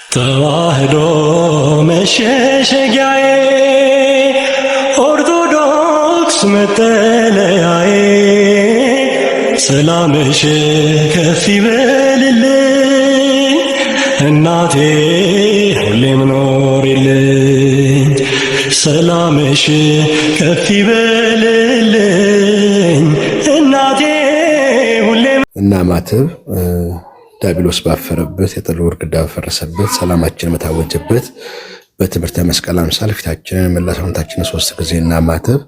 ተዋህዶ መሸሸጊያዬ ኦርቶዶክስ መጠለያዬ ሰላምሽ ከፍ ይበልልኝ እናቴ ሁሌም ኖሪልኝ ሰላምሽ ከፍ ይበልልኝ እናቴ ሁሌም እና ማተብ ዲያብሎስ ባፈረበት የጥሉ ግድግዳ ባፈረሰበት ሰላማችን መታወጀበት በትምህርተ መስቀል አምሳል ፊታችንን መላ ሰውነታችንን 3 ጊዜ እና ማተብ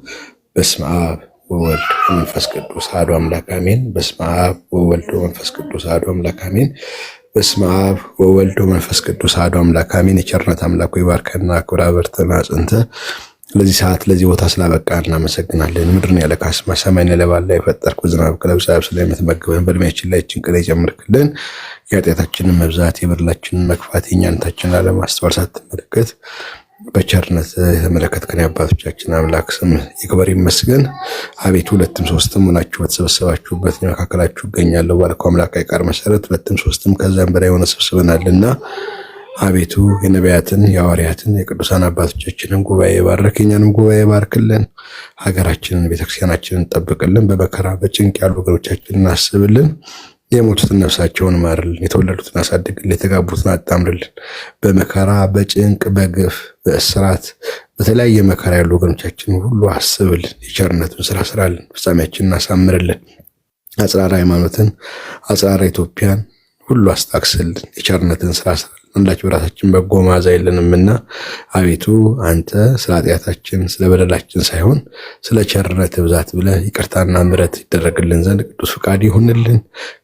በስመ አብ ወወልድ ወመንፈስ ቅዱስ አሐዱ አምላክ አሜን። በስመ አብ ወወልድ ወመንፈስ ቅዱስ አሐዱ አምላክ አሜን። በስመ አብ ወወልድ ወመንፈስ ቅዱስ አሐዱ አምላክ አሜን። የቸርነት አምላክ ሆይ ባርከና አክብራ በርተና አጽንተ ለዚህ ሰዓት ለዚህ ቦታ ስላበቃን እናመሰግናለን። ምድርን ያለ ካስማ ሰማይን ለባላ የፈጠርክ ዝናብ ከለብሳብ ስለምትመግበን በእድሜያችን ላይ ጭንቅን የጨምርክልን የኃጢአታችንን መብዛት የበደላችንን መክፋት የእኛነታችንን አለማስተዋል ሳትመለከት በቸርነት የተመለከትከን የአባቶቻችን አምላክ ስም ይክበር ይመስገን። አቤቱ ሁለትም ሶስትም ሆናችሁ በተሰበሰባችሁበት መካከላችሁ እገኛለሁ ባልከው አምላካዊ ቃል መሰረት ሁለትም ሶስትም ከዛም በላይ ሆነ ሰብስበናልና አቤቱ የነቢያትን የሐዋርያትን የቅዱሳን አባቶቻችንን ጉባኤ ባርክ፣ የኛንም ጉባኤ ባርክልን። ሀገራችንን ቤተክርስቲያናችንን ጠብቅልን። በመከራ በጭንቅ ያሉ ወገኖቻችንን አስብልን። የሞቱትን ነፍሳቸውን ማርልን። የተወለዱትን አሳድግልን። የተጋቡትን አጣምርልን። በመከራ በጭንቅ በግፍ በእስራት በተለያየ መከራ ያሉ ወገኖቻችንን ሁሉ አስብልን። የቸርነቱን ስራ ስራልን። ፍጻሜያችንን አሳምርልን። አጽራራ ሃይማኖትን አጽራራ ኢትዮጵያን ሁሉ አስታክስልን። የቸርነትን ስራ ስራልን። አንዳች በራሳችን በጎ መዓዛ የለንምና አቤቱ አንተ ስለ ኃጢአታችን ስለ በደላችን ሳይሆን ስለ ቸርነት ብዛት ብለህ ይቅርታና ምሕረት ይደረግልን ዘንድ ቅዱስ ፍቃድ ይሁንልን።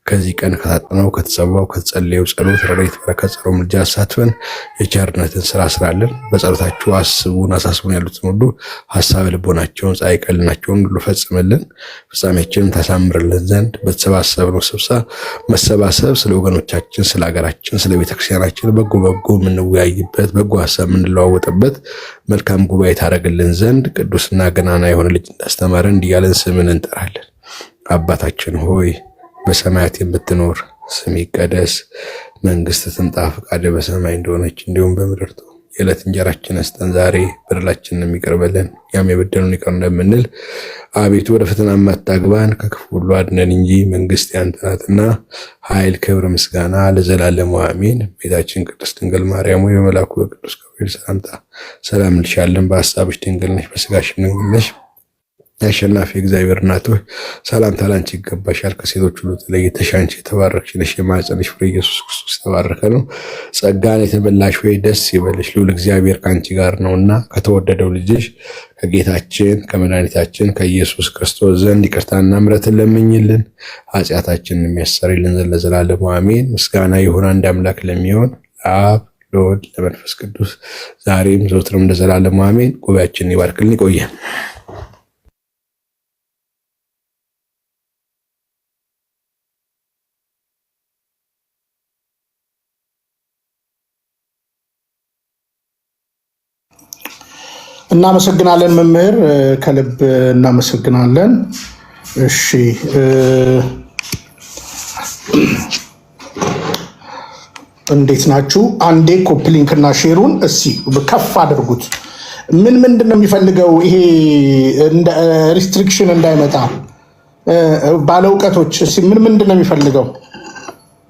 ከዚህ ቀን ከታጠነው ከተሰዋው ከተጸለየው ጸሎት ረድኤት በረከት ጸሎት ምልጃ አሳትፈን የቸርነትን ስራ ስራልን። በጸሎታችሁ አስቡን አሳስቡን ያሉትን ሁሉ ሐሳበ ልቦናቸውን ጻድቃነ ሕሊናቸውን ሁሉ ፈጽምልን። ፍጻሜያችንን ታሳምርልን ዘንድ በተሰባሰብነው መሰባሰብ ስለ ወገኖቻችን ስለ ሀገራችን ስለ ቤተክርስቲያናችን በጎ የምንወያይበት በጎ ሐሳብ የምንለዋወጥበት መልካም ጉባኤ ታደርግልን ዘንድ ቅዱስና ገናና የሆነ ልጅ እንዳስተማረን እንዲያለን ስምን እንጠራለን። አባታችን ሆይ በሰማያት የምትኖር ስምህ ይቀደስ፣ መንግስትህ ትምጣ፣ ፈቃድህ በሰማይ እንደሆነች እንዲሁም በምድር ትሁን። የዕለት እንጀራችንን ስጠን ዛሬ፣ በደላችንን ይቅር በለን እኛም የበደሉንን ይቅር እንደምንል፣ አቤቱ ወደ ፈተና አታግባን ከክፉ ሁሉ አድነን እንጂ መንግስት ያንተ ናትና ኃይል፣ ክብር፣ ምስጋና ለዘላለሙ አሜን። ቤታችን ቅድስት ድንግል ማርያም ሆይ በመልአኩ በቅዱስ ገብርኤል ሰላምታ ሰላም እንልሻለን። በሐሳብሽ ድንግል ነሽ፣ በሥጋሽም ድንግል ነሽ። የአሸናፊ እግዚአብሔር እናት ሆይ ሰላምታ ላንቺ ይገባሻል። ከሴቶች ሁሉ ተለይተሽ አንቺ የተባረክሽ ነሽ፣ የማኅፀንሽ ፍሬ ኢየሱስ ክርስቶስ የተባረከ ነው። ጸጋን የተመላሽ ሆይ ደስ ይበልሽ፣ ልዑል እግዚአብሔር ከአንቺ ጋር ነውና ከተወደደው ልጅሽ ከጌታችን ከመድኃኒታችን ከኢየሱስ ክርስቶስ ዘንድ ይቅርታና ምሕረትን ለምኝልን ኃጢአታችንን የሚያስተሰርይልን ዘንድ ለዘላለሙ አሜን። ምስጋና ይሁን አንድ አምላክ ለሚሆን ለአብ ለወልድ ለመንፈስ ቅዱስ ዛሬም ዘወትርም ለዘላለሙ አሜን። ጉባኤያችንን ይባርክልን ይቆየን። እናመሰግናለን መምህር፣ ከልብ እናመሰግናለን። እሺ እንዴት ናችሁ? አንዴ ኮፒ ሊንክ እና ሼሩን እስቲ ከፍ አድርጉት። ምንድን ነው የሚፈልገው? ይሄ ሪስትሪክሽን እንዳይመጣ ባለ እውቀቶች እስቲ ምንድን ነው የሚፈልገው?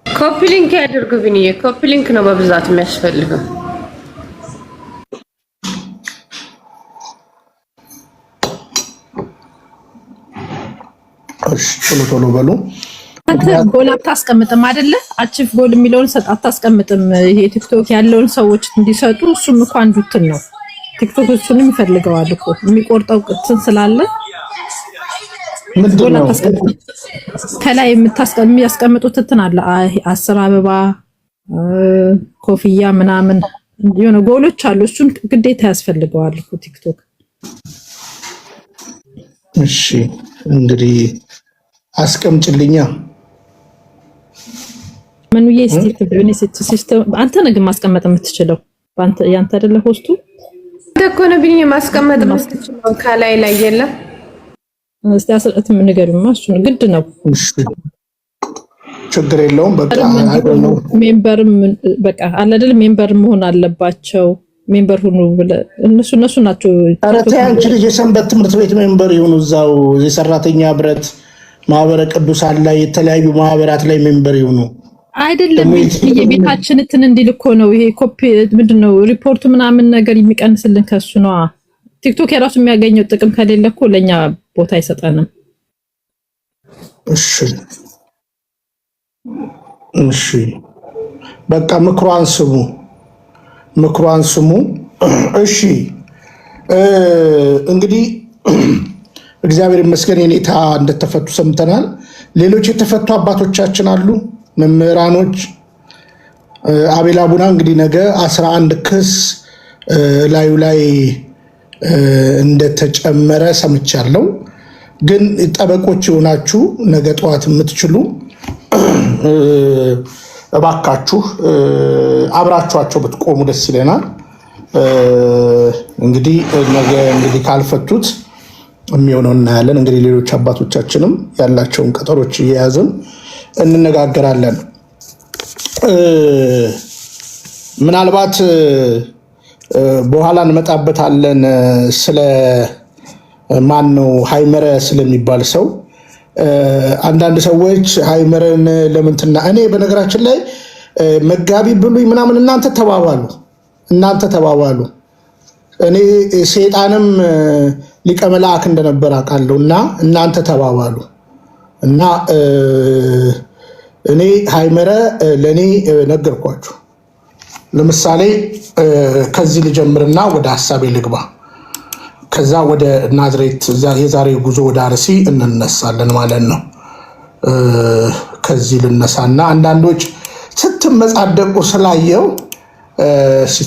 ኮፒ ሊንክ ያድርጉ። ብንዬ ኮፒ ሊንክ ነው በብዛት የሚያስፈልገው። ቶሎ ቶሎ በሉ። ጎል አታስቀምጥም አይደለ? አቺፍ ጎል የሚለውን ሰጥ አታስቀምጥም። ይሄ ቲክቶክ ያለውን ሰዎች እንዲሰጡ እሱም እንኳን አንዱትን ነው። ቲክቶክ እሱንም ይፈልገዋል እኮ የሚቆርጠው ቅጥን ስላለ ጎል አታስቀምጥም። ከላይ የሚያስቀምጡት እንትን አለ 10 አበባ ኮፍያ ምናምን የሆነ ጎሎች አሉ። እሱን ግዴታ ያስፈልገዋል እኮ ቲክቶክ። እሺ እንግዲህ አስቀምጭልኛ። ምንዬ ሲስተም አንተ ነህ ግን ማስቀመጥ የምትችለው ያንተ አይደለ? ሆስቱ አንተ እኮ ነው ብዬ ማስቀመጥ የምትችለው ከላይ ላይ የለም። እስቲ አስልት ምን ነገርማ እሱ ግድ ነው። ችግር የለውም። በቃ አይደለም ሜምበርም በቃ አለ አይደል ሜምበር መሆን አለባቸው። ሜምበር ሁኑ ብለ እነሱ ናቸው። አረታ አንቺ ልጅ የሰንበት ትምህርት ቤት ሜምበር ይሁኑ፣ እዛው የሰራተኛ ህብረት ማህበረ ቅዱሳን ላይ የተለያዩ ማህበራት ላይ ሜምበር ይሁኑ። አይደለም የቤታችን እንትን እንዲል እኮ ነው። ይሄ ኮፒ ምንድነው ሪፖርቱ ምናምን ነገር የሚቀንስልን ከሱ ነው። ቲክቶክ የራሱ የሚያገኘው ጥቅም ከሌለ እኮ ለኛ ቦታ አይሰጠንም። እሺ በቃ ምክሯን ስሙ። እሺ እንግዲህ እግዚአብሔር ይመስገን የኔታ እንደተፈቱ ሰምተናል። ሌሎች የተፈቱ አባቶቻችን አሉ፣ መምህራኖች። አቤል አቡና እንግዲህ ነገ 11 ክስ ላዩ ላይ እንደተጨመረ ሰምቻለሁ። ግን ጠበቆች የሆናችሁ ነገ ጠዋት የምትችሉ እባካችሁ አብራችኋቸው ብትቆሙ ደስ ይለናል። እንግዲህ ነገ እንግዲህ ካልፈቱት የሚሆነው እናያለን። እንግዲህ ሌሎች አባቶቻችንም ያላቸውን ቀጠሮች እየያዝን እንነጋገራለን። ምናልባት በኋላ እንመጣበታለን። ስለ ማን ነው ሃይመረ ስለሚባል ሰው አንዳንድ ሰዎች ሃይመረን ለምንትና እኔ በነገራችን ላይ መጋቢ ብሉኝ ምናምን እናንተ ተባባሉ። እኔ ሴጣንም ሊቀ መልአክ እንደነበር አውቃለሁ እና እናንተ ተባባሉ እና እኔ ሃይመረ ለኔ ነገርኳችሁ። ለምሳሌ ከዚህ ልጀምርና ወደ ሐሳቤ ልግባ። ከዛ ወደ ናዝሬት የዛሬ ጉዞ ወደ አርሲ እንነሳለን ማለት ነው። ከዚህ ልነሳና አንዳንዶች ስትመጻደቁ ስላየው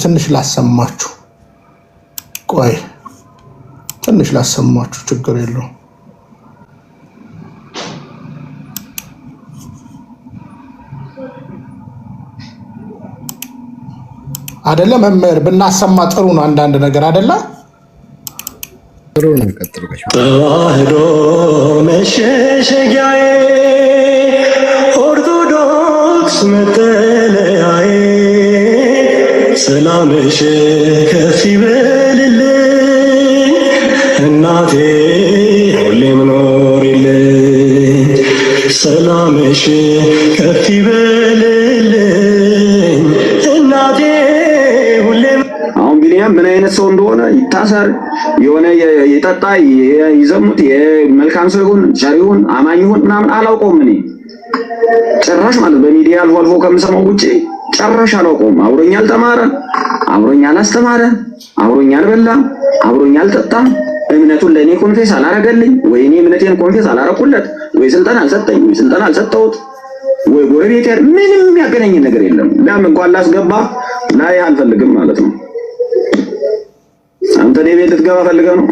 ትንሽ ላሰማችሁ። ቆይ ትንሽ ላሰማችሁ፣ ችግር የለው። አይደለ መምህር ብናሰማ ጥሩ ነው። አንዳንድ ነገር አይደለ ተዋህዶ መሸሸጊያዬ ኦርቶዶክስ መጠለያዬ ሰላምሽ ከፍ ይበልልኝ እናቴ ሁሌም ኖሪልኝ ሰላምሽ ከፍ ይበልልኝ እናቴ ሁሌም። አሁን ቢኒያም ምን አይነት ሰው እንደሆነ ይታሰር፣ የሆነ የጠጣ ይዘሙት፣ የመልካም ሰው ይሁን ቸር ይሁን አማኝ ይሁን ምናምን አላውቀውም። እኔ ጭራሽ ማለት በሚዲያ አልፎ አልፎ ከምሰማው ውጪ ጭራሽ አላውቀውም። አብሮኝ አልተማረ፣ አብሮኝ አላስተማረ፣ አብሮኝ አልበላ፣ አብሮኝ አልጠጣ፣ እምነቱን ለእኔ ኮንፌስ አላረገልኝ፣ ወይ እኔ እምነቴን ኮንፌስ አላረኩለት፣ ወይ ስልጠና አልሰጠኝ፣ ወይ ስልጠና አልሰጠሁት፣ ወይ ጎረቤት ምንም የሚያገናኝ ነገር የለም። ለምን እንኳን ላስገባ ላይ አልፈልግም ማለት ነው። አንተ እኔ ቤት ልትገባ ፈልገህ ነው?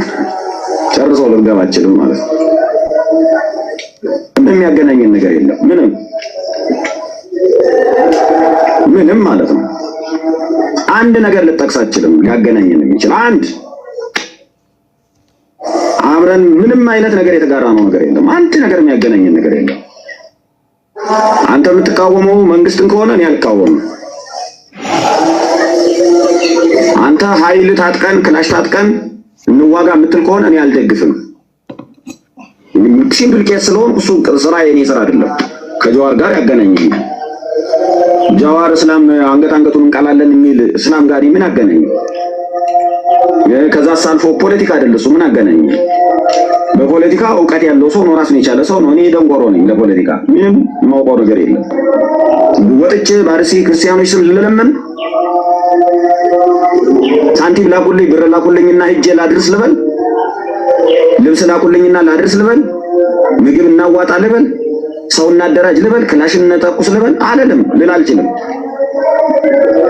ጨርሶ ልትገባ አትችልም ማለት ነው። ምንም የሚያገናኝን ነገር የለም። ምንም ማለት ነው። አንድ ነገር ልጠቅስ አትችልም ሊያገናኝን የሚችል አንድ አብረን ምንም አይነት ነገር የተጋራነው ነገር የለም። አንድ ነገር የሚያገናኝን ነገር የለም። አንተ የምትቃወመው መንግስትን ከሆነ እኔ አልቃወምም። አንተ ኃይል ታጥቀን ክላሽ ታጥቀን እንዋጋ የምትል ከሆነ እኔ አልደግፍም። ሲምፕል ኬስ ስለሆነ እሱ ስራ የኔ ስራ አይደለም። ከጀዋር ጋር ያገናኘኛል። ጀዋር እስላም አንገቱን እንቀላለን የሚል እስላም ጋር ምን አገናኘ? ከዛ ሳልፎ ፖለቲካ አይደል እሱ ምን አገናኘ? በፖለቲካ እውቀት ያለው ሰው ነው፣ ራሱን የቻለ ሰው ነው። እኔ ደንቆሮ ነኝ። ለፖለቲካ ምንም የማውቀው ነገር የለም። ወጥቼ ባርሲ ክርስቲያኖች ስም ልለምን ሳንቲም ላኩልኝ ብር ላኩልኝና ሂጄ ላድርስ ልበል? ልብስ ላኩልኝና ላድርስ ልበል? ምግብ እናዋጣ ልበል? ሰው እናደራጅ ልበል? ክላሽ እንተኩስ ልበል? አልልም፣ ልል አልችልም።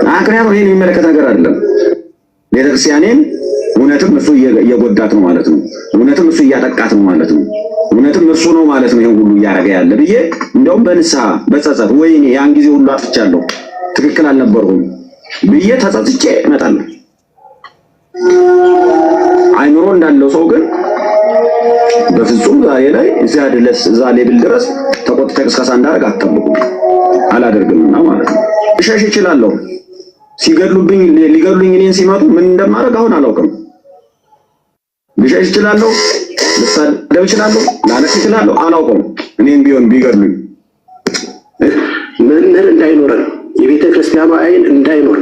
ምክንያቱም ይሄን የሚመለከት ነገር አይደለም። ቤተክርስቲያኔን እውነትም እሱ እየጎዳት ነው ማለት ነው። እውነትም እሱ እያጠቃት ነው ማለት ነው። እውነትም እሱ ነው ማለት ነው ይሄን ሁሉ እያደረገ ያለ ብዬ እንደውም በንስሐ በጸጸት ወይኔ ያን ጊዜ ሁሉ አጥፍቻለሁ፣ ትክክል አልነበርኩም ብዬ ተጸጽቼ እመጣለሁ። አይምሮ እንዳለው ሰው ግን በፍጹም ዛሬ ላይ እዚያ ድረስ እዛ ሌብል ድረስ ተቆጥተህ ቅስቀሳ እንዳደርግ አትጠብቁ። አላደርግምና ማለት ነው። እሸሽ እችላለሁ። ሲገድሉብኝ ሊገድሉኝ እኔን ሲመጡ ምን እንደማደርግ አሁን አላውቅም። ልሸሽ እችላለሁ፣ ልሳደብ እችላለሁ፣ ላለቅስ እችላለሁ፣ አላውቅም። እኔን ቢሆን ቢገድሉኝ መምህር እንዳይኖረን፣ የቤተ ክርስቲያኑ አይን እንዳይኖር፣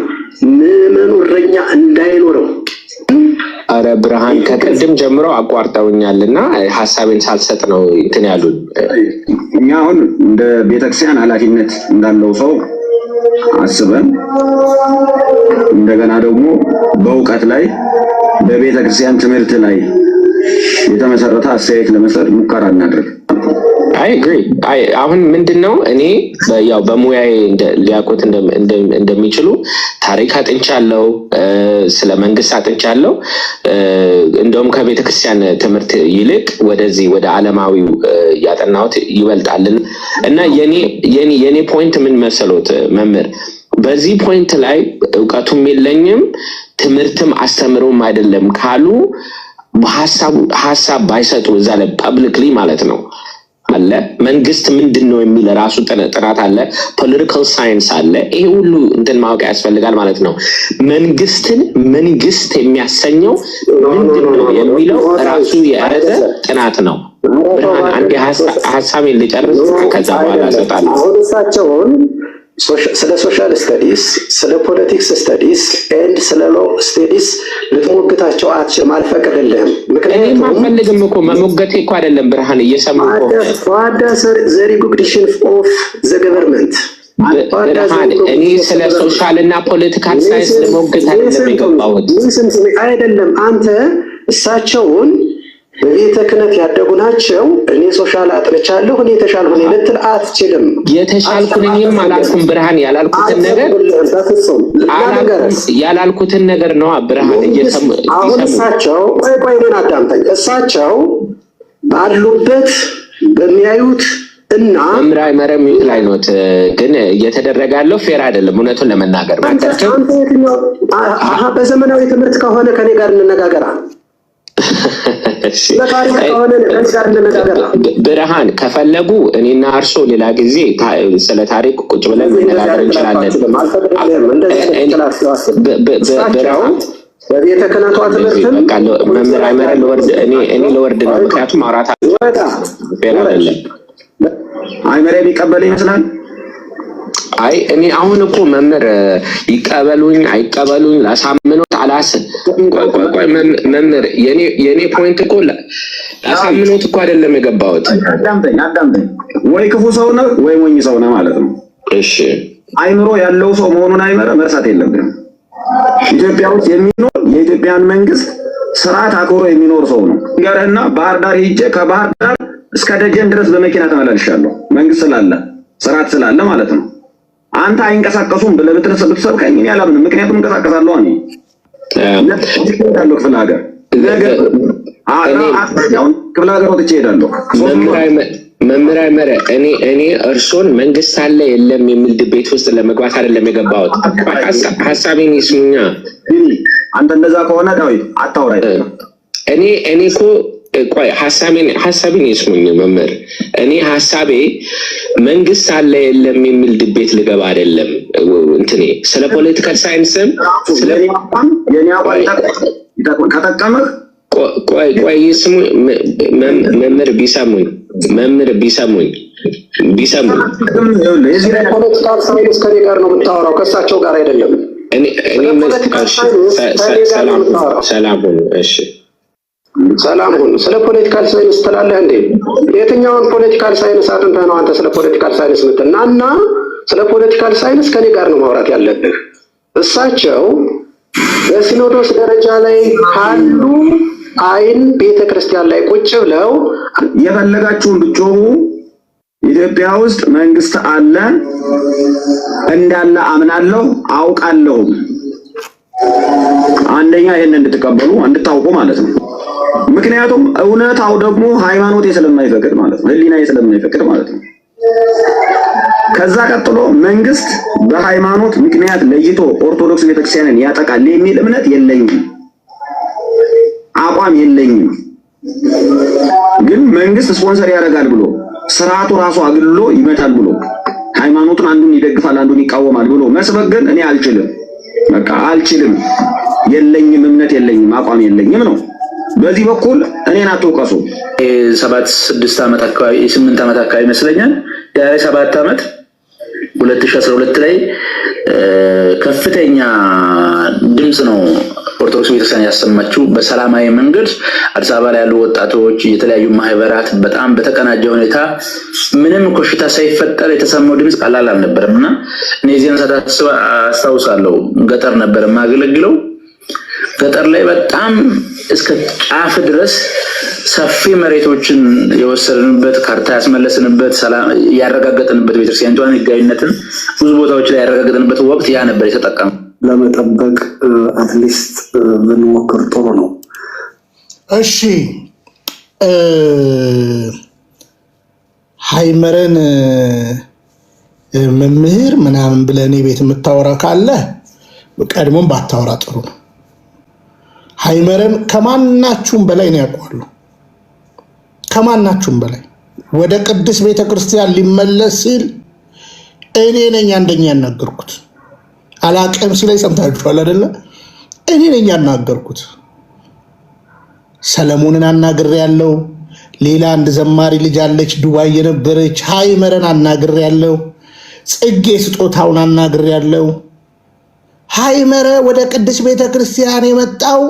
ምዕመኑ እረኛ እንዳይኖረው። አረ ብርሃን ከቅድም ጀምሮ አቋርጠውኛልና ሐሳቤን ሳልሰጥ ነው እንትን ያሉን። እኛ አሁን እንደ ቤተክርስቲያን ኃላፊነት እንዳለው ሰው አስበን እንደገና ደግሞ በእውቀት ላይ በቤተክርስቲያን ትምህርት ላይ የተመሰረተ አስተያየት ለመስጠት ሙከራ እናድርግ። አይ አግሪ። አሁን ምንድነው እኔ ያው በሙያዬ ሊያውቁት እንደሚችሉ ታሪክ አጥንቻለሁ፣ ስለ መንግስት አጥንቻለሁ። እንደውም ከቤተክርስቲያን ትምህርት ይልቅ ወደዚህ ወደ ዓለማዊው ያጠናሁት ይበልጣልን እና የኔ ፖይንት ምን መሰሎት መምህር፣ በዚህ ፖይንት ላይ እውቀቱም የለኝም ትምህርትም አስተምሮም አይደለም ካሉ ሐሳብ ባይሰጡ እዛ ላይ ፐብሊክሊ ማለት ነው አለ መንግስት ምንድነው የሚል ራሱ ጥናት አለ፣ ፖለቲካል ሳይንስ አለ። ይሄ ሁሉ እንትን ማወቅ ያስፈልጋል ማለት ነው። መንግስትን መንግስት የሚያሰኘው ምንድነው የሚለው ራሱ የያዘ ጥናት ነው። ብርሃን አንድ ሐሳቤን ልጨርስ ከዛ በኋላ እሰጣለሁ። አሁን እሳቸውን ስለ ሶሻል ስተዲስ፣ ስለ ፖለቲክስ ስተዲስ ኤንድ ስለ ሎ ስተዲስ ልትሞግታቸው አትችልም፣ አልፈቅድልህም። ምክንያቱም አልፈልግም እኮ መሞገቴ እኮ አይደለም ብርሃን እየሰማሁ እኮ ዘ ሪኮግኒሽን ኦፍ ዘ ገቨርንመንት ብርሃን እኔ ስለ ሶሻል እና ፖለቲካል ሳይንስ ልሞግት አይደለም የገባሁት። አይደለም አንተ እሳቸውን በቤተ ክህነት ያደጉ ናቸው። እኔ ሶሻል አጥንቻለሁ እኔ ተሻልኩ ልትል አትችልም። የተሻልኩኝም አላልኩም ብርሃን፣ ያላልኩትን ነገር ነው ብርሃን እየሰማሁ። አሁን እሳቸው ቆይ እኔን አዳምጠኝ። እሳቸው ባሉበት በሚያዩት እና መምራይ መረሚት ላይ ነው ግን እየተደረገ ያለው ፌር አይደለም። እውነቱን ለመናገር በዘመናዊ ትምህርት ከሆነ ከኔ ጋር እንነጋገራ ብርሃን ከፈለጉ እኔና እርሶ ሌላ ጊዜ ስለ ታሪክ ቁጭ ብለን መነጋገር እንችላለን። ብርሃን በቤተ ክህነቷ ትምህርትም መምህር አይመረ ለወርድ እኔ ለወርድ ነው። ምክንያቱም ማውራት ፌር አይደለም። አይመረ ቢቀበል ይመስላል። አይ እኔ አሁን እኮ መምህር ይቀበሉኝ አይቀበሉኝ ላሳምኖት ቆይ መምህር የኔ ፖይንት እኮ ላሳምኖት እኮ አይደለም የገባሁት። አዳምጠኝ ወይ ክፉ ሰው ነው ወይ ሞኝ ሰው ነው ማለት ነው። እሺ አይምሮ ያለው ሰው መሆኑን አይመረ መርሳት የለብንም። ኢትዮጵያ ውስጥ የሚኖር የኢትዮጵያን መንግስት ስርዓት አክብሮ የሚኖር ሰው ነው። ገረና ባህር ዳር ሄጄ ከባህር ዳር እስከ ደጀን ድረስ በመኪና ተመላልሻለሁ። መንግስት ስላለ ስርዓት ስላለ ማለት ነው። አንተ አይንቀሳቀሱም ብለህ ብትሰብከኝ እኔ አላምንም። ምክንያቱም እንቀሳቀሳለሁ እኔ ክፍለ ሀገር ክፍለ ሀገር ወጥቼ እሄዳለሁ። መምህር አይመረ እኔ እርሶን መንግስት አለ የለም የሚል ድቤት ውስጥ ለመግባት አይደለም የገባሁት። ሐሳቤን ይስሙኛ። አንተ እንደዛ ከሆነ ዳዊት አታውራይ። እኔ እኮ ቆይ ሐሳቤን ይስሙኝ መምህር። እኔ ሐሳቤ መንግስት አለ የለም የሚል ድቤት ልገባ አይደለም። እንትኔ ስለ ፖለቲካል ሳይንስም ስለ የኔ አቋም ከተጠቀመህ ቆይ ይስሙኝ መምህር ቢሰሙኝ የዚህ ፖለቲካል ሳይንስ ከኔ ጋር ነው የምታወራው፣ ከእሳቸው ጋር አይደለም። ሰላም ሁን። ስለ ፖለቲካል ሳይንስ ትላለህ እንዴ? የትኛውን ፖለቲካል ሳይንስ አጥንተህ ነው አንተ ስለ ፖለቲካል ሳይንስ ምትናና? ስለ ፖለቲካል ሳይንስ ከኔ ጋር ነው ማውራት ያለብህ። እሳቸው በሲኖዶስ ደረጃ ላይ ካሉ አይን ቤተክርስቲያን ላይ ቁጭ ብለው የፈለጋችሁን ብትጮሁ ኢትዮጵያ ውስጥ መንግስት አለ እንዳለ አምናለሁ አውቃለሁ። አንደኛ ይሄን እንድትቀበሉ እንድታውቁ ማለት ነው። ምክንያቱም እውነታው ደግሞ ሃይማኖቴ ስለማይፈቅድ ማለት ነው፣ ህሊናዬ ስለማይፈቅድ ማለት ነው። ከዛ ቀጥሎ መንግስት በሃይማኖት ምክንያት ለይቶ ኦርቶዶክስ ቤተክርስቲያንን ያጠቃል የሚል እምነት የለኝም፣ አቋም የለኝም። ግን መንግስት ስፖንሰር ያደርጋል ብሎ ስርዓቱ ራሱ አግልሎ ይመታል ብሎ ሃይማኖቱን አንዱን ይደግፋል አንዱን ይቃወማል ብሎ መስበክ ግን እኔ አልችልም። በቃ አልችልም። የለኝም፣ እምነት የለኝም፣ አቋም የለኝም ነው። በዚህ በኩል እኔን አትወቀሱ። 7-6 ዓመት አካባቢ 8 ዓመት አካባቢ ይመስለኛል የዛሬ 7 ዓመት 2012 ላይ ከፍተኛ ድምጽ ነው ኦርቶዶክስ ቤተክርስቲያን ያሰማችው። በሰላማዊ መንገድ አዲስ አበባ ላይ ያሉ ወጣቶች የተለያዩ ማህበራት በጣም በተቀናጀ ሁኔታ ምንም ኮሽታ ሳይፈጠር የተሰማው ድምጽ ቀላል አልነበረምና እኔ እዚያን አስታውሳለሁ። ገጠር ነበር ማገለግለው። ገጠር ላይ በጣም እስከ ጫፍ ድረስ ሰፊ መሬቶችን የወሰድንበት ካርታ ያስመለስንበት ሰላም ያረጋገጥንበት ቤተክርስቲያኗን ህጋዊነትን ብዙ ቦታዎች ላይ ያረጋገጥንበት ወቅት ያ ነበር የተጠቀመው። ለመጠበቅ አትሊስት ብንሞክር ጥሩ ነው። እሺ ሃይመረን መምህር ምናምን ብለኔ ቤት የምታወራ ካለ ቀድሞም ባታወራ ጥሩ ነው። ሃይመረን ከማናችሁም በላይ ነው ያውቃሉ። ከማናችሁም በላይ ወደ ቅድስት ቤተክርስቲያን ሊመለስ ሲል እኔ ነኝ አንደኛ ያናገርኩት። አላቀም ሲለኝ ሰምታችኋል አይደለ? እኔ ነኝ ያናገርኩት። ሰለሞንን አናግሬ ያለው፣ ሌላ አንድ ዘማሪ ልጅ አለች ዱባይ የነበረች ሃይመረን አናግሬ ያለው፣ ጽጌ ስጦታውን አናግሬ ያለው። ሃይመረ ወደ ቅድስት ቤተክርስቲያን የመጣው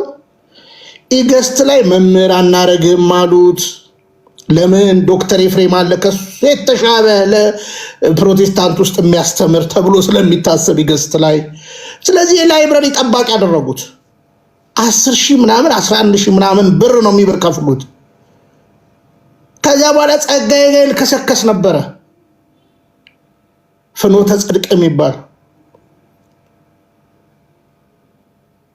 ኢገስት ላይ መምህር አናረግም አሉት። ለምን? ዶክተር ኤፍሬም አለ ከሱ የተሻለ ለፕሮቴስታንት ውስጥ የሚያስተምር ተብሎ ስለሚታሰብ ኢገስት ላይ። ስለዚህ የላይብረሪ ጠባቂ ያደረጉት 10,000 ምናምን 11,000 ምናምን ብር ነው የሚከፍሉት። ከዚያ በኋላ ጸጋዬ ጋር ልከሰከስ ነበረ ፍኖተ ጽድቅ የሚባል።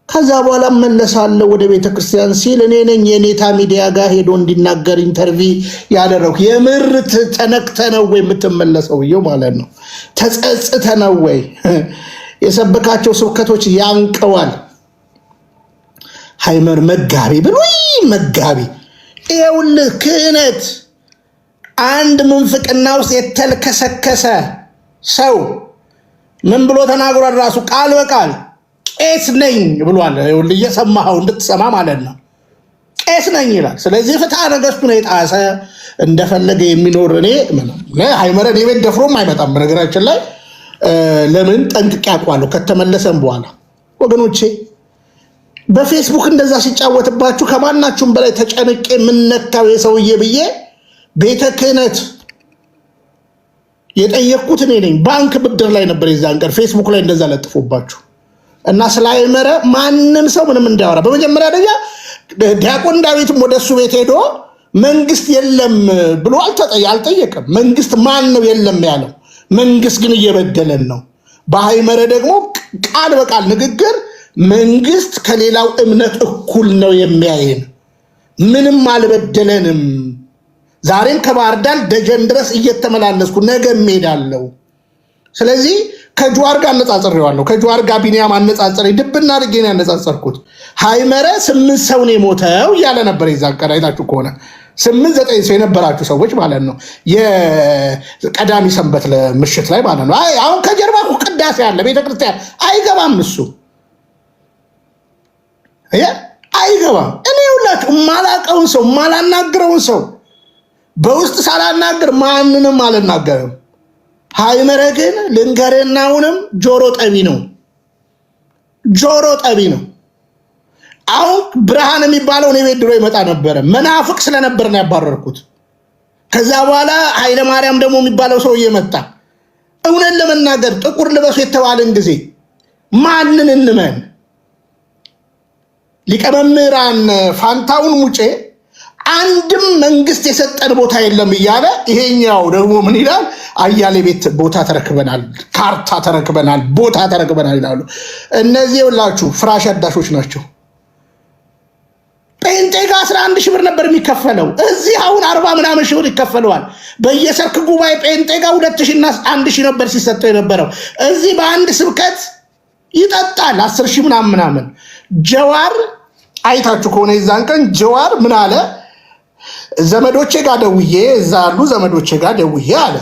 ከዛ በኋላ መለሳለሁ ወደ ቤተክርስቲያን ሲል እኔ ነኝ የኔታ ሚዲያ ጋር ሄዶ እንዲናገር ኢንተርቪው ያደረኩ። የምር ተነክተ ነው ወይ የምትመለሰው ይው ማለት ነው? ተጸጽተ ነው ወይ? የሰበካቸው ስብከቶች ያንቀዋል። ሃይመር መጋቢ ብሎይ መጋቢ ይኸውልህ፣ ክህነት አንድ ምንፍቅና ውስጥ የተልከሰከሰ ሰው ምን ብሎ ተናግሯል? ራሱ ቃል በቃል ቄስ ነኝ ብሏል። ይኸውልህ እየሰማኸው እንድትሰማ ማለት ነው። ቄስ ነኝ ይላል። ስለዚህ ፍትሐ ነገሥቱን የጣሰ እንደፈለገ የሚኖር እኔ ሃይመረን የቤት ደፍሮም አይመጣም። በነገራችን ላይ ለምን ጠንቅቄ አውቀዋለሁ ከተመለሰም በኋላ። ወገኖቼ በፌስቡክ እንደዛ ሲጫወትባችሁ ከማናችሁም በላይ ተጨንቄ የምነካው የሰውዬ ብዬ ቤተ ክህነት የጠየቅኩት እኔ ነኝ። ባንክ ብድር ላይ ነበር የዛን ቀን ፌስቡክ ላይ እንደዛ ለጥፎባችሁ እና ስለ ሃይመረ ማንም ሰው ምንም እንዳያወራ። በመጀመሪያ ደረጃ ዲያቆን ዳዊትም ወደሱ ቤት ሄዶ መንግስት የለም ብሎ አልጠየቀም። መንግስት ማን ነው የለም ያለው? መንግስት ግን እየበደለን ነው። በሃይመረ ደግሞ ቃል በቃል ንግግር መንግስት ከሌላው እምነት እኩል ነው የሚያየን፣ ምንም አልበደለንም። ዛሬም ከባህር ዳር ደጀን ድረስ እየተመላለስኩ ነገ እሄዳለሁ። ስለዚህ ከጀዋር ጋር አነጻጽሬዋለሁ። ከጀዋር ጋር ቢኒያም አነጻጽሬ ድብና አድርጌ ነው ያነጻጸርኩት። ሃይመረ 8 ሰው ነው የሞተው እያለ ነበር። የዛን ቀን አይታችሁ ከሆነ 8-9 ሰው የነበራችሁ ሰዎች ማለት ነው። የቀዳሚ ሰንበት ምሽት ላይ ማለት ነው። አሁን ከጀርባ ቅዳሴ ያለ ቤተክርስቲያን አይገባም፣ እሱ አይገባም። እኔ ሁላችሁ የማላቀውን ሰው የማላናግረውን ሰው በውስጥ ሳላናግር ማንንም አልናገርም። ሃይመረ ግን ልንገርና አሁንም ጆሮ ጠቢ ነው፣ ጆሮ ጠቢ ነው። አሁን ብርሃን የሚባለው እኔ ቤት ድሮ ይመጣ ነበረ። መናፍቅ ስለነበር ነው ያባረርኩት። ከዛ በኋላ ኃይለ ማርያም ደግሞ የሚባለው ሰው እየመጣ እውነት ለመናገር ጥቁር ልበሱ የተባለን ጊዜ ማንን እንመን? ሊቀመምህራን ፋንታውን ሙጬ አንድም መንግስት የሰጠን ቦታ የለም እያለ ይሄኛው ደግሞ ምን ይላል? አያሌ ቤት ቦታ ተረክበናል፣ ካርታ ተረክበናል፣ ቦታ ተረክበናል ይላሉ። እነዚህ ሁላችሁ ፍራሽ አዳሾች ናቸው። ጴንጤ ጋር 11 ሺህ ብር ነበር የሚከፈለው። እዚህ አሁን 40 ምናምን ሺህ ብር ይከፈለዋል። በየሰርክ ጉባኤ ጴንጤ ጋር 2000 እና 1000 ነበር ሲሰጠው የነበረው። እዚህ በአንድ ስብከት ይጠጣል 10 ሺህ ምናምን። ጀዋር አይታችሁ ከሆነ የዛን ቀን ጀዋር ምን አለ? ዘመዶቼ ጋር ደውዬ እዛ ያሉ ዘመዶቼ ጋር ደውዬ አለ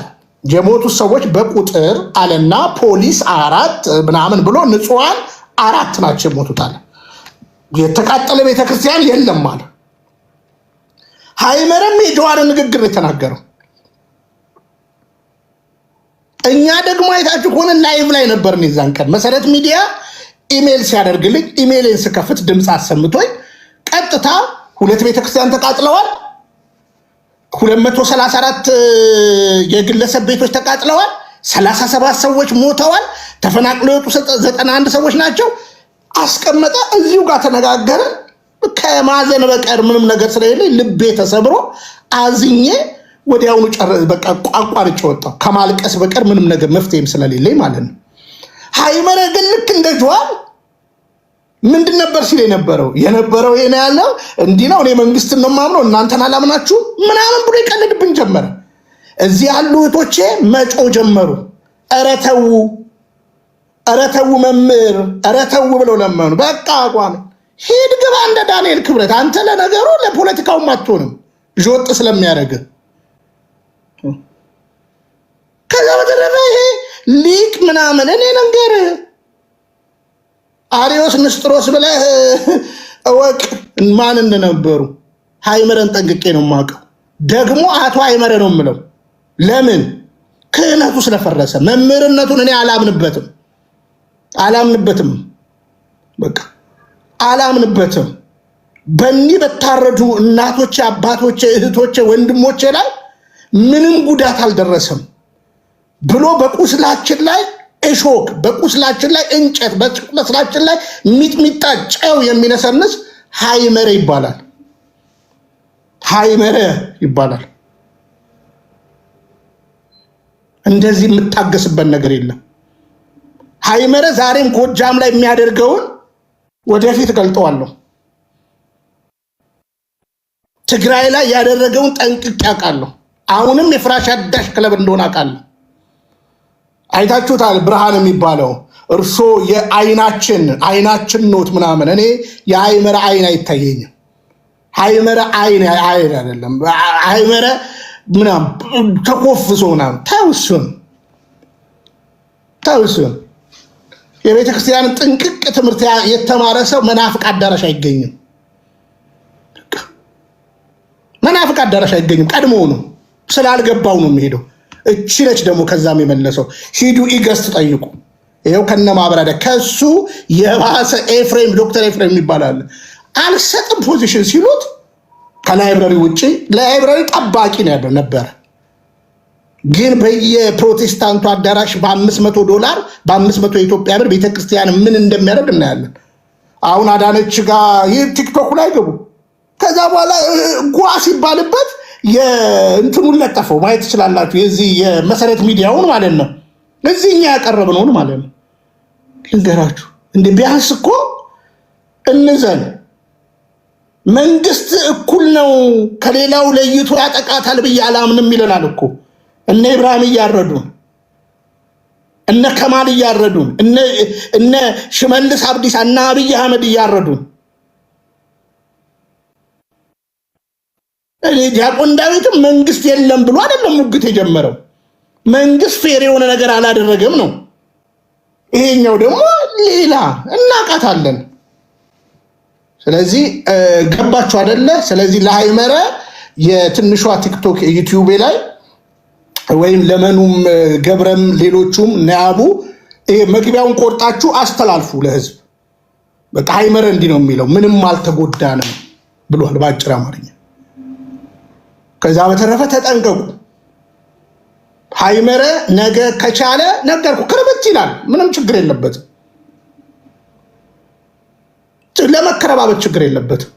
የሞቱ ሰዎች በቁጥር አለና ፖሊስ 4 ምናምን ብሎ ንጹሃን 4 ናቸው የሞቱት አለ። የተቃጠለ ቤተክርስቲያን የለም አለ። ሃይመረም የጀዋር ንግግር የተናገረው እኛ ደግሞ አይታችሁ ከሆነ ላይቭ ላይ ነበርን የዛን ቀን መሰረት ሚዲያ ኢሜል ሲያደርግልኝ ኢሜልን ስከፍት ድምፅ አሰምቶኝ ቀጥታ 2 ቤተክርስቲያን ተቃጥለዋል 234 የግለሰብ ቤቶች ተቃጥለዋል 37 ሰዎች ሞተዋል ተፈናቅለው የወጡ 91 ሰዎች ናቸው አስቀመጠ እዚሁ ጋር ተነጋገረ ከማዘን በቀር ምንም ነገር ስለሌለ ልቤ ተሰብሮ አዝኜ ወዲያውኑ በቃ ቋንቋርጬ ወጣሁ ከማልቀስ በቀር ምንም ነገር መፍትሄም ስለሌለኝ ማለት ነው ሃይመረ ግን ልክ እንደ ጀዋር ምንድን ነበር ሲል የነበረው ይሄን ያለው እንዲህ ነው እኔ መንግስትን ነው ማምነው እናንተን አላምናችሁ ምናምን ብሎ ይቀልድብን ጀመረ እዚህ ያሉ እህቶቼ መጮ ጀመሩ ኧረ ተው መምህር ኧረ ተው ብለው ለመኑ በቃ አቋም ሂድ ግባ እንደ ዳንኤል ክብረት አንተ ለነገሩ ለፖለቲካው ማትሆንም ጆጥ ስለሚያደርግ ከዛ በተረፈ ይሄ ሊቅ ምናምን እኔ ነገር አሪዮስ ንስጥሮስ ብለህ እወቅ ማን እንደነበሩ ሃይመረን ጠንቅቄ ነው የማውቀው ደግሞ አቶ ሃይመረ ነው የምለው ለምን ክህነቱ ስለፈረሰ መምህርነቱን እኔ አላምንበትም በቃ አላምንበትም በእኔ በታረዱ እናቶቼ አባቶቼ እህቶቼ ወንድሞቼ ላይ ምንም ጉዳት አልደረሰም ብሎ በቁስላችን ላይ እሾክ በቁስላችን ላይ እንጨት በቁስላችን ላይ ሚጥሚጣ ጨው የሚነሰንስ ሃይመረ ይባላል እንደዚህ የምታገስበት ነገር የለም ሃይመረ ዛሬም ጎጃም ላይ የሚያደርገውን ወደፊት ገልጠዋለሁ ትግራይ ላይ ያደረገውን ጠንቅቄ አውቃለሁ አሁንም የፍራሽ አዳሽ ክለብ እንደሆነ አውቃለሁ አይታችሁታል ብርሃን የሚባለው እርሶ የአይናችን ኖት ምናምን እኔ የሃይመረ አይን አይታየኝም ሃይመረ አይን አይደለም ሃይመረ ምናምን ተኮፍሶ ምናምን ተውሱን የቤተክርስቲያን ጥንቅቅ ትምህርት የተማረ ሰው መናፍቅ አዳራሽ አይገኝም መናፍቅ አዳራሽ አይገኝም ቀድሞው ነው ስላልገባው ነው የሚሄደው እቺ ነች ደግሞ ከዛም የመለሰው ሂዱ ኢገስት ጠይቁ ይሄው ከነ ማብራሪያ ከሱ የባሰ ኤፍሬም ዶክተር ኤፍሬም ይባላል አልሰጥም ፖዚሽን ሲሉት ከላይብራሪ ውጪ ላይብራሪ ጠባቂ ነው ነበር ግን በየፕሮቴስታንቱ አዳራሽ $500 በ500 የኢትዮጵያ ብር ቤተክርስቲያን ምን እንደሚያደርግ እናያለን አሁን አዳነች ጋር ቲክቶክ ላይ ገቡ ከዛ በኋላ ጓ ሲባልበት የእንትኑን ለጠፈው ማየት ትችላላችሁ የዚህ የመሰረት ሚዲያውን ማለት ነው እዚህኛ ያቀረብነውን ማለት ነው እንገራችሁ እንደ ቢያንስ እኮ እንዘን መንግስት እኩል ነው ከሌላው ለይቶ ያጠቃታል ብዬ አላምንም ይለናል እኮ እነ ኢብራሂም እያረዱን እነ ከማል እያረዱን እነ ሽመልስ አብዲሳ እና አብይ አህመድ እያረዱን ዲያቆን ዳዊትም መንግስት የለም ብሎ አይደለም ሙግት የጀመረው መንግስት ፌር የሆነ ነገር አላደረገም ነው ይሄኛው ደግሞ ሌላ እናቃታለን ስለዚህ ገባችሁ አይደለ ስለዚህ ለሃይመረ የትንሿ ቲክቶክ ዩቲዩብ ላይ ወይም ለመኑም ገብረም ሌሎቹም ነያቡ መግቢያውን ቆርጣችሁ አስተላልፉ ለህዝብ በቃ ሃይመረ እንዲህ ነው የሚለው ምንም አልተጎዳንም ብሏል ባጭር አማርኛ ከዛ በተረፈ ተጠንቀቁ ሃይመረ ነገ ከቻለ ነገርኩ ክርብት ይላል ምንም ችግር የለበትም ለመከረባበት ችግር የለበትም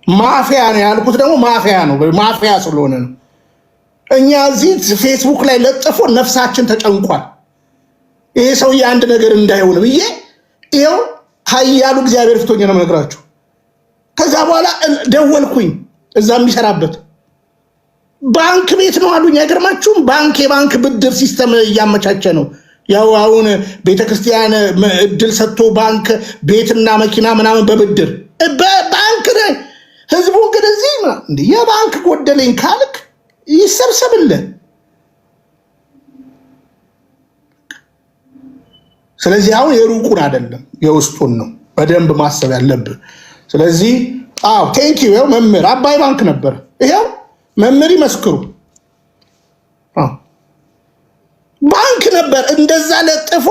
ማፊያ ነው ያልኩት ደግሞ ማፊያ ነው ማፊያ ስለሆነ ነው እኛ እዚህ ፌስቡክ ላይ ለጥፎ ነፍሳችን ተጨንቋል ይሄ ሰው አንድ ነገር እንዳይሆን ብዬ ይሄው ኃያሉ እግዚአብሔር ፍቶኝ ነው የምነግራችሁ ከዛ በኋላ ደወልኩኝ እዛ የሚሰራበት ባንክ ቤት ነው አሉኝ አይገርማችሁም የባንክ ብድር ሲስተም እያመቻቸ ነው ያው አሁን ቤተክርስቲያን እድል ሰጥቶ ባንክ ቤትና መኪና ምናምን በብድር ባንክ ህዝቡ ግን እዚህ እንደ የባንክ ጎደለኝ ካልክ ይሰብሰብልህ። ስለዚህ አሁን የሩቁን አይደለም የውስጡን ነው በደንብ ማሰብ ያለብህ። ስለዚህ ቴንክ ዩ መምህር አባይ ባንክ ነበር። ይሄው መምህር ይመስክሩ ባንክ ነበር። እንደዛ ለጥፎ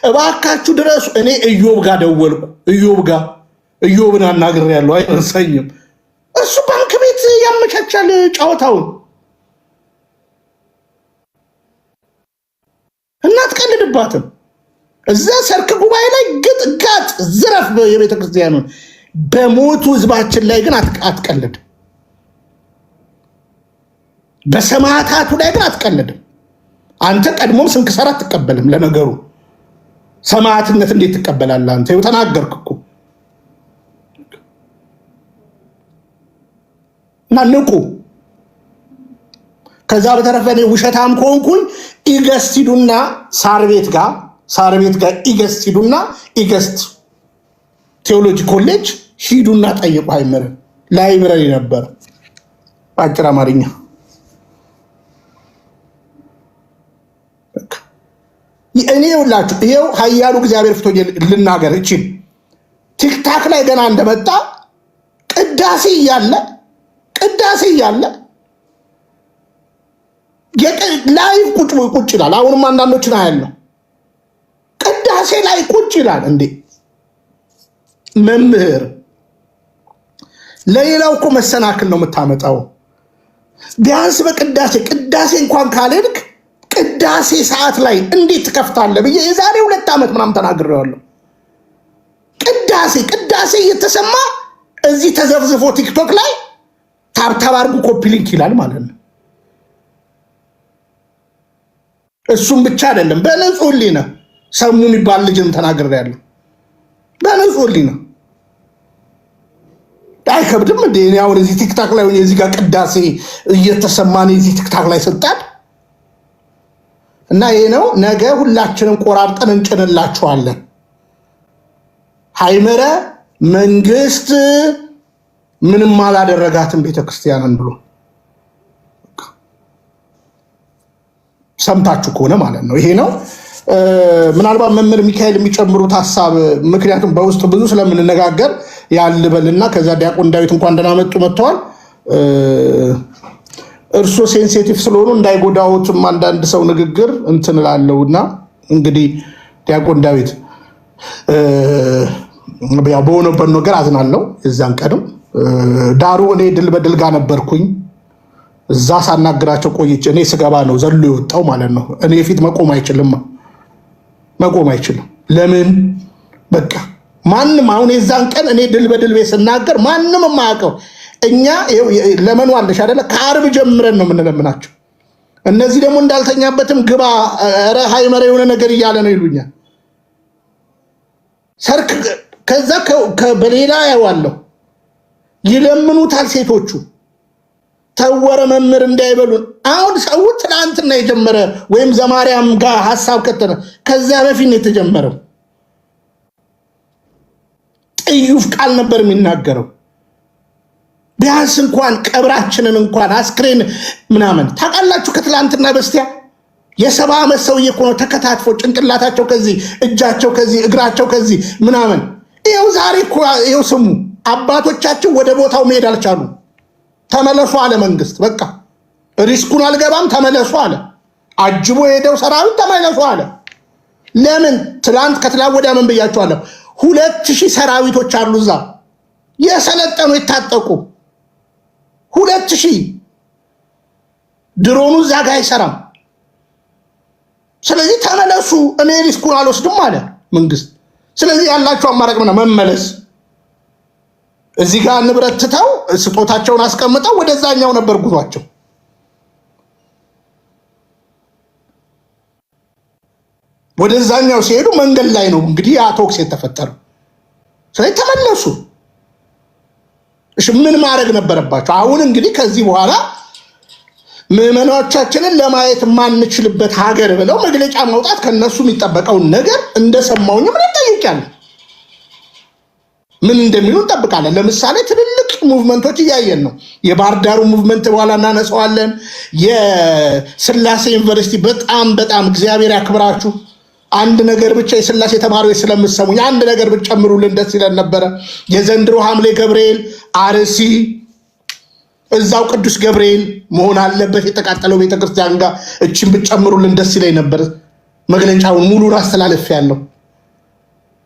እባካችሁ ድረሱ። እኔ ኢዮብ ጋር ደወልኩ። ኢዮብን አናግሬያለሁ፣ አይረሳኝም። እሱ ባንክ ቤት ያመቻቻል ጨዋታውን። እናትቀልድባትም እዛ ሰርክ ጉባኤ ላይ ግጥጋጥ ዝረፍ የቤተ ክርስቲያኑን በሞቱ ህዝባችን ላይ ግን አትቀልድ። በሰማዕታቱ ላይ ግን አትቀልድም። አንተ ቀድሞም ስንክሳር አትቀበልም። ለነገሩ ሰማዕትነት እንዴት ትቀበላለህ አንተ? ይኸው ተናገርክ እኮ እና ንቁ። ከዛ በተረፈ እኔ ውሸታም ከሆንኩኝ ኢገስት ሂዱና ሳር ቤት ጋር ኢገስት ሂዱና ኢገስት ቴዎሎጂ ኮሌጅ ሂዱና ጠይቁ። አይመር ላይብረሪ ነበር በአጭር አማርኛ። እኔ ሁላችሁ ይሄው ኃያሉ እግዚአብሔር ፍቶኝ ልናገር እቺ ቲክታክ ላይ ገና እንደመጣ ቅዳሴ እያለ ላይቭ ቁጭ ይላል። አሁንም አንዳንዶችን አያለሁ ቅዳሴ ላይ ቁጭ ይላል። እንዴ መምህር ለሌላው እኮ መሰናክል ነው የምታመጣው። ቢያንስ ቅዳሴ እንኳን ካልሄድክ ቅዳሴ ሰዓት ላይ እንዴት ትከፍታለህ ብዬ የዛሬ 2 ዓመት ምናምን ተናግሬዋለሁ። ቅዳሴ እየተሰማ እዚህ ተዘፍዝፎ ቲክቶክ ላይ ታብታብ አድርጉ ኮፒ ሊንክ ይላል ማለት ነው። እሱም ብቻ አይደለም፣ በንጹህ ሕሊና ሰሙ የሚባል ልጅም ተናግሬያለሁ። በንጹህ ሕሊና አይከብድም እንዴ? እኔ አሁን እዚህ ቲክታክ ላይ ሆኜ እዚህ ጋር ቅዳሴ እየተሰማን እዚህ ቲክታክ ላይ ስጣድ እና ይሄ ነው። ነገ ሁላችንም ቆራርጠን እንጭንላችኋለን። ሃይመረ መንግስት ምንም አላደረጋትም ቤተክርስቲያንን ብሎ ሰምታችሁ ከሆነ ማለት ነው። ይሄ ነው። ምናልባት መምህር ሚካኤል የሚጨምሩት ሀሳብ፣ ምክንያቱም በውስጥ ብዙ ስለምንነጋገር ያልበልና ከዛ ዲያቆን ዳዊት እንኳን ደህና መጡ መጥተዋል። እርሶ ሴንሲቲቭ ስለሆኑ እንዳይጎዳዎትም አንዳንድ ሰው ንግግር እንትን እላለሁና እንግዲህ ዲያቆን ዳዊት በሆነበት ነገር አዝናለሁ። የዛን ቀንም ዳሩ እኔ ድል በድል ጋር ነበርኩኝ። እዛ ሳናግራቸው ቆይቼ እኔ ስገባ ነው ዘሎ የወጣው ማለት ነው። እኔ ፊት መቆም አይችልም። ለምን በቃ ማንም አሁን የዛን ቀን እኔ ድል በድል ቤት ስናገር ማንም የማያውቀው እኛ ለመኑ አለሽ አይደለ? ከአርብ ጀምረን ነው የምንለምናቸው። እነዚህ ደግሞ እንዳልተኛበትም ግባ ኧረ ሃይመረ የሆነ ነገር እያለ ነው ይሉኛል። ሰርክ ከዛ በሌላ ያዋለሁ ይለምኑታል ሴቶቹ ተወረ መምህር እንዳይበሉን። አሁን ሰው ትናንትና የጀመረ ወይም ዘማርያም ጋር ሐሳብ ከተነ ከዛ በፊት ነው የተጀመረው። ጥዩፍ ቃል ነበር የሚናገረው። ቢያንስ እንኳን ቀብራችንን እንኳን አስክሬን ምናምን ታውቃላችሁ። ከትላንትና በስቲያ የ70 ዓመት ሰውዬ እኮ ነው ተከታትፎ ጭንቅላታቸው ከዚህ እጃቸው ከዚህ እግራቸው ከዚህ ምናምን። ይኸው ዛሬ እኮ ይኸው ስሙ አባቶቻቸው ወደ ቦታው መሄድ አልቻሉ። ተመለሱ አለ መንግስት። በቃ ሪስኩን አልገባም ተመለሱ አለ። አጅቦ የሄደው ሰራዊት ተመለሱ አለ። ለምን? ትላንት ከትላንት ወዲያ ምን ብያቸዋለሁ? 2000 ሰራዊቶች አሉ እዛ የሰለጠኑ የታጠቁ 2000 ድሮኑ እዛ ጋር አይሰራም። ስለዚህ ተመለሱ፣ እኔ ሪስኩን አልወስድም አለ መንግስት። ስለዚህ ያላቸው አማራጭ ምና መመለስ። እዚህ ጋር ንብረት ትተው ስጦታቸውን አስቀምጠው ወደዛኛው ነበር ጉዟቸው። ወደዛኛው ሲሄዱ መንገድ ላይ ነው እንግዲህ ያ ቶክስ የተፈጠረው። ስለዚህ ተመለሱ። እሺ ምን ማድረግ ነበረባቸው? አሁን እንግዲህ ከዚህ በኋላ ምዕመናዎቻችንን ለማየት የማንችልበት ሀገር ብለው መግለጫ ማውጣት ከነሱ የሚጠበቀውን ነገር እንደሰማውኝ ምን ጠይቃለሁ። ምን እንደሚሉ እንጠብቃለን። ለምሳሌ ትልልቅ ሙቭመንቶች እያየን ነው። የባህር ዳሩ ሙቭመንት በኋላ እናነሳዋለን። የስላሴ ዩኒቨርሲቲ በጣም እግዚአብሔር ያክብራችሁ። አንድ ነገር ብቻ የስላሴ ተማሪዎች ስለምሰሙኝ አንድ ነገር ብትጨምሩልን ደስ ይለን ነበረ። የዘንድሮ ሐምሌ ገብርኤል አርሲ እዛው ቅዱስ ገብርኤል መሆን አለበት የተቃጠለው ቤተክርስቲያን ጋር እችን ብትጨምሩልን ደስ ይለኝ ነበር። መግለጫውን ሙሉን አስተላለፍ ያለው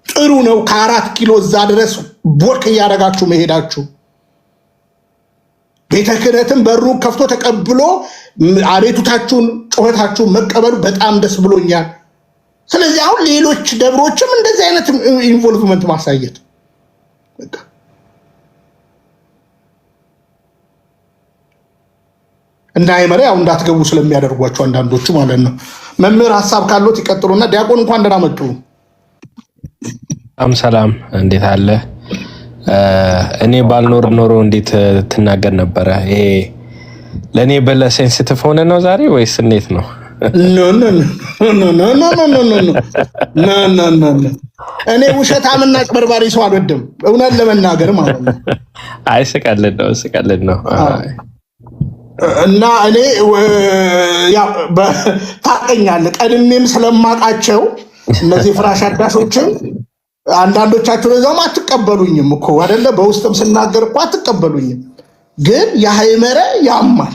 ጥሩ ነው። ከ4 ኪሎ እዛ ድረስ ቦርክ እያደረጋችሁ መሄዳችሁ ቤተ ክህነትን በሩ ከፍቶ ተቀብሎ አቤቱታችሁን ጩኸታችሁን መቀበሉ በጣም ደስ ብሎኛል። ስለዚህ አሁን ሌሎች ደብሮችም እንደዚህ አይነት ኢንቮልቭመንት ማሳየት እና አይመረ ያው እንዳትገቡ ስለሚያደርጓቸው አንዳንዶቹ ማለት ነው። መምህር ሐሳብ ካሎት ይቀጥሉና ዲያቆን እንኳን ደህና መጡ። ሰላም እንዴት አለ? እኔ ባልኖር ኖሮ እንዴት ትናገር ነበረ? ይሄ ለኔ በለ ሴንሲቲቭ ሆነ ነው ዛሬ ወይስ እንዴት ነው? ኖ እኔ ውሸታምና አጭበርባሪ ሰው አልወድም፣ እውነት ለመናገር ማለት ነው። አይ ስቀልድ ነው። እና እኔ ያው ታውቀኛለህ፣ ቀድሜም ስለማውቃቸው እነዚህ ፍራሽ አዳሾችን አንዳንዶቻችሁ ለዛውም አትቀበሉኝም እኮ አይደለ? በውስጥም ስናገር እኮ አትቀበሉኝም። ግን የሃይመረ ያማል።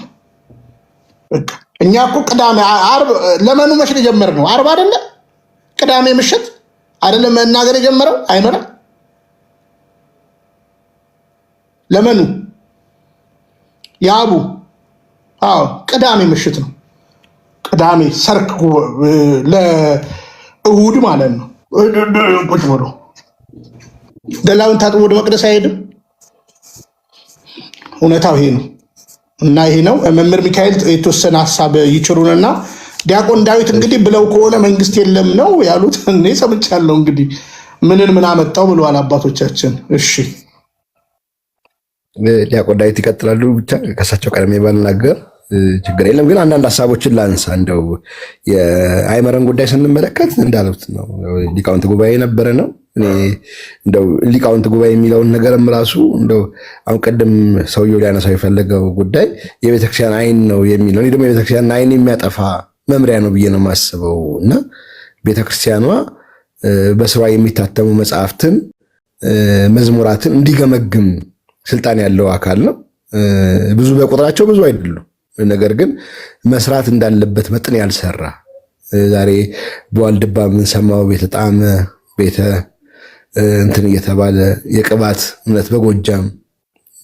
በቃ እኛ እኮ ቅዳሜ ዓርብ ለመኑ መች የጀመርነው? ዓርብ አይደለ? ቅዳሜ ምሽት አይደለ መናገር የጀመረው ሃይመረ ለመኑ ያቡ ቅዳሜ ምሽት ነው። ቅዳሜ ሰርክ ለእሁድ ማለት ነው። ቁጭ ብሎ ገላውን ታጥቦ ወደ መቅደስ አይሄድም። እውነታው ይሄ ነው እና ይሄ ነው። መምህር ሚካኤል የተወሰነ ሀሳብ ይችሩንና ዲያቆን ዳዊት እንግዲህ ብለው ከሆነ መንግስት የለም ነው ያሉት። እኔ ሰምቻለሁ። እንግዲህ ምን አመጣው ብለዋል አባቶቻችን። እሺ ዲያቆን ዳዊት ይቀጥላሉ። ብቻ ከሳቸው ቀደም ባልናገር ችግር የለም። ግን አንዳንድ ሀሳቦችን ላንሳ። እንደው የአይመረን ጉዳይ ስንመለከት እንዳሉት ነው። ሊቃውንት ጉባኤ የነበረ ነው። እኔ እንደው ሊቃውንት ጉባኤ የሚለውን ነገርም ራሱ እንደው አሁን ቅድም ሰውየው ሊያነሳው የፈለገው ጉዳይ የቤተክርስቲያን አይን ነው የሚል ነው። እኔ ደግሞ የቤተክርስቲያን አይን የሚያጠፋ መምሪያ ነው ብዬ ነው የማስበው እና ቤተክርስቲያኗ በስሯ የሚታተሙ መጽሐፍትን፣ መዝሙራትን እንዲገመግም ስልጣን ያለው አካል ነው። ብዙ በቁጥራቸው ብዙ አይደሉም። ነገር ግን መስራት እንዳለበት መጠን ያልሰራ ዛሬ በዋልድባ የምንሰማው ቤተ ጣዕመ ቤተ እንትን እየተባለ የቅባት እምነት በጎጃም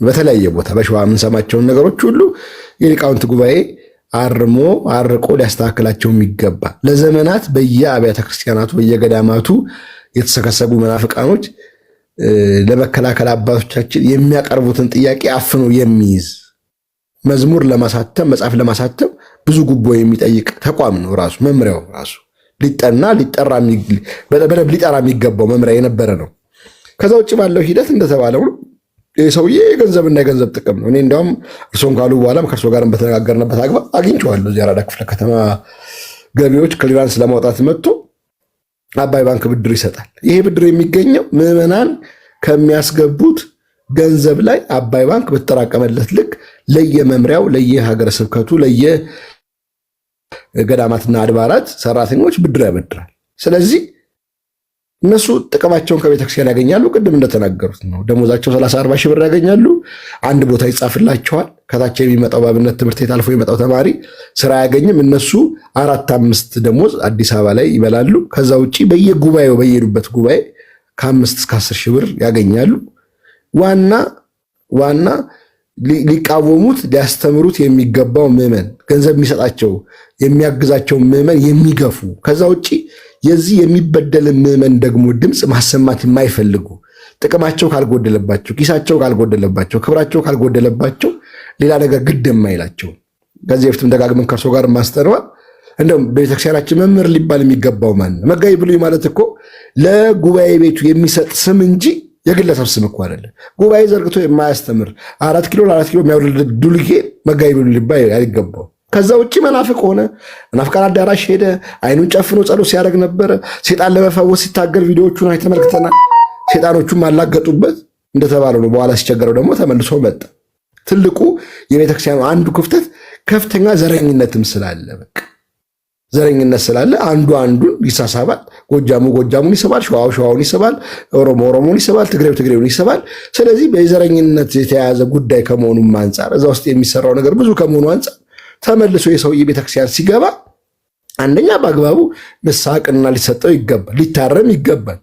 በተለያየ ቦታ በሸዋ የምንሰማቸውን ነገሮች ሁሉ የሊቃውንት ጉባኤ አርቆ ሊያስተካክላቸው የሚገባ ለዘመናት በየአብያተ ክርስቲያናቱ በየገዳማቱ የተሰከሰቡ መናፍቃኖች ለመከላከል አባቶቻችን የሚያቀርቡትን ጥያቄ አፍኖ የሚይዝ መዝሙር ለማሳተም መጽሐፍ ለማሳተም ብዙ ጉቦ የሚጠይቅ ተቋም ነው። ራሱ መምሪያው ራሱ በደንብ ሊጠራ የሚገባው መምሪያ የነበረ ነው። ከዛ ውጭ ባለው ሂደት እንደተባለው ሰውዬ የገንዘብና የገንዘብ ጥቅም ነው። እኔ እንዲያውም እርሶን ካሉ በኋላም ከእርሶ ጋርም በተነጋገርንበት አግባብ አግኝቼዋለሁ። እዚህ አራዳ ክፍለ ከተማ ገቢዎች ክሊራንስ ለማውጣት መጥቶ አባይ ባንክ ብድር ይሰጣል። ይሄ ብድር የሚገኘው ምዕመናን ከሚያስገቡት ገንዘብ ላይ አባይ ባንክ በተጠራቀመለት ልክ ለየመምሪያው፣ ለየሀገረ ስብከቱ፣ ለየገዳማትና አድባራት ሰራተኞች ብድር ያበድራል። ስለዚህ እነሱ ጥቅማቸውን ከቤተክርስቲያን ያገኛሉ። ቅድም እንደተናገሩት ነው። ደሞዛቸው 30-40 ሺህ ብር ያገኛሉ። አንድ ቦታ ይጻፍላቸዋል። ከታች የሚመጣው በአብነት ትምህርት ቤት አልፎ የሚመጣው ተማሪ ስራ አያገኝም። እነሱ 4-5 ደሞዝ አዲስ አበባ ላይ ይበላሉ። ከዛ ውጭ በየጉባኤው በየሄዱበት ጉባኤ ከ5 እስከ 10 ሺህ ብር ያገኛሉ። ዋና ሊቃወሙት ሊያስተምሩት የሚገባው ምዕመን ገንዘብ የሚሰጣቸው የሚያግዛቸው ምዕመን የሚገፉ ከዛ ውጭ የዚህ የሚበደል ምዕመን ደግሞ ድምፅ ማሰማት የማይፈልጉ ጥቅማቸው ካልጎደለባቸው፣ ኪሳቸው ካልጎደለባቸው፣ ክብራቸው ካልጎደለባቸው ሌላ ነገር ግድ የማይላቸው ከዚህ በፊትም ደጋግመን ከእርሶ ጋር ማስተርዋል። እንደውም ቤተክርስቲያናችን መምህር ሊባል የሚገባው ማን ነው? መጋቢ ብሉይ ማለት እኮ ለጉባኤ ቤቱ የሚሰጥ ስም እንጂ የግለሰብ ስም እኮ አይደለም። ጉባኤ ዘርግቶ የማያስተምር 4 ኪሎ ለ4 ኪሎ የሚያወርድ ዱልጌ መጋቢ ብሉይ ሊባል አይገባው። ከዛ ውጭ መናፍቅ ሆነ። መናፍቃን አዳራሽ ሄደ፣ አይኑን ጨፍኖ ጸሎት ሲያደርግ ነበረ። ሴጣን ለመፈወስ ሲታገል ቪዲዮዎቹን አይተመልክተናል። ሴጣኖቹም አላገጡበት። እንደተባለው ነው። በኋላ ሲቸገረው ደግሞ ተመልሶ መጣ። ትልቁ የቤተክርስቲያኑ አንዱ ክፍተት ከፍተኛ ዘረኝነትም ስላለ በቃ ዘረኝነት ስላለ አንዱ አንዱን ይሳሳባል። ጎጃሙ ጎጃሙን ይስባል፣ ሸዋው ሸዋውን ይስባል፣ ኦሮሞ ኦሮሞን ይስባል፣ ትግሬው ትግሬውን ይስባል። ስለዚህ በዘረኝነት የተያያዘ ጉዳይ ከመሆኑም አንጻር እዛ ውስጥ የሚሰራው ነገር ብዙ ከመሆኑ አንጻር ተመልሶ የሰውዬ ቤተክርስቲያን ሲገባ አንደኛ በአግባቡ ንስሐ ቅንና ሊሰጠው ይገባል፣ ሊታረም ይገባል፣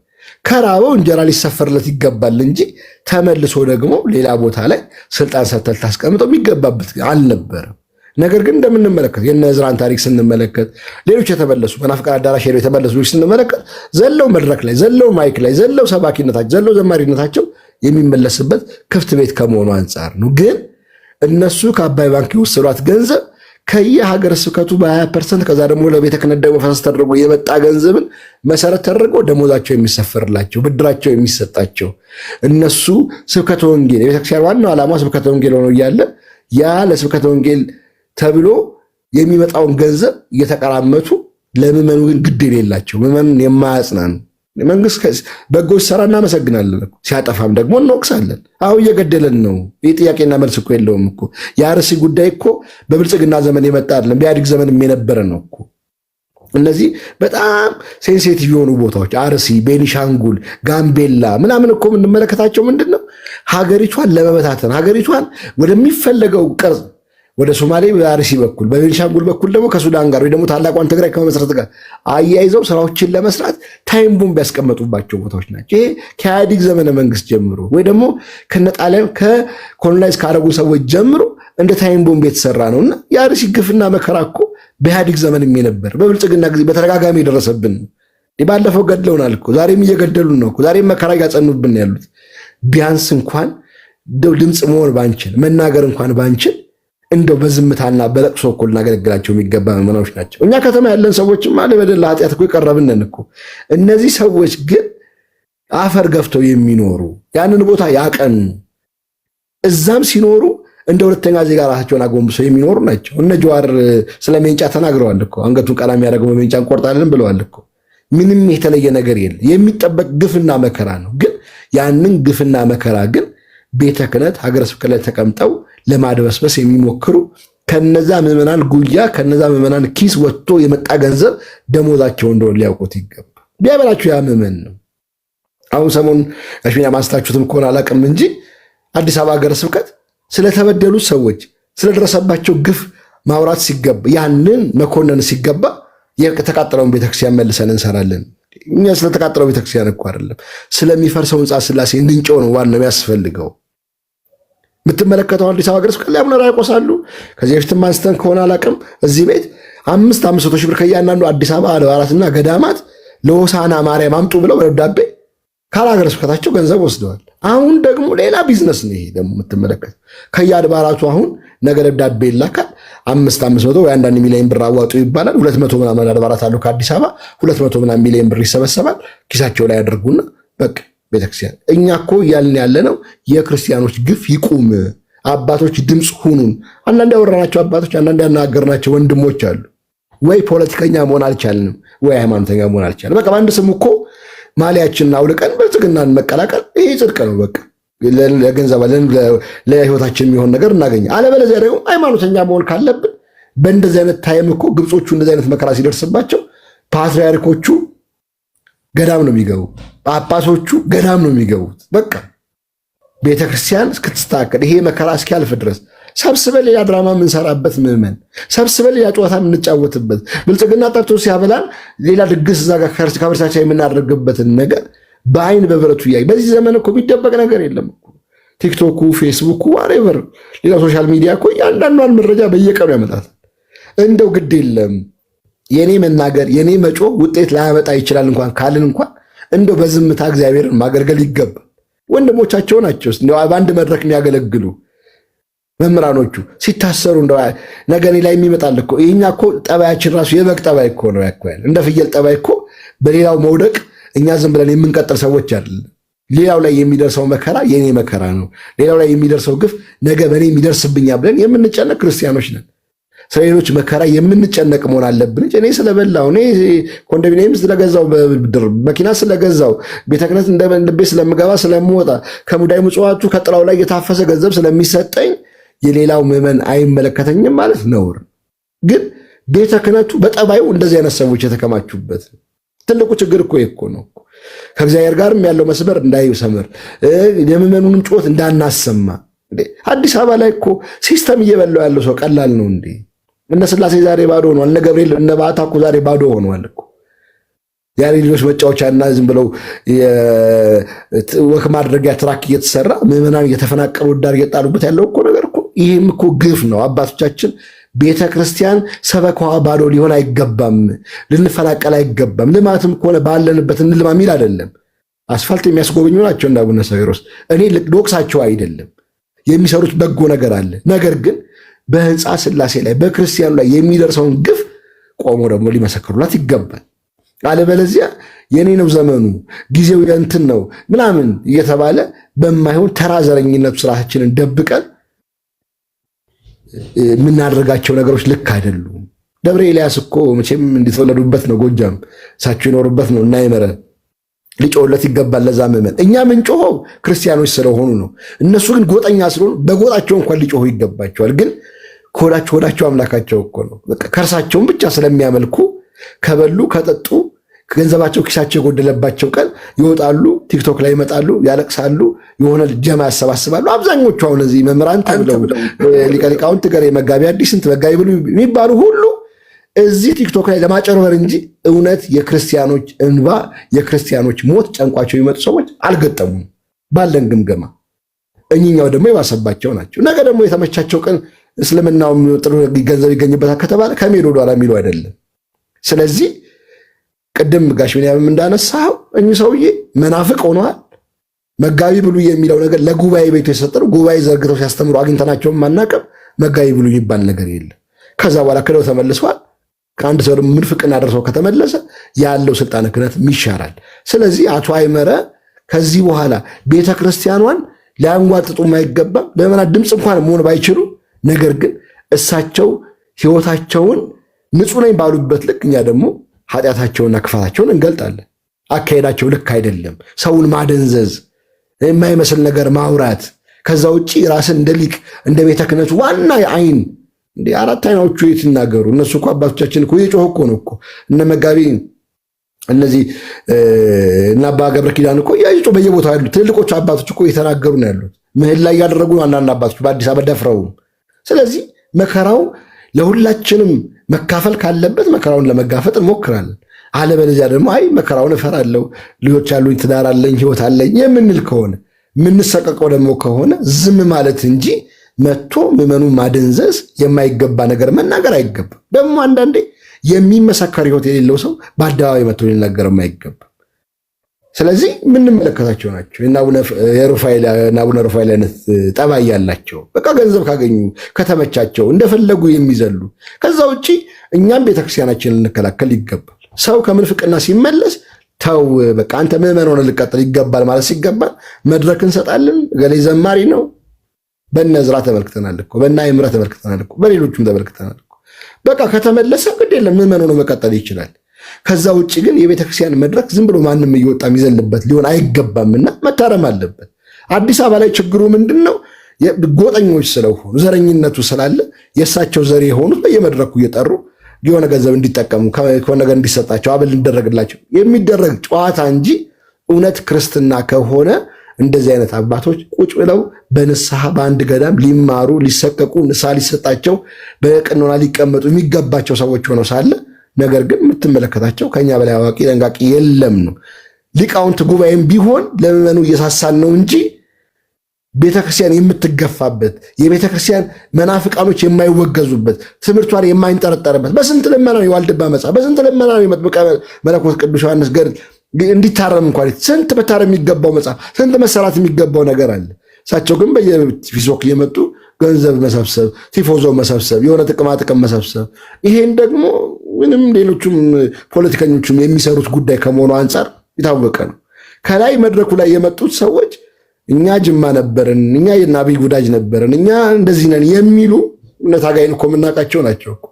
ከራበው እንጀራ ሊሰፈርለት ይገባል እንጂ ተመልሶ ደግሞ ሌላ ቦታ ላይ ስልጣን ሰተል ታስቀምጠው የሚገባበት አልነበረም። ነገር ግን እንደምንመለከት የነ ዕዝራን ታሪክ ስንመለከት ሌሎች የተመለሱ መናፍቃን አዳራሽ ሄደው የተመለሱ ልጆች ስንመለከት ዘለው መድረክ ላይ ዘለው ማይክ ላይ ዘለው ሰባኪነታቸው ዘለው ዘማሪነታቸው የሚመለስበት ክፍት ቤት ከመሆኑ አንጻር ነው። ግን እነሱ ከአባይ ባንክ የወሰዷት ገንዘብ ከየሀገረ ስብከቱ በ20% ከዛ ደግሞ ለቤተ ክህነት ደግሞ ፈሰስ ተደርጎ የመጣ ገንዘብን መሰረት ተደርጎ ደሞዛቸው የሚሰፈርላቸው ብድራቸው የሚሰጣቸው እነሱ ስብከተ ወንጌል የቤተክርስቲያን ዋናው ዓላማ ስብከተ ወንጌል ሆኖ እያለ ያ ለስብከተ ወንጌል ተብሎ የሚመጣውን ገንዘብ እየተቀራመቱ ለምዕመኑ ግን ግድ የሌላቸው ምዕመኑን የማያጽናኑ መንግስት በጎ ሲሰራ እናመሰግናለን፣ ሲያጠፋም ደግሞ እንወቅሳለን። አሁን እየገደለን ነው። ይህ ጥያቄና መልስ እኮ የለውም እኮ። የአርሲ ጉዳይ እኮ በብልጽግና ዘመን የመጣ አይደለም፣ በኢህአዴግ ዘመንም የነበረ ነው እኮ። እነዚህ በጣም ሴንሲቲቭ የሆኑ ቦታዎች አርሲ፣ ቤኒሻንጉል፣ ጋምቤላ ምናምን እኮ የምንመለከታቸው ምንድን ነው ሀገሪቷን ለመበታተን ሀገሪቷን ወደሚፈለገው ቅርጽ ወደ ሶማሌ በአርሲ በኩል በቤኒሻንጉል በኩል ደግሞ ከሱዳን ጋር ወይ ደግሞ ታላቋን ትግራይ ከመመስረት ጋር አያይዘው ስራዎችን ለመስራት ታይም ቦምብ ያስቀመጡባቸው ቦታዎች ናቸው። ይሄ ከኢህአዴግ ዘመነ መንግስት ጀምሮ ወይ ደግሞ ከነጣሊያን ከኮሎናይዝ ካረጉ ሰዎች ጀምሮ እንደ ታይም ቦምብ የተሰራ ነውና የአርሲ ግፍና መከራ እኮ በኢህአዴግ ዘመንም የነበር በብልጽግና ጊዜ በተደጋጋሚ የደረሰብን ነው። ባለፈው ገድለውናል እኮ ዛሬም እየገደሉን ነው እኮ ዛሬም መከራ እያጸኑብን ያሉት። ቢያንስ እንኳን ድምፅ መሆን ባንችል መናገር እንኳን ባንችል እንደው በዝምታና በለቅሶ እኮ ልናገለግላቸው የሚገባ ምዕመናኖች ናቸው። እኛ ከተማ ያለን ሰዎችም አለ በደል ኃጢአት እኮ የቀረብንን እኮ። እነዚህ ሰዎች ግን አፈር ገፍተው የሚኖሩ ያንን ቦታ ያቀኑ እዛም ሲኖሩ እንደ ሁለተኛ ዜጋ ራሳቸውን አጎንብሰው የሚኖሩ ናቸው። እነ ጀዋር ስለ ሜንጫ ተናግረዋል እኮ። አንገቱን ቀላ የሚያደርገው በሜንጫ እንቆርጣለን ብለዋል እኮ። ምንም የተለየ ነገር የለም። የሚጠበቅ ግፍና መከራ ነው። ግን ያንን ግፍና መከራ ግን ቤተ ክህነት ሀገረ ስብከት ላይ ተቀምጠው ለማድበስበስ የሚሞክሩ ከነዛ ምዕመናን ጉያ ከነዛ ምዕመናን ኪስ ወጥቶ የመጣ ገንዘብ ደሞዛቸው እንደሆነ ሊያውቁት ይገባል። ቢያበላችሁ ያ ምዕመን ነው። አሁን ሰሞኑን አሽሚያ ማስታችሁትም ከሆነ አላውቅም እንጂ አዲስ አበባ ሀገረ ስብከት ስለተበደሉት ሰዎች ስለደረሰባቸው ግፍ ማውራት ሲገባ ያንን መኮነን ሲገባ የተቃጠለውን ቤተክርስቲያን መልሰን እንሰራለን። እኛ ስለተቃጠለው ቤተክርስቲያን እኮ አይደለም ስለሚፈርሰው ሕንፃ ሥላሴ እንድንጮህ ነው ዋናው የሚያስፈልገው። የምትመለከተው አዲስ አበባ ሀገረ ስብከት ላይ አቡነ ያቆሳሉ። ከዚህ በፊትም አንስተን ከሆነ አላውቅም እዚህ ቤት 500 ሺህ ብር ከእያንዳንዱ አዲስ አበባ አድባራትና ገዳማት ለሆሳዕና ማርያም አምጡ ብለው በደብዳቤ ካላገረ ስብከታቸው ገንዘብ ወስደዋል። አሁን ደግሞ ሌላ ቢዝነስ ነው ይሄ ደግሞ የምትመለከተው። ከየአድባራቱ አሁን ነገ ደብዳቤ ይላካል። 500 ወይ 1 ሚሊዮን ብር አዋጡ ይባላል። 200 ምናምን አድባራት አሉ ከአዲስ አበባ 200 ምናምን ሚሊዮን ብር ይሰበሰባል። ኪሳቸው ላይ ያደርጉና በቃ ቤተክርስቲያን እኛ እኮ እያልን ያለነው የክርስቲያኖች ግፍ ይቁም፣ አባቶች ድምፅ ሁኑን። አንዳንድ ያወራናቸው አባቶች አንዳንድ ያናገርናቸው ወንድሞች አሉ። ወይ ፖለቲከኛ መሆን አልቻልንም፣ ወይ ሃይማኖተኛ መሆን አልቻልንም። በቃ በአንድ ስም እኮ ማሊያችንን አውልቀን ብልጽግናን መቀላቀል ይሄ ጽድቅ ነው። በቃ ለገንዘብ ለህይወታችን የሚሆን ነገር እናገኝ። አለበለዚያ ደግሞ ሃይማኖተኛ መሆን ካለብን በእንደዚህ አይነት ታይም እኮ ግብጾቹ እንደዚህ አይነት መከራ ሲደርስባቸው ፓትሪያርኮቹ ገዳም ነው የሚገቡ፣ ጳጳሶቹ ገዳም ነው የሚገቡት። በቃ ቤተክርስቲያን እስክትስተካከል ይሄ መከራ እስኪያልፍ ድረስ ሰብስበን ሌላ ድራማ የምንሰራበት ምዕመን ሰብስበን ሌላ ጨዋታ የምንጫወትበት ብልጽግና ጠርቶ ሲያበላን ሌላ ድግስ እዛ ጋር ከበርቻቻ የምናደርግበትን ነገር በአይን በብረቱ እያየ በዚህ ዘመን እኮ የሚደበቅ ነገር የለም። ቲክቶኩ፣ ፌስቡኩ፣ ዋሬቨር ሌላ ሶሻል ሚዲያ እኮ እያንዳንዷን መረጃ በየቀኑ ያመጣል። እንደው ግድ የለም የኔ መናገር የኔ መጮ ውጤት ላያመጣ ይችላል እንኳን ካልን እንኳን እንደው በዝምታ እግዚአብሔርን ማገልገል ይገባል። ወንድሞቻቸው ናቸው እንደው በአንድ መድረክ የሚያገለግሉ መምህራኖቹ ሲታሰሩ እንደው ነገ እኔ ላይ የሚመጣል እኮ ይሄኛ እኮ ጠባያችን ራሱ የበግ ጠባይ እኮ ነው ያኳል። እንደ ፍየል ጠባይ እኮ በሌላው መውደቅ እኛ ዝም ብለን የምንቀጥል ሰዎች አይደለም። ሌላው ላይ የሚደርሰው መከራ የኔ መከራ ነው፣ ሌላው ላይ የሚደርሰው ግፍ ነገ በእኔ የሚደርስብኛ ብለን የምንጨነቅ ክርስቲያኖች ነን። ስለሌሎች መከራ የምንጨነቅ መሆን አለብን። እኔ ስለበላው፣ እኔ ኮንዶሚኒየም ስለገዛው፣ በብድር መኪና ስለገዛው፣ ቤተ ክህነት እንደልቤ ስለምገባ ስለምወጣ፣ ከሙዳይ ምጽዋቱ ከጥላው ላይ የታፈሰ ገንዘብ ስለሚሰጠኝ የሌላው ምዕመን አይመለከተኝም ማለት ነውር። ግን ቤተ ክህነቱ በጠባዩ እንደዚህ አይነት ሰዎች የተከማቹበት ትልቁ ችግር እኮ ነው። ከእግዚአብሔር ጋርም ያለው መስመር እንዳይሰምር የምዕመኑንም ጩኸት እንዳናሰማ። አዲስ አበባ ላይ እኮ ሲስተም እየበላው ያለው ሰው ቀላል ነው እንዴ? እነ ስላሴ ዛሬ ባዶ ሆኗል። እነ ገብርኤል እነ ባታ እኮ ዛሬ ባዶ ሆኗል እኮ። ዛሬ ልጆች መጫወቻና ዝም ብለው ወክ ማድረጊያ ትራክ እየተሰራ ምዕመናን እየተፈናቀሉ ዳር እየጣሉበት ያለው እኮ ነገር እኮ ይህም እኮ ግፍ ነው። አባቶቻችን ቤተ ክርስቲያን ሰበካዋ ባዶ ሊሆን አይገባም፣ ልንፈናቀል አይገባም። ልማትም ከሆነ ባለንበት እንልማ የሚል አይደለም። አስፋልት የሚያስጎበኙ ናቸው እንደ አቡነ ሳዊሮስ። እኔ ዶክሳቸው አይደለም፣ የሚሰሩት በጎ ነገር አለ። ነገር ግን በህንፃ ስላሴ ላይ በክርስቲያኑ ላይ የሚደርሰውን ግፍ ቆሞ ደግሞ ሊመሰክሩላት ይገባል። አለበለዚያ የኔ ነው ዘመኑ ጊዜው የእንትን ነው ምናምን እየተባለ በማይሆን ተራ ዘረኝነቱ ስራችንን ደብቀን የምናደርጋቸው ነገሮች ልክ አይደሉም። ደብረ ኤልያስ እኮ መቼም እንዲተወለዱበት ነው፣ ጎጃም እሳቸው የኖሩበት ነው እና ይመረ ሊጮህለት ይገባል ለዛ ምዕመን። እኛ ምንጮኸው ክርስቲያኖች ስለሆኑ ነው። እነሱ ግን ጎጠኛ ስለሆኑ በጎጣቸው እንኳን ሊጮሁ ይገባቸዋል። ግን ሆዳቸው አምላካቸው እኮ ነው። በቃ ከርሳቸውን ብቻ ስለሚያመልኩ ከበሉ ከጠጡ ገንዘባቸው ኪሳቸው የጎደለባቸው ቀን ይወጣሉ፣ ቲክቶክ ላይ ይመጣሉ፣ ያለቅሳሉ፣ የሆነ ጀማ ያሰባስባሉ። አብዛኞቹ አሁን እዚህ መምህራን ተብለው ሊቀ ሊቃውንት ገሬ መጋቢ አዲስ እንት መጋቢ ብሉ የሚባሉ ሁሉ እዚህ ቲክቶክ ላይ ለማጨርበር እንጂ እውነት የክርስቲያኖች እንባ የክርስቲያኖች ሞት ጨንቋቸው የሚመጡ ሰዎች አልገጠሙም ባለን ግምገማ። እኚኛው ደግሞ የባሰባቸው ናቸው። ነገ ደግሞ የተመቻቸው ቀን እስልምናው ጥሩ ገንዘብ ይገኝበታል ከተባለ ከሜዶ ኋላ የሚሉ አይደለም። ስለዚህ ቅድም ጋሽ ቢንያምም እንዳነሳው እኚህ ሰውዬ መናፍቅ ሆነዋል። መጋቢ ብሉ የሚለው ነገር ለጉባኤ ቤቱ የሰጠነው ጉባኤ ዘርግተው ሲያስተምሩ አግኝተናቸውም ማናቀም መጋቢ ብሉ የሚባል ነገር የለም። ከዛ በኋላ ክደው ተመልሰዋል። ከአንድ ሰው ደግሞ ምንፍቅና ደርሰው ከተመለሰ ያለው ስልጣነ ክህነት ይሻራል። ስለዚህ አቶ አይመረ ከዚህ በኋላ ቤተ ክርስቲያኗን ሊያንጓጥጡ አይገባም። ለምዕመናን ድምፅ እንኳን መሆን ባይችሉ፣ ነገር ግን እሳቸው ሕይወታቸውን ንጹሕ ነኝ ባሉበት ልክ እኛ ደግሞ ኃጢአታቸውና ክፋታቸውን እንገልጣለን። አካሄዳቸው ልክ አይደለም። ሰውን ማደንዘዝ፣ የማይመስል ነገር ማውራት፣ ከዛ ውጭ ራስን እንደ ሊቅ እንደ ቤተ ክህነቱ ዋና አይን እንደ አራት አይናዎቹ የት ይናገሩ? እነሱ እኮ አባቶቻችን እኮ የጮህ እኮ ነው እኮ እነ መጋቢ እነዚህ እና አባ ገብረ ኪዳን እኮ ያይጮህ በየቦታው ያሉት ትልልቆቹ አባቶች እኮ እየተናገሩ ነው ያሉት። ምህል ላይ ያደረጉ አንዳንድ አባቶች በአዲስ አበባ ደፍረው። ስለዚህ መከራው ለሁላችንም መካፈል ካለበት መከራውን ለመጋፈጥ እንሞክራለን። አለበለዚያ ደግሞ አይ መከራውን እፈራለሁ፣ ልጆች አሉኝ፣ ትዳር አለኝ፣ ህይወት አለኝ የምንል ከሆነ የምንሰቀቀው ደግሞ ከሆነ ዝም ማለት እንጂ መጥቶ ምዕመኑ ማደንዘዝ የማይገባ ነገር መናገር አይገባም። ደግሞ አንዳንዴ የሚመሰከር ህይወት የሌለው ሰው በአደባባይ መጥቶ ሊናገርም አይገባም። ስለዚህ የምንመለከታቸው ናቸው የአቡነ ሩፋኤል አይነት ጠባይ ያላቸው በቃ ገንዘብ ካገኙ ከተመቻቸው እንደፈለጉ የሚዘሉ። ከዛ ውጭ እኛም ቤተክርስቲያናችንን ልንከላከል ይገባል። ሰው ከምንፍቅና ሲመለስ ተው በቃ አንተ ምዕመን ሆነ ልቀጥል ይገባል ማለት ሲገባል መድረክ እንሰጣለን። ገሌ ዘማሪ ነው በእነ ዕዝራ ተመልክተናል እኮ፣ በእነ አይምረ ተመልክተናል እኮ፣ በሌሎቹም ተመልክተናል እኮ። በቃ ከተመለሰ ግድ የለም ምዕመን ሆኖ መቀጠል ይችላል። ከዛ ውጭ ግን የቤተክርስቲያን መድረክ ዝም ብሎ ማንም እየወጣ የሚዘልበት ሊሆን አይገባምና መታረም አለበት። አዲስ አበባ ላይ ችግሩ ምንድን ነው? ጎጠኞች ስለሆኑ ዘረኝነቱ ስላለ የእሳቸው ዘር የሆኑት በየመድረኩ እየጠሩ የሆነ ገንዘብ እንዲጠቀሙ ከሆነ ነገር እንዲሰጣቸው አበል እንዲደረግላቸው የሚደረግ ጨዋታ እንጂ እውነት ክርስትና ከሆነ እንደዚህ አይነት አባቶች ቁጭ ብለው በንስሐ በአንድ ገዳም ሊማሩ ሊሰቀቁ ንስሐ ሊሰጣቸው በቅኖና ሊቀመጡ የሚገባቸው ሰዎች ሆነው ሳለ ነገር ግን የምትመለከታቸው ከኛ በላይ አዋቂ ደንጋቂ የለም ነው። ሊቃውንት ጉባኤም ቢሆን ለምዕመኑ እየሳሳን ነው እንጂ ቤተክርስቲያን የምትገፋበት የቤተክርስቲያን መናፍቃኖች የማይወገዙበት ትምህርቷን የማይንጠረጠርበት በስንት ልመና ነው የዋልድባ መጽሐፍ፣ በስንት ልመና ነው የመጥምቀ መለኮት ቅዱስ ዮሐንስ ገድል እንዲታረም እንኳን ስንት መታረም የሚገባው መጽሐፍ፣ ስንት መሰራት የሚገባው ነገር አለ። እሳቸው ግን በየፊሶክ እየመጡ ገንዘብ መሰብሰብ፣ ቲፎዞ መሰብሰብ፣ የሆነ ጥቅማ ጥቅም መሰብሰብ፣ ይሄን ደግሞ ምንም ሌሎቹም ፖለቲከኞቹም የሚሰሩት ጉዳይ ከመሆኑ አንጻር የታወቀ ነው። ከላይ መድረኩ ላይ የመጡት ሰዎች እኛ ጅማ ነበርን፣ እኛ የናብይ ጉዳጅ ነበርን፣ እኛ እንደዚህ ነን የሚሉ እነ ታጋይን እኮ የምናውቃቸው ናቸው እኮ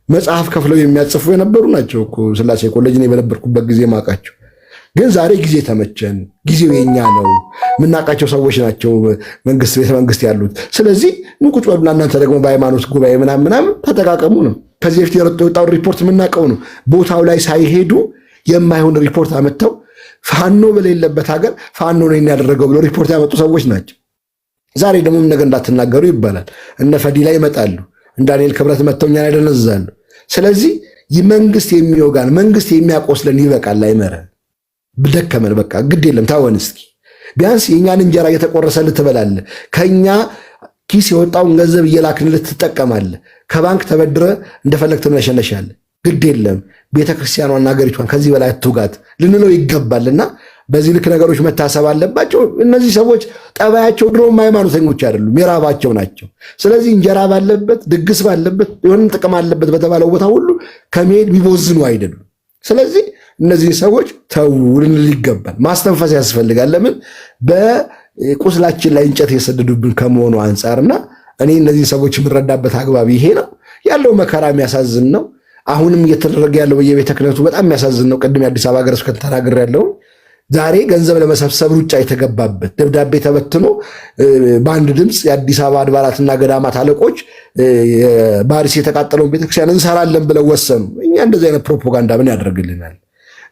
መጽሐፍ ከፍለው የሚያጽፉ የነበሩ ናቸው እኮ ስላሴ ኮሌጅ ነው በነበርኩበት ጊዜ ማውቃቸው። ግን ዛሬ ጊዜ ተመቸን፣ ጊዜው የኛ ነው፣ የምናውቃቸው ሰዎች ናቸው መንግስት ቤተ መንግስት ያሉት። ስለዚህ ቁጭ በሉና እናንተ ደግሞ በሃይማኖት ጉባኤ ምናምን ተጠቃቀሙ ነው። ከዚህ በፊት የወጣውን ሪፖርት የምናውቀው ነው። ቦታው ላይ ሳይሄዱ የማይሆን ሪፖርት አመጥተው ፋኖ በሌለበት ሀገር ፋኖ ነው ያደረገው ብሎ ሪፖርት ያመጡ ሰዎች ናቸው። ዛሬ ደግሞ ነገር እንዳትናገሩ ይባላል። እነ ፈዲላ ይመጣሉ፣ እንደ ዳንኤል ክብረት መጥተው እኛን ያደነዝዛሉ። ስለዚህ መንግስት የሚወጋን መንግስት የሚያቆስለን ይበቃል። አይመረን ብደከመን በቃ ግድ የለም ታወን። እስኪ ቢያንስ የኛን እንጀራ እየተቆረሰልህ ትበላለህ። ከኛ ኪስ የወጣውን ገንዘብ እየላክንልህ ትጠቀማለህ። ከባንክ ተበድረ እንደፈለግ ትመሸነሻለህ። ግድ የለም ቤተክርስቲያኗና ሀገሪቷን ከዚህ በላይ አትውጋት ልንለው ይገባልና በዚህ ልክ ነገሮች መታሰብ አለባቸው። እነዚህ ሰዎች ጠባያቸው ድሮም ሃይማኖተኞች አይደሉም፣ የራባቸው ናቸው። ስለዚህ እንጀራ ባለበት ድግስ ባለበት የሆነ ጥቅም አለበት በተባለው ቦታ ሁሉ ከመሄድ ቢቦዝኑ አይደሉም። ስለዚህ እነዚህ ሰዎች ተው ልንል ይገባል። ማስተንፈስ ያስፈልጋል። ለምን በቁስላችን ላይ እንጨት የሰደዱብን ከመሆኑ አንጻርና እኔ እነዚህ ሰዎች የምረዳበት አግባብ ይሄ ነው። ያለው መከራ የሚያሳዝን ነው። አሁንም እየተደረገ ያለው በየቤተ ክህነቱ በጣም የሚያሳዝን ነው። ቅድም የአዲስ አበባ ሀገረ ስብከት ተናግሬ ያለው ዛሬ ገንዘብ ለመሰብሰብ ሩጫ የተገባበት ደብዳቤ ተበትኖ በአንድ ድምፅ የአዲስ አበባ አድባራትና ገዳማት አለቆች ባሪስ የተቃጠለውን ቤተክርስቲያን እንሰራለን ብለው ወሰኑ። እኛ እንደዚህ አይነት ፕሮፓጋንዳ ምን ያደርግልናል?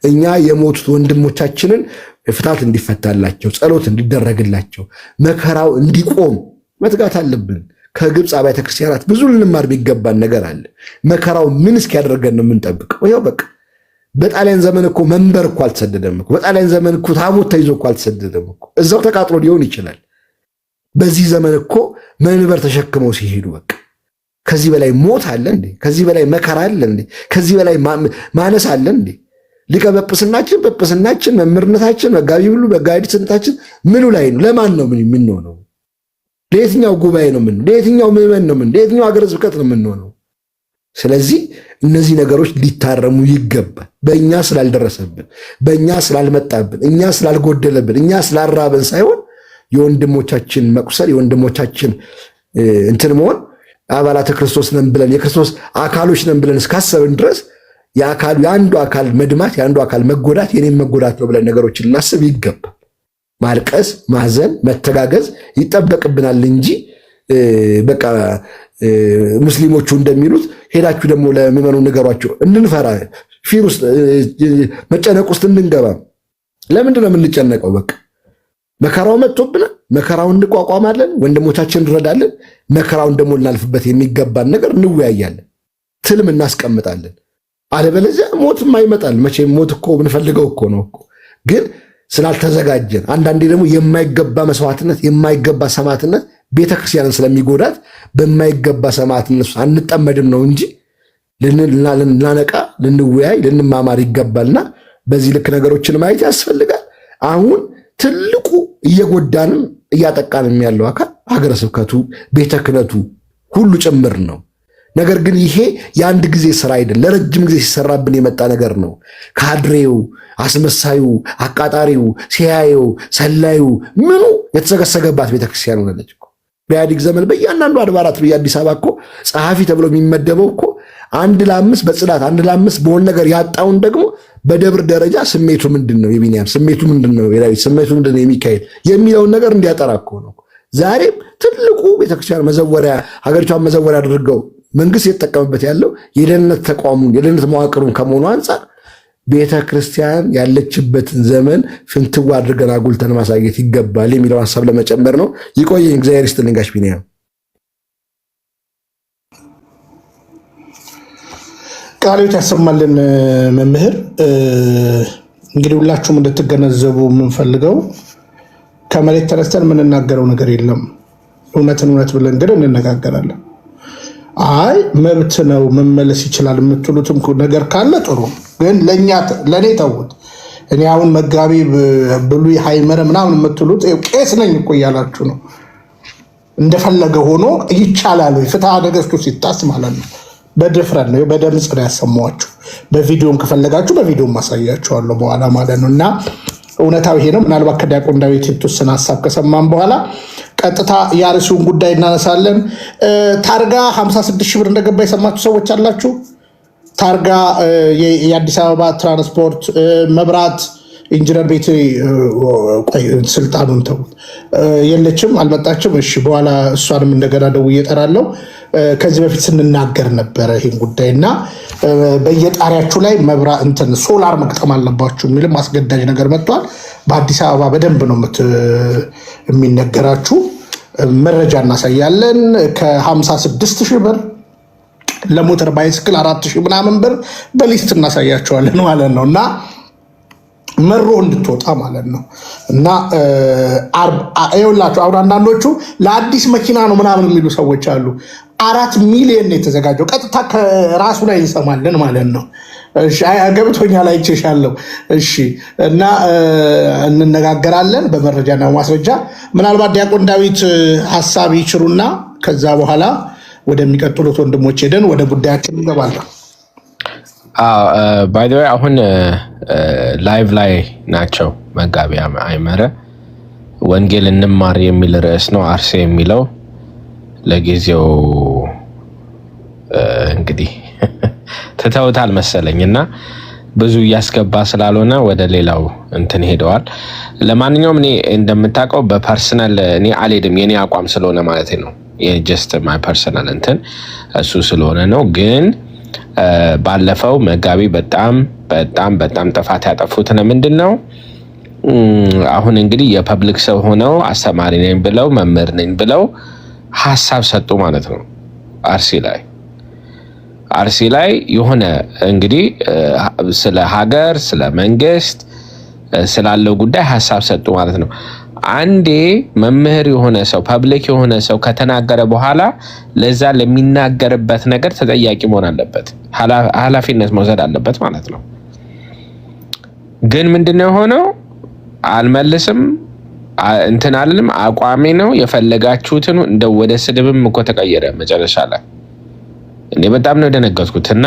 እኛ የሞቱት ወንድሞቻችንን ፍታት እንዲፈታላቸው፣ ጸሎት እንዲደረግላቸው፣ መከራው እንዲቆም መትጋት አለብን። ከግብፅ አብያተ ክርስቲያናት ብዙ ልንማር ቢገባን ነገር አለ። መከራው ምን እስኪያደርገን ነው የምንጠብቀው? ይኸው በቃ በጣሊያን ዘመን እኮ መንበር እኮ አልተሰደደም እኮ። በጣሊያን ዘመን እኮ ታቦት ተይዞ እኮ አልተሰደደም እኮ። እዛው ተቃጥሎ ሊሆን ይችላል። በዚህ ዘመን እኮ መንበር ተሸክመው ሲሄዱ በቃ ከዚህ በላይ ሞት አለ እንዴ? ከዚህ በላይ መከራ አለ እንዴ? ከዚህ በላይ ማነስ አለ እንዴ? ሊቀ ጵጵስናችን፣ ጵጵስናችን፣ መምህርነታችን፣ መጋቢ ብሉ መጋቢ ስንታችን ምኑ ላይ ነው? ለማን ነው የምንሆነው? ለየትኛው ጉባኤ ነው ምን? ለየትኛው ምዕመን ነው ምን? ለየትኛው ሀገረ ስብከት ነው የምንሆነው? ስለዚህ እነዚህ ነገሮች ሊታረሙ ይገባል። በእኛ ስላልደረሰብን፣ በእኛ ስላልመጣብን፣ እኛ ስላልጎደለብን፣ እኛ ስላራበን ሳይሆን የወንድሞቻችን መቁሰል የወንድሞቻችን እንትን መሆን አባላተ ክርስቶስ ነን ብለን የክርስቶስ አካሎች ነን ብለን እስካሰብን ድረስ የአንዱ አካል መድማት የአንዱ አካል መጎዳት የኔም መጎዳት ነው ብለን ነገሮችን ልናስብ ይገባል። ማልቀስ፣ ማዘን፣ መተጋገዝ ይጠበቅብናል እንጂ በቃ ሙስሊሞቹ እንደሚሉት ሄዳችሁ ደግሞ ለምዕመኑ ንገሯቸው እንድንፈራ ፊር ውስጥ መጨነቅ ውስጥ እንድንገባ። ለምንድን ነው የምንጨነቀው? በቃ መከራው መጥቶብናል። መከራውን እንቋቋማለን፣ ወንድሞቻችን እንረዳለን። መከራውን ደግሞ ልናልፍበት የሚገባን ነገር እንወያያለን፣ ትልም እናስቀምጣለን። አለበለዚያ ሞትም አይመጣል። መቼም ሞት እኮ ብንፈልገው እኮ ነው እኮ ግን ስላልተዘጋጀን አንዳንዴ ደግሞ የማይገባ መስዋዕትነት የማይገባ ሰማዕትነት ቤተክርስቲያንን ስለሚጎዳት በማይገባ ሰማዕትነት አንጠመድም ነው እንጂ ልናነቃ፣ ልንወያይ፣ ልንማማር ይገባልና በዚህ ልክ ነገሮችን ማየት ያስፈልጋል። አሁን ትልቁ እየጎዳንም እያጠቃንም ያለው አካል ሀገረ ስብከቱ፣ ቤተ ክህነቱ ሁሉ ጭምር ነው። ነገር ግን ይሄ የአንድ ጊዜ ስራ አይደለም፣ ለረጅም ጊዜ ሲሰራብን የመጣ ነገር ነው። ካድሬው፣ አስመሳዩ፣ አቃጣሪው፣ ሲያየው፣ ሰላዩ ምኑ የተሰገሰገባት ቤተክርስቲያን ሆነች እኮ። በኢህአዴግ ዘመን በእያንዳንዱ አድባራት በየአዲስ አብባ እኮ ጸሐፊ ተብሎ የሚመደበው እኮ 1:5 በጽዳት 1:5 በሆነ ነገር ያጣውን ደግሞ በደብር ደረጃ ስሜቱ ምንድን ነው የቢንያም ስሜቱ ምንድን ነው የዳዊት ስሜቱ ምንድን ነው የሚካኤል የሚለውን ነገር እንዲያጠራ እኮ ነው። ዛሬም ትልቁ ቤተክርስቲያን መዘወሪያ ሀገሪቷን መዘወሪያ አድርገው መንግስት የተጠቀመበት ያለው የደህንነት ተቋሙን የደህንነት መዋቅሩን ከመሆኑ አንጻር ቤተ ክርስቲያን ያለችበትን ዘመን ፍንትዋ አድርገን አጉልተን ማሳየት ይገባል የሚለውን ሀሳብ ለመጨመር ነው። ይቆየኝ። እግዚአብሔር ይስጥልኝ ጋሽ ቢንያም። ቃልዮት ያሰማልን መምህር። እንግዲህ ሁላችሁም እንድትገነዘቡ የምንፈልገው ከመሬት ተነስተን የምንናገረው ነገር የለም። እውነትን እውነት ብለን ግን እንነጋገራለን። አይ መብት ነው መመለስ ይችላል የምትሉትም ነገር ካለ ጥሩ፣ ግን ለእኔ ተውት። እኔ አሁን መጋቢ ብሉይ ሃይመረ ምናምን የምትሉት ቄስ ነኝ እኮ እያላችሁ ነው። እንደፈለገ ሆኖ ይቻላል ወይ? ፍትሐ ነገሥቱ ሲጣስ ማለት ነው። በድፍረት ነው፣ በድምፅ ነው ያሰማኋችሁ። በቪዲዮም ከፈለጋችሁ በቪዲዮም ማሳያችኋለሁ በኋላ ማለት ነው። እና እውነታው ይሄ ነው። ምናልባት ከዲያቆን ዳዊት የተወሰነ ሀሳብ ከሰማን በኋላ ቀጥታ የአርሲውን ጉዳይ እናነሳለን። ታርጋ 56 ሺህ ብር እንደገባ የሰማችሁ ሰዎች አላችሁ። ታርጋ የአዲስ አበባ ትራንስፖርት መብራት ኢንጂነር ቤት ስልጣኑን ተው የለችም አልመጣችም። እሺ በኋላ እሷንም እንደገና ደውዬ እጠራለሁ። ከዚህ በፊት ስንናገር ነበረ ይህን ጉዳይና በየጣሪያችሁ ላይ መብራት እንትን ሶላር መቅጠም አለባችሁ የሚልም አስገዳጅ ነገር መጥቷል። በአዲስ አበባ በደንብ ነው የሚነገራችሁ። መረጃ እናሳያለን። ከ56 ሺህ ብር ለሞተር ባይስክል 4,000 ምናምን ብር በሊስት እናሳያቸዋለን ማለት ነው እና መሮ እንድትወጣ ማለት ነው እና ይኸውላችሁ አሁን አንዳንዶቹ ለአዲስ መኪና ነው ምናምን የሚሉ ሰዎች አሉ። 4 ሚሊዮን ነው የተዘጋጀው። ቀጥታ ከራሱ ላይ እንሰማለን ማለት ነው። እሺ ገብቶኛል፣ አይቼሻለሁ። እሺ እና እንነጋገራለን በመረጃና በማስረጃ። ምናልባት ዲያቆን ዳዊት ሀሳብ ይችሩና ከዛ በኋላ ወደሚቀጥሉት ወንድሞች ሄደን ወደ ጉዳያችን እንገባለን። ባይ ዘ ወይ አሁን ላይቭ ላይ ናቸው። መጋቢ አይመረ ወንጌል እንማር የሚል ርዕስ ነው አርሴ የሚለው። ለጊዜው እንግዲህ ትተውታል መሰለኝ እና ብዙ እያስገባ ስላልሆነ ወደ ሌላው እንትን ሄደዋል። ለማንኛውም እኔ እንደምታውቀው በፐርሰናል እኔ አልሄድም፣ የኔ አቋም ስለሆነ ማለት ነው። ጀስት ማይ ፐርሰናል እንትን እሱ ስለሆነ ነው። ግን ባለፈው መጋቢ በጣም በጣም በጣም ጥፋት ያጠፉት ነው ምንድን ነው? አሁን እንግዲህ የፐብሊክ ሰው ሆነው አስተማሪ ነኝ ብለው መምህር ነኝ ብለው ሀሳብ ሰጡ ማለት ነው። አርሲ ላይ የሆነ እንግዲህ ስለ ሀገር፣ ስለ መንግስት ስላለው ጉዳይ ሀሳብ ሰጡ ማለት ነው። አንዴ መምህር የሆነ ሰው ፐብሊክ የሆነ ሰው ከተናገረ በኋላ ለዛ ለሚናገርበት ነገር ተጠያቂ መሆን አለበት፣ ኃላፊነት መውሰድ አለበት ማለት ነው። ግን ምንድነው የሆነው? አልመልስም እንትን አልልም፣ አቋሜ ነው የፈለጋችሁትን እንደ ወደ ስድብም እኮ ተቀየረ መጨረሻ ላይ። እኔ በጣም ነው ደነገጥኩት እና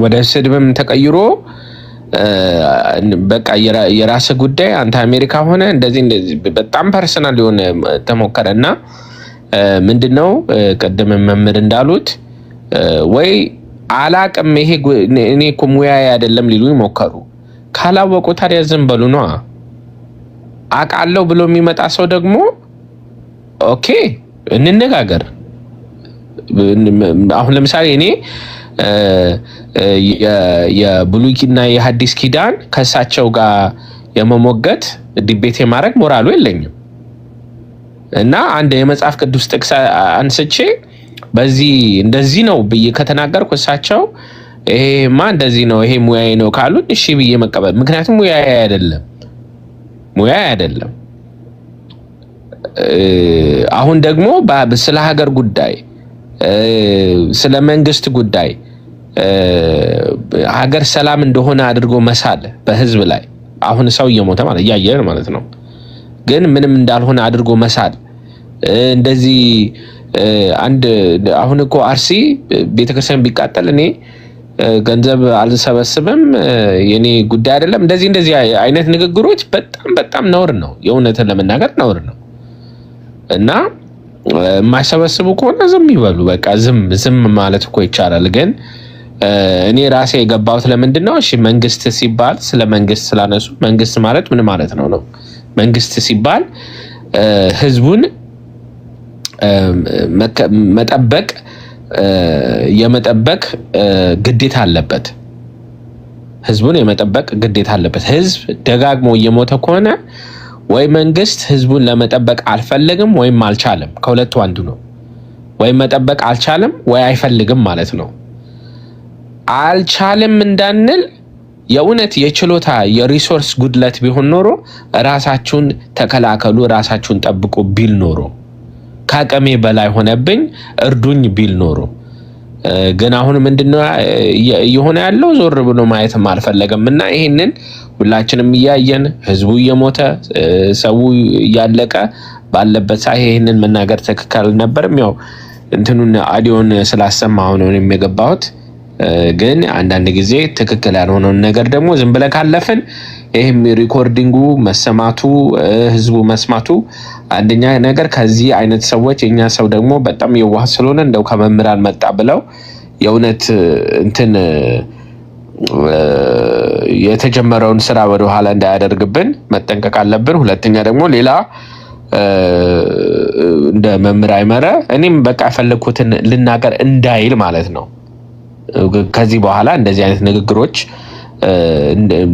ወደ ስድብም ተቀይሮ በቃ የራስ ጉዳይ አንተ አሜሪካ ሆነ እንደዚህ በጣም ፐርሰናል የሆነ ተሞከረና ምንድነው ቅድም መምህር እንዳሉት ወይ አላቅም ይሄ እኔ እኮ ሙያዬ አይደለም ሊሉ ይሞከሩ። ካላወቁ ታዲያ ዝም በሉ ነው። አቃለው ብሎ የሚመጣ ሰው ደግሞ ኦኬ እንነጋገር። አሁን ለምሳሌ እኔ የብሉይና የሐዲስ ኪዳን ከሳቸው ጋር የመሞገት ዲቤት የማድረግ ሞራሉ የለኝም እና አንድ የመጽሐፍ ቅዱስ ጥቅስ አንስቼ በዚህ እንደዚህ ነው ብዬ ከተናገርኩ እሳቸው ይሄማ እንደዚህ ነው ይሄ ሙያዬ ነው ካሉን እሺ ብዬ መቀበል። ምክንያቱም ሙያዬ አይደለም። አሁን ደግሞ ስለ ሀገር ጉዳይ ስለ መንግስት ጉዳይ ሀገር ሰላም እንደሆነ አድርጎ መሳል በህዝብ ላይ አሁን ሰው እየሞተ ማለት እያየን ማለት ነው። ግን ምንም እንዳልሆነ አድርጎ መሳል እንደዚህ አንድ አሁን እኮ አርሲ ቤተክርስቲያን ቢቃጠል እኔ ገንዘብ አልሰበስብም የኔ ጉዳይ አይደለም። እንደዚህ አይነት ንግግሮች በጣም ነውር ነው። የእውነትን ለመናገር ነውር ነው እና የማይሰበስቡ ከሆነ ዝም ይበሉ። በቃ ዝም ማለት እኮ ይቻላል። ግን እኔ ራሴ የገባሁት ለምንድን ነው? እሺ መንግስት ሲባል ስለ መንግስት ስላነሱ መንግስት ማለት ምን ማለት ነው? መንግስት ሲባል ህዝቡን የመጠበቅ ግዴታ አለበት። ህዝቡን የመጠበቅ ግዴታ አለበት። ህዝብ ደጋግሞ እየሞተ ከሆነ ወይ መንግስት ህዝቡን ለመጠበቅ አልፈለግም ወይም አልቻለም። ከሁለቱ አንዱ ነው። ወይ መጠበቅ አልቻለም ወይ አይፈልግም ማለት ነው። አልቻለም እንዳንል የእውነት የችሎታ የሪሶርስ ጉድለት ቢሆን ኖሮ ራሳችሁን ተከላከሉ፣ ራሳችሁን ጠብቁ ቢል ኖሮ፣ ከአቅሜ በላይ ሆነብኝ እርዱኝ ቢል ኖሮ። ግን አሁን ምንድነው እየሆነ ያለው? ዞር ብሎ ማየትም አልፈለገም እና ይሄንን ሁላችንም እያየን ህዝቡ እየሞተ ሰው እያለቀ ባለበት ሳይ ይሄንን መናገር ትክክል ነበርም። ያው እንትኑን አዲዮን ስላሰማው ነው የገባሁት። ግን አንዳንድ ጊዜ ትክክል ያልሆነውን ነገር ደግሞ ዝም ብለን ካለፍን ይሄም ሪኮርዲንጉ መሰማቱ ህዝቡ መስማቱ አንደኛ ነገር ከዚህ አይነት ሰዎች የኛ ሰው ደግሞ በጣም የዋህ ስለሆነ እንደው ከመምህራን መጣ ብለው የእውነት እንትን የተጀመረውን ስራ ወደ ኋላ እንዳያደርግብን መጠንቀቅ አለብን። ሁለተኛ ደግሞ ሌላ እንደ መምህር አይመረ እኔም በቃ የፈለኩትን ልናገር እንዳይል ማለት ነው። ከዚህ በኋላ እንደዚህ አይነት ንግግሮች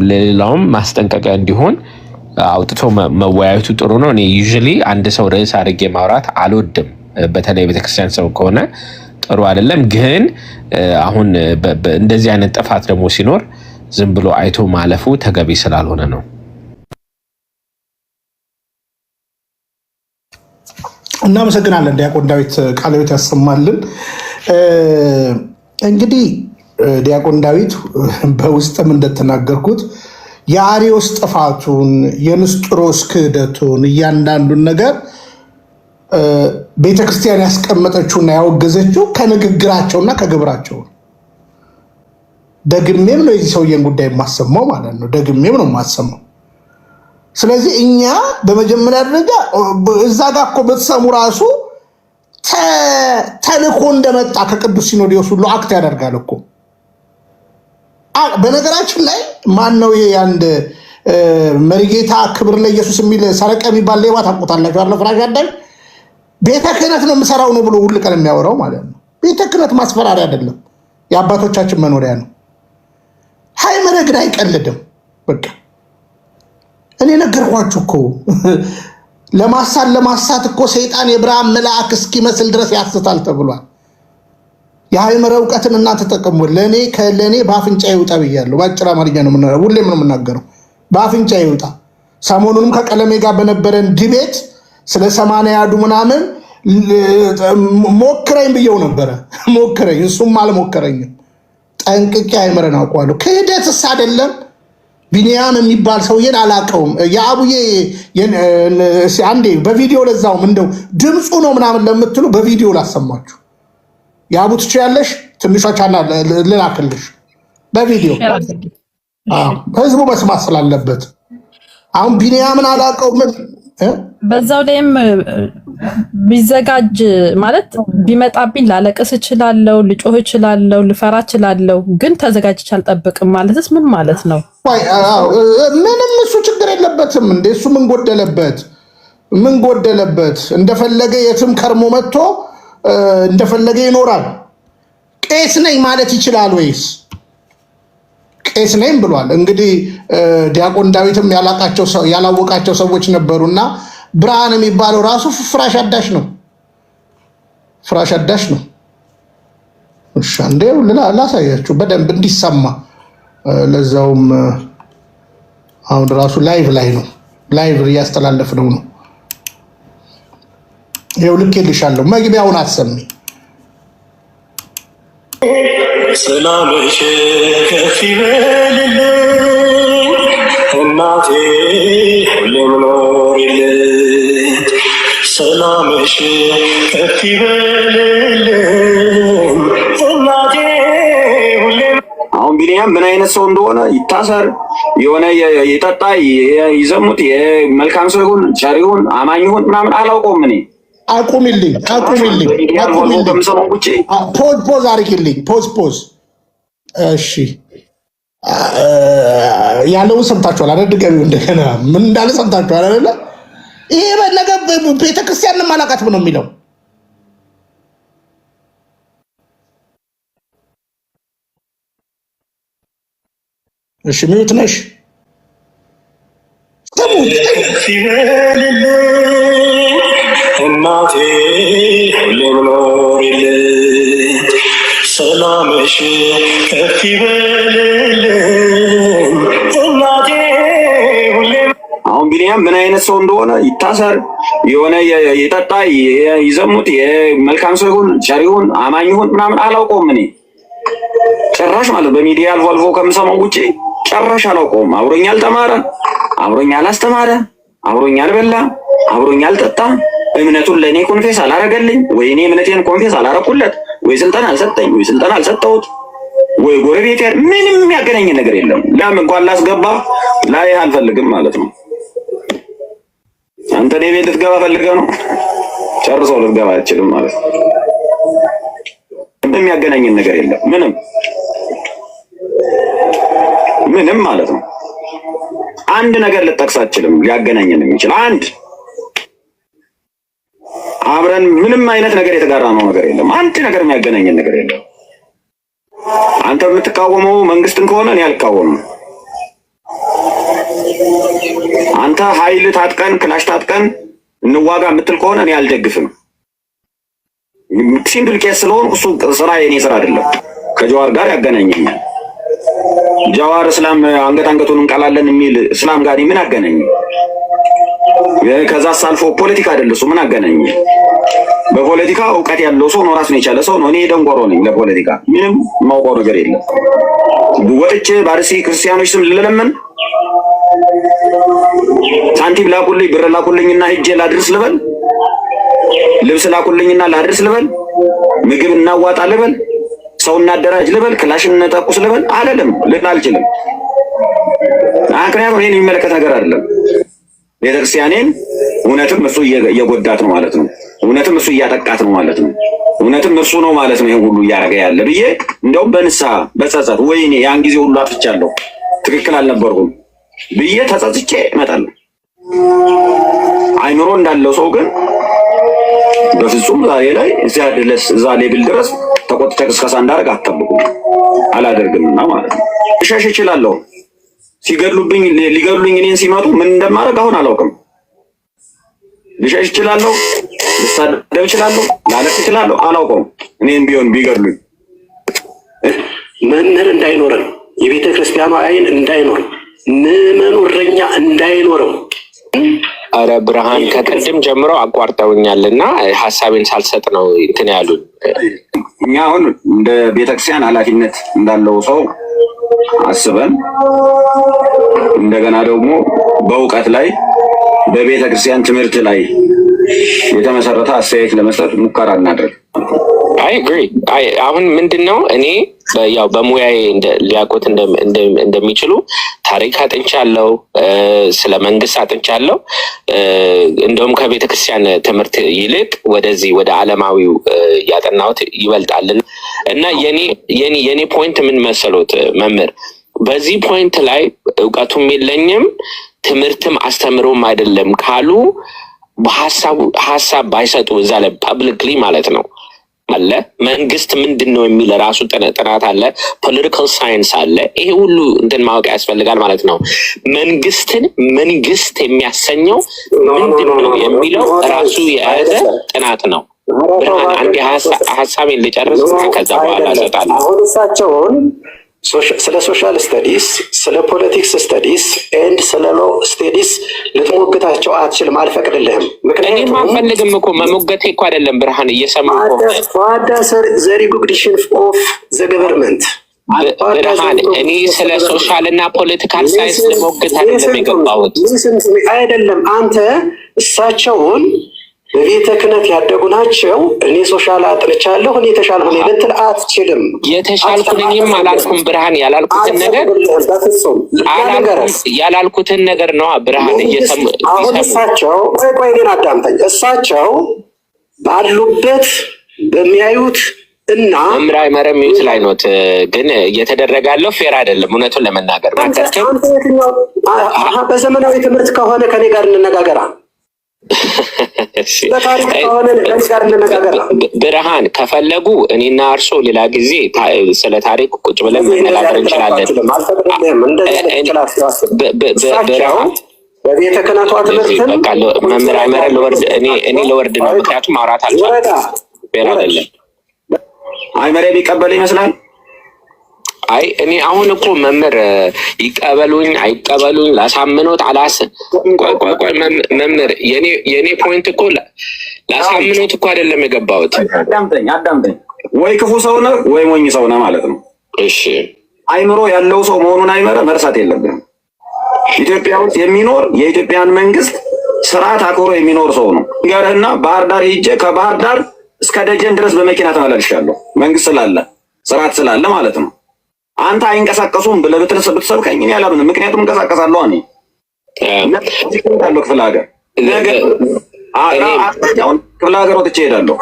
ለሌላውም ማስጠንቀቂያ እንዲሆን አውጥቶ መወያየቱ ጥሩ ነው። እኔ ዩዥሊ አንድ ሰው ርዕስ አድርጌ ማውራት አልወድም። በተለይ ቤተክርስቲያን ሰው ከሆነ ጥሩ አይደለም። ግን አሁን እንደዚህ አይነት ጥፋት ደግሞ ሲኖር ዝም ብሎ አይቶ ማለፉ ተገቢ ስላልሆነ ነው። እናመሰግናለን። ዲያቆን ዳዊት ቃለ ሕይወት ያሰማልን። እንግዲህ ዲያቆን ዳዊት በውስጥም እንደተናገርኩት የአሪዮስ ጥፋቱን የንስጥሮስ ክህደቱን እያንዳንዱን ነገር ቤተክርስቲያን ያስቀመጠችውና ያወገዘችው ከንግግራቸውና ከግብራቸው። ደግሜም ነው የዚህ ሰውዬን ጉዳይ የማሰማው ማለት ነው። ደግሜም ነው የማሰማው። ስለዚህ እኛ በመጀመሪያ ደረጃ እዛ ጋር እኮ በተሰሙ ራሱ ተልኮ እንደመጣ ከቅዱስ ሲኖዶስ ሁሉ አክት ያደርጋል እኮ። በነገራችን ላይ ማን ነው ይሄ አንድ መሪጌታ ክብር ለኢየሱስ የሚል ሰረቀ የሚባል ሌባ ታውቁታላችሁ አለ ፍራሽ አዳኝ ቤተ ክህነት ነው የምሰራው ነው ብሎ ሁሉ ቀን የሚያወራው ማለት ነው። ቤተ ክህነት ማስፈራሪያ አይደለም፣ የአባቶቻችን መኖሪያ ነው። ሃይመረ ግን አይቀልድም። በቃ እኔ ነገርኳችሁ እኮ ለማሳት እኮ ሰይጣን የብርሃን መልአክ እስኪመስል ድረስ ያስታል ተብሏል። የሃይመረ እውቀትን እናንተ ተጠቀሙ። ለኔ በአፍንጫ ይውጣ ብያለሁ። በአጭር አማርኛ ነው የምናገረው፣ ሁሌም ነው የምናገረው። በአፍንጫ ይውጣ። ሰሞኑንም ከቀለሜ ጋር በነበረን ዲቤት ስለ 80 ያዱ ምናምን ሞክረኝ ብየው ነበረ። ሞክረኝ፣ እሱም አልሞከረኝም። ጠንቅቄ ሃይመረን አውቀዋለሁ። ክህደትስ አይደለም። ቢኒያም የሚባል ሰውዬን አላውቀውም። የአቡዬ አንዴ በቪዲዮ ለዛውም እንደው ድምፁ ነው ምናምን ለምትሉ በቪዲዮ ላሰማችሁ። የአቡ ትችያለሽ፣ ትንሿ ቻና ልላክልሽ በቪዲዮ ህዝቡ መስማት ስላለበት። አሁን ቢኒያምን አላውቀውም። በዛው ላይም ቢዘጋጅ ማለት ቢመጣብኝ ላለቀስ እችላለሁ፣ ልጮህ እችላለሁ፣ ልፈራ እችላለሁ። ግን ተዘጋጅቼ አልጠብቅም ማለትስ ምን ማለት ነው? ምንም እሱ ችግር የለበትም እንዴ። እሱ ምን ጎደለበት? እንደፈለገ የትም ከርሞ መጥቶ እንደፈለገ ይኖራል። ቄስ ነኝ ማለት ይችላል ወይስ? ቄስ ነኝ ብሏል። እንግዲህ ዲያቆን ዳዊትም ያላወቃቸው ሰዎች ነበሩና ብርሃን የሚባለው ራሱ ፍራሽ አዳሽ ነው። እሺ አንዴ ላሳያችሁ በደንብ እንዲሰማ። ለዛውም አሁን ራሱ ላይቭ እያስተላለፍነው ነው። ይኸው ልኬልሻለሁ። መግቢያውን አሰሚ። ሰላምሽ ከፍ ይበልልኝ እናቴ ሁሌም ኖሪልኝ። ሰላምሽ ከፍ ይበልልኝ እናቴ ሁሌም። አሁን ቢኒያም ምን አይነት ሰው እንደሆነ ይታሰር፣ የሆነ የጠጣ ይዘሙት፣ የመልካም ሰው ይሁን ቸር ይሁን አማኝ ይሁን ምናምን አላውቀውም እኔ። አቁምልኝ። ፖዝ አድርጊልኝ። ፖዝ። እሺ ያለውን ሰምታችኋል አይደል? ድገሚው እንደገና። ምን እንዳለ ሰምታችኋል አይደል? ይሄ በነገ ቤተክርስቲያንን ማላቃትም ነው የሚለው። እሺ ሚዩት ነሽ? እናቴ ሁሌም ኖሪልኝ። ሰላምሽ ከፍ ይበልልኝ እናቴ ሁሌም። አሁን ቢኒያም ምን አይነት ሰው እንደሆነ ይታሰር፣ የሆነ የጠጣ ይዘሙት፣ የመልካም ሰው ይሁን ቸር ይሁን አማኝ ይሁን ምናምን አላውቀውም እኔ ጭራሽ ማለት በሚዲያ አልፎ አልፎ ከምሰማው ውጪ ጭራሽ አላውቀውም። አብሮኝ አልተማረ፣ አብሮኝ አላስተማረ፣ አብሮኝ አልበላ፣ አብሮኝ አልጠጣ፣ እምነቱን ለእኔ ኮንፌስ አላረገልኝ፣ ወይ እኔ እምነቴን ኮንፌስ አላረኩለት፣ ወይ ስልጠና አልሰጠኝ፣ ወይ ስልጠና አልሰጠሁት። ወይ ጎረቤት ምንም የሚያገናኝ ነገር የለም። ለምን እንኳን ላስገባ ላይ አልፈልግም ማለት ነው። አንተ እኔ ቤት ልትገባ ፈልገህ ነው? ጨርሶ ልትገባ አትችልም ማለት ነው። ምንም የሚያገናኝ ነገር የለም። ምንም ማለት ነው። አንድ ነገር ልጠቅስ አትችልም ሊያገናኘን የሚችል አንድ አብረን ምንም አይነት ነገር የተጋራ ነው ነገር የለም። አንድ ነገር የሚያገናኘን ነገር የለም። አንተ የምትቃወመው መንግስትን ከሆነ እኔ አልቃወምም። አንተ ኃይል ታጥቀን ክላሽ ታጥቀን እንዋጋ የምትል ከሆነ እኔ አልደግፍም። ሲምፕል ኬስ ስለሆነ እሱ ስራ የኔ ስራ አይደለም። ከጀዋር ጋር ያገናኘኛል። ጀዋር እስላም አንገቱን እንቀላለን የሚል እስላም ጋር ምን አገናኘ? ከዛ ሳልፎ ፖለቲካ አይደል እሱ ምን አገናኘ? በፖለቲካ እውቀት ያለው ሰው ነው፣ ራሱን የቻለ ሰው ነው። እኔ ደንቆሮ ነኝ፣ ለፖለቲካ ምንም የማውቀው ነገር የለም። ወጥቼ ባርሲ ክርስቲያኖች ስም ልለምን ሳንቲም ላኩልኝ ብር ላኩልኝና ሂጄ ላድርስ ልበል? ልብስ ላኩልኝና ላድርስ ልበል? ምግብ እናዋጣ ልበል? ሰው እናደራጅ ልበል? ክላሽ እንተኩስ ልበል? አለለም ልን አልችልም። ምክንያቱም እኔን የሚመለከት ነገር አይደለም። ቤተክርስቲያኔን እውነትም እሱ እየጎዳት ነው ማለት ነው። እውነትም እሱ እያጠቃት ነው ማለት ነው። እውነትም እሱ ነው ማለት ነው ይሄን ሁሉ እያደረገ ያለ ብዬ እንደውም በንስሐ በጸጸት ወይኔ ያን ጊዜ ሁሉ አጥፍቻለሁ ትክክል አልነበርኩም ብዬ ተጸጽቼ እመጣለሁ። አይምሮ እንዳለው ሰው ግን በፍጹም ዛሬ ላይ እዛ ሌብል ድረስ ተቆጥቼ ቅስቀሳ እንዳደርግ አትጠብቁም። አላደርግምና ማለት ነው። እሸሽ እችላለሁ። ሲገድሉብኝ ሊገድሉኝ እኔን ሲመጡ ምን እንደማደርግ አሁን አላውቅም። ልሸሽ እችላለሁ፣ ልሳደብ እችላለሁ፣ ላለፍ እችላለሁ፣ አላውቀውም። እኔን ቢሆን ቢገድሉኝ መምህር እንዳይኖረን፣ የቤተ ክርስቲያኗ አይን እንዳይኖር፣ ምዕመኑ እረኛ እንዳይኖረው። አረ ብርሃን ከቅድም ጀምሮ አቋርጠውኛልና ሀሳቤን ሳልሰጥ ነው እንትን ያሉኝ። እኛ አሁን እንደ ቤተክርስቲያን ኃላፊነት እንዳለው ሰው አስበን እንደገና ደግሞ በእውቀት ላይ በቤተክርስቲያን ትምህርት ላይ የተመሰረተ አስተያየት ለመስጠት ሙከራ እናድርግ። አሁን ምንድነው እኔ ያው በሙያዬ ሊያውቁት እንደሚችሉ ታሪክ አጥንቻለሁ፣ ስለ መንግስት አጥንቻለሁ። እንደውም ከቤተክርስቲያን ትምህርት ይልቅ ወደዚህ ወደ ዓለማዊው ያጠናሁት ይበልጣልና እና የኔ ፖይንት ምን መሰሎት መምህር፣ በዚህ ፖይንት ላይ እውቀቱም የለኝም ትምህርትም አስተምሮም አይደለም ካሉ ሀሳብ ባይሰጡ እዛ ላይ ፐብሊክሊ ማለት ነው አለ መንግስት ምንድነው የሚል ራሱ ጥናት አለ፣ ፖለቲካል ሳይንስ አለ። ይሄ ሁሉ እንትን ማወቅ ያስፈልጋል ማለት ነው። መንግስትን መንግስት የሚያሰኘው ምንድነው የሚለው ራሱ የያዘ ጥናት ነው። ብርሃን አንዴ ሀሳቤን ልጨርስ ከዛ በኋላ እሰጣለሁ። አሁን እሳቸውን ስለ ሶሻል ስተዲስ፣ ስለ ፖለቲክስ ስተዲስ ኤንድ ስለ ሎ ስተዲስ ልትሞግታቸው አትችልም፣ አልፈቅድልህም። ምክንያቱም አልፈልግም እኮ መሞገቴ እኮ አይደለም ብርሃን እየሰማሁ ዘ ሪኮግኒሽን ኦፍ ዘ ገቨርንመንት ብርሃን እኔ ስለ ሶሻል እና ፖለቲካል ሳይንስ ልሞግት አይደለም የገባሁት። አይደለም አንተ እሳቸውን በቤተ ክህነት ያደጉ ናቸው። እኔ ሶሻል አጥንቻለሁ እኔ የተሻልኩ ነኝ ልትል አትችልም። የተሻልኩ ነኝም አላልኩም ብርሃን። ያላልኩትን ነገር ነው ብርሃን እየሰሙ። አሁን እሳቸው ቆይ እኔን አዳምጠኝ። እሳቸው ባሉበት በሚያዩት እና መምራይ መረሚዩት ላይ ኖት ግን እየተደረገ ያለው ፌር አይደለም። እውነቱን ለመናገር በዘመናዊ ትምህርት ከሆነ ከኔ ጋር እንነጋገራ ብርሃን ከፈለጉ እኔና እርሶ ሌላ ጊዜ ስለ ታሪክ ቁጭ ብለን መነጋገር እንችላለን። ብርሃን በቤተ ክህነቷ ትምህርትን መምህር አይመረ ለወርድ እኔ ለወርድ ነው። ምክንያቱም ማውራት አልቻልኩም። ፌር አይደለም። አይመረ ቢቀበል ይመስላል። አይ እኔ አሁን እኮ መምህር ይቀበሉኝ አይቀበሉኝ ላሳምኖት ቆይ መምህር የኔ ፖይንት እኮ ላሳምኖት እኮ አይደለም የገባሁት። አዳምጠኝ ወይ ክፉ ሰው ነህ ወይ ሞኝ ሰው ነህ ማለት ነው። እሺ አይምሮ ያለው ሰው መሆኑን አይመረ መርሳት የለብንም። ኢትዮጵያ ውስጥ የሚኖር የኢትዮጵያን መንግስት ስርዓት አክብሮ የሚኖር ሰው ነው። ይገርህና ባህር ዳር ሄጄ ከባህር ዳር እስከ ደጀን ድረስ በመኪና ተመላልሻለሁ። መንግስት ስላለ ስርዓት ስላለ ማለት ነው። አንተ አይንቀሳቀሱም ብለህ ብትሰብከኝ እኔ አላምንም። ምክንያቱም እንቀሳቀሳለሁ እኔ ክፍለ ሀገር ነገር አሁን ክፍለ ሀገር ወጥቼ እሄዳለሁ።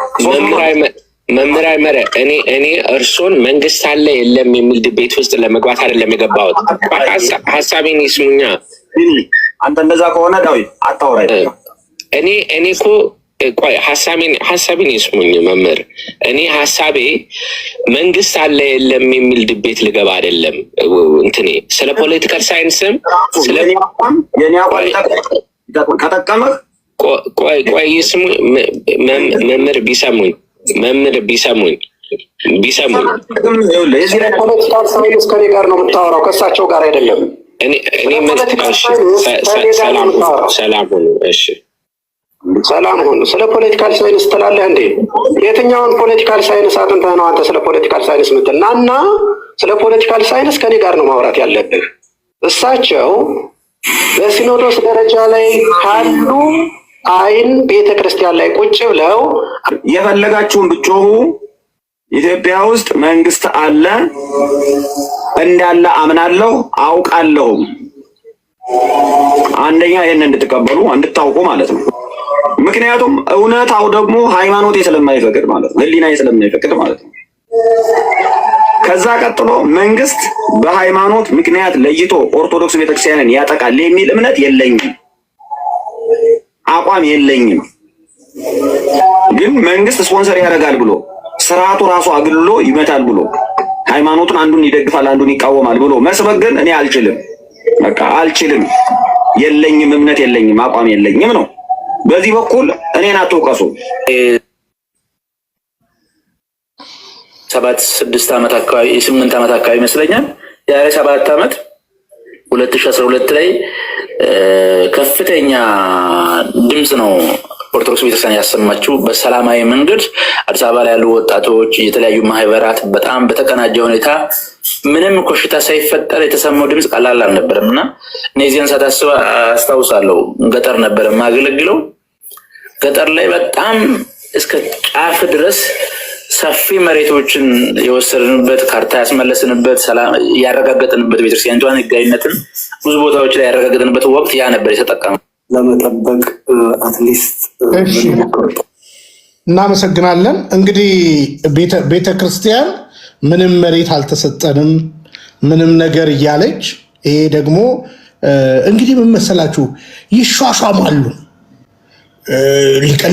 መምህር አይመረ እኔ እርሶን መንግስት አለ የለም የሚል ድቤት ውስጥ ለመግባት አይደለም የገባሁት። ሀሳቤን ይስሙኛ። አንተ እንደዛ ከሆነ ዳዊት አታውራ። እኔ እኮ ቆይ ሀሳቤን ይስሙኝ መምህር። እኔ ሀሳቤ መንግስት አለ የለም የሚል ድቤት ልገባ አይደለም። እንትኔ ስለ ፖለቲካል ሳይንስም ስለ የኔ አቋም ከጠቀመህ ቆይ ይስሙ መምህር ቢሰሙኝ ፖለቲካል ሳይንስ ከኔ ጋር ነው የምታወራው፣ ከእሳቸው ጋር አይደለም። ሰላም ሁኑ። እሺ ሰላም ሁኑ። ስለ ፖለቲካል ሳይንስ ትላለህ እንዴ? የትኛውን ፖለቲካል ሳይንስ አጥንተህ ነው አንተ ስለ ፖለቲካል ሳይንስ ምትል? እና ስለ ፖለቲካል ሳይንስ ከኔ ጋር ነው ማውራት ያለብህ። እሳቸው በሲኖዶስ ደረጃ ላይ ካሉ አይን ቤተ ክርስቲያን ላይ ቁጭ ብለው የፈለጋችሁን ብትጮሁ ኢትዮጵያ ውስጥ መንግስት አለ እንዳለ አምናለሁ አውቃለሁ። አንደኛ ይሄን እንድትቀበሉ እንድታውቁ ማለት ነው። ምክንያቱም እውነታው ደግሞ ሃይማኖቴ ስለማይፈቅድ ማለት ነው፣ ህሊናዬ ስለማይፈቅድ ማለት ነው። ከዛ ቀጥሎ መንግስት በሃይማኖት ምክንያት ለይቶ ኦርቶዶክስ ቤተክርስቲያንን ያጠቃል የሚል እምነት የለኝም፣ አቋም የለኝም። ግን መንግስት ስፖንሰር ያደርጋል ብሎ ስርዓቱ ራሱ አግልሎ ይመታል ብሎ ሃይማኖቱን አንዱን ይደግፋል አንዱን ይቃወማል ብሎ መስበክ ግን እኔ አልችልም። በቃ አልችልም። የለኝም፣ እምነት የለኝም፣ አቋም የለኝም ነው። በዚህ በኩል እኔን አትወቀሱ። 7-6 ዓመት አካባቢ 8 ዓመት አካባቢ ይመስለኛል የዛሬ 7 ዓመት 2012 ላይ ከፍተኛ ድምጽ ነው ኦርቶዶክስ ቤተክርስቲያን ያሰማችው። በሰላማዊ መንገድ አዲስ አበባ ላይ ያሉ ወጣቶች፣ የተለያዩ ማህበራት በጣም በተቀናጀ ሁኔታ ምንም ኮሽታ ሳይፈጠር የተሰማው ድምጽ ቀላል አልነበረም እና እነዚህን ሳታስብ አስታውሳለሁ። ገጠር ነበር የማገለግለው። ገጠር ላይ በጣም እስከ ጫፍ ድረስ ሰፊ መሬቶችን የወሰድንበት፣ ካርታ ያስመለስንበት፣ ሰላም ያረጋገጥንበት፣ ቤተክርስቲያኒቷን ህጋዊነትን ብዙ ቦታዎች ላይ ያረጋገጥንበት ወቅት ያ ነበር የተጠቀመው ለመጠበቅ አትሊስት። እናመሰግናለን። እንግዲህ ቤተ ክርስቲያን ምንም መሬት አልተሰጠንም ምንም ነገር እያለች ይሄ ደግሞ እንግዲህ ምን መሰላችሁ ይሿሿማሉ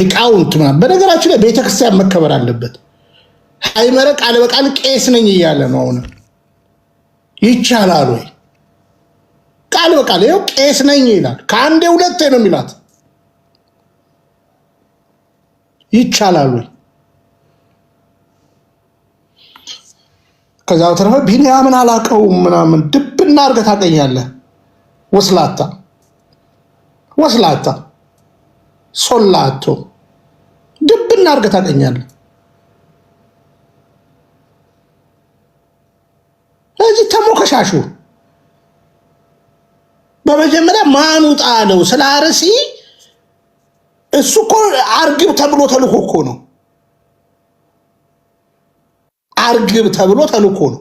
ሊቃውንት ምናምን። በነገራችን ላይ ቤተክርስቲያን መከበር አለበት። ሃይመረ ቃል በቃል ቄስ ነኝ እያለ ነው። አሁን ይቻላል ወይ? ቃል በቃል ይኸው ቄስ ነኝ ይላል። ከአንዴ ሁለቴ ነው የሚላት። ይቻላል ወይ? ከዛ በተረፈ ቢንያምን አላቀውም ምናምን ድብና አድርገህ ታገኛለህ። ወስላታ ሶላቶ ድብና አድርገህ ታገኛለህ። እዚህ ተሞከሻሹ። በመጀመሪያ ማን ውጣ አለው ስለ አርሲ? እሱ እኮ አርግብ ተብሎ ተልኮ እኮ ነው። አርግብ ተብሎ ተልኮ ነው።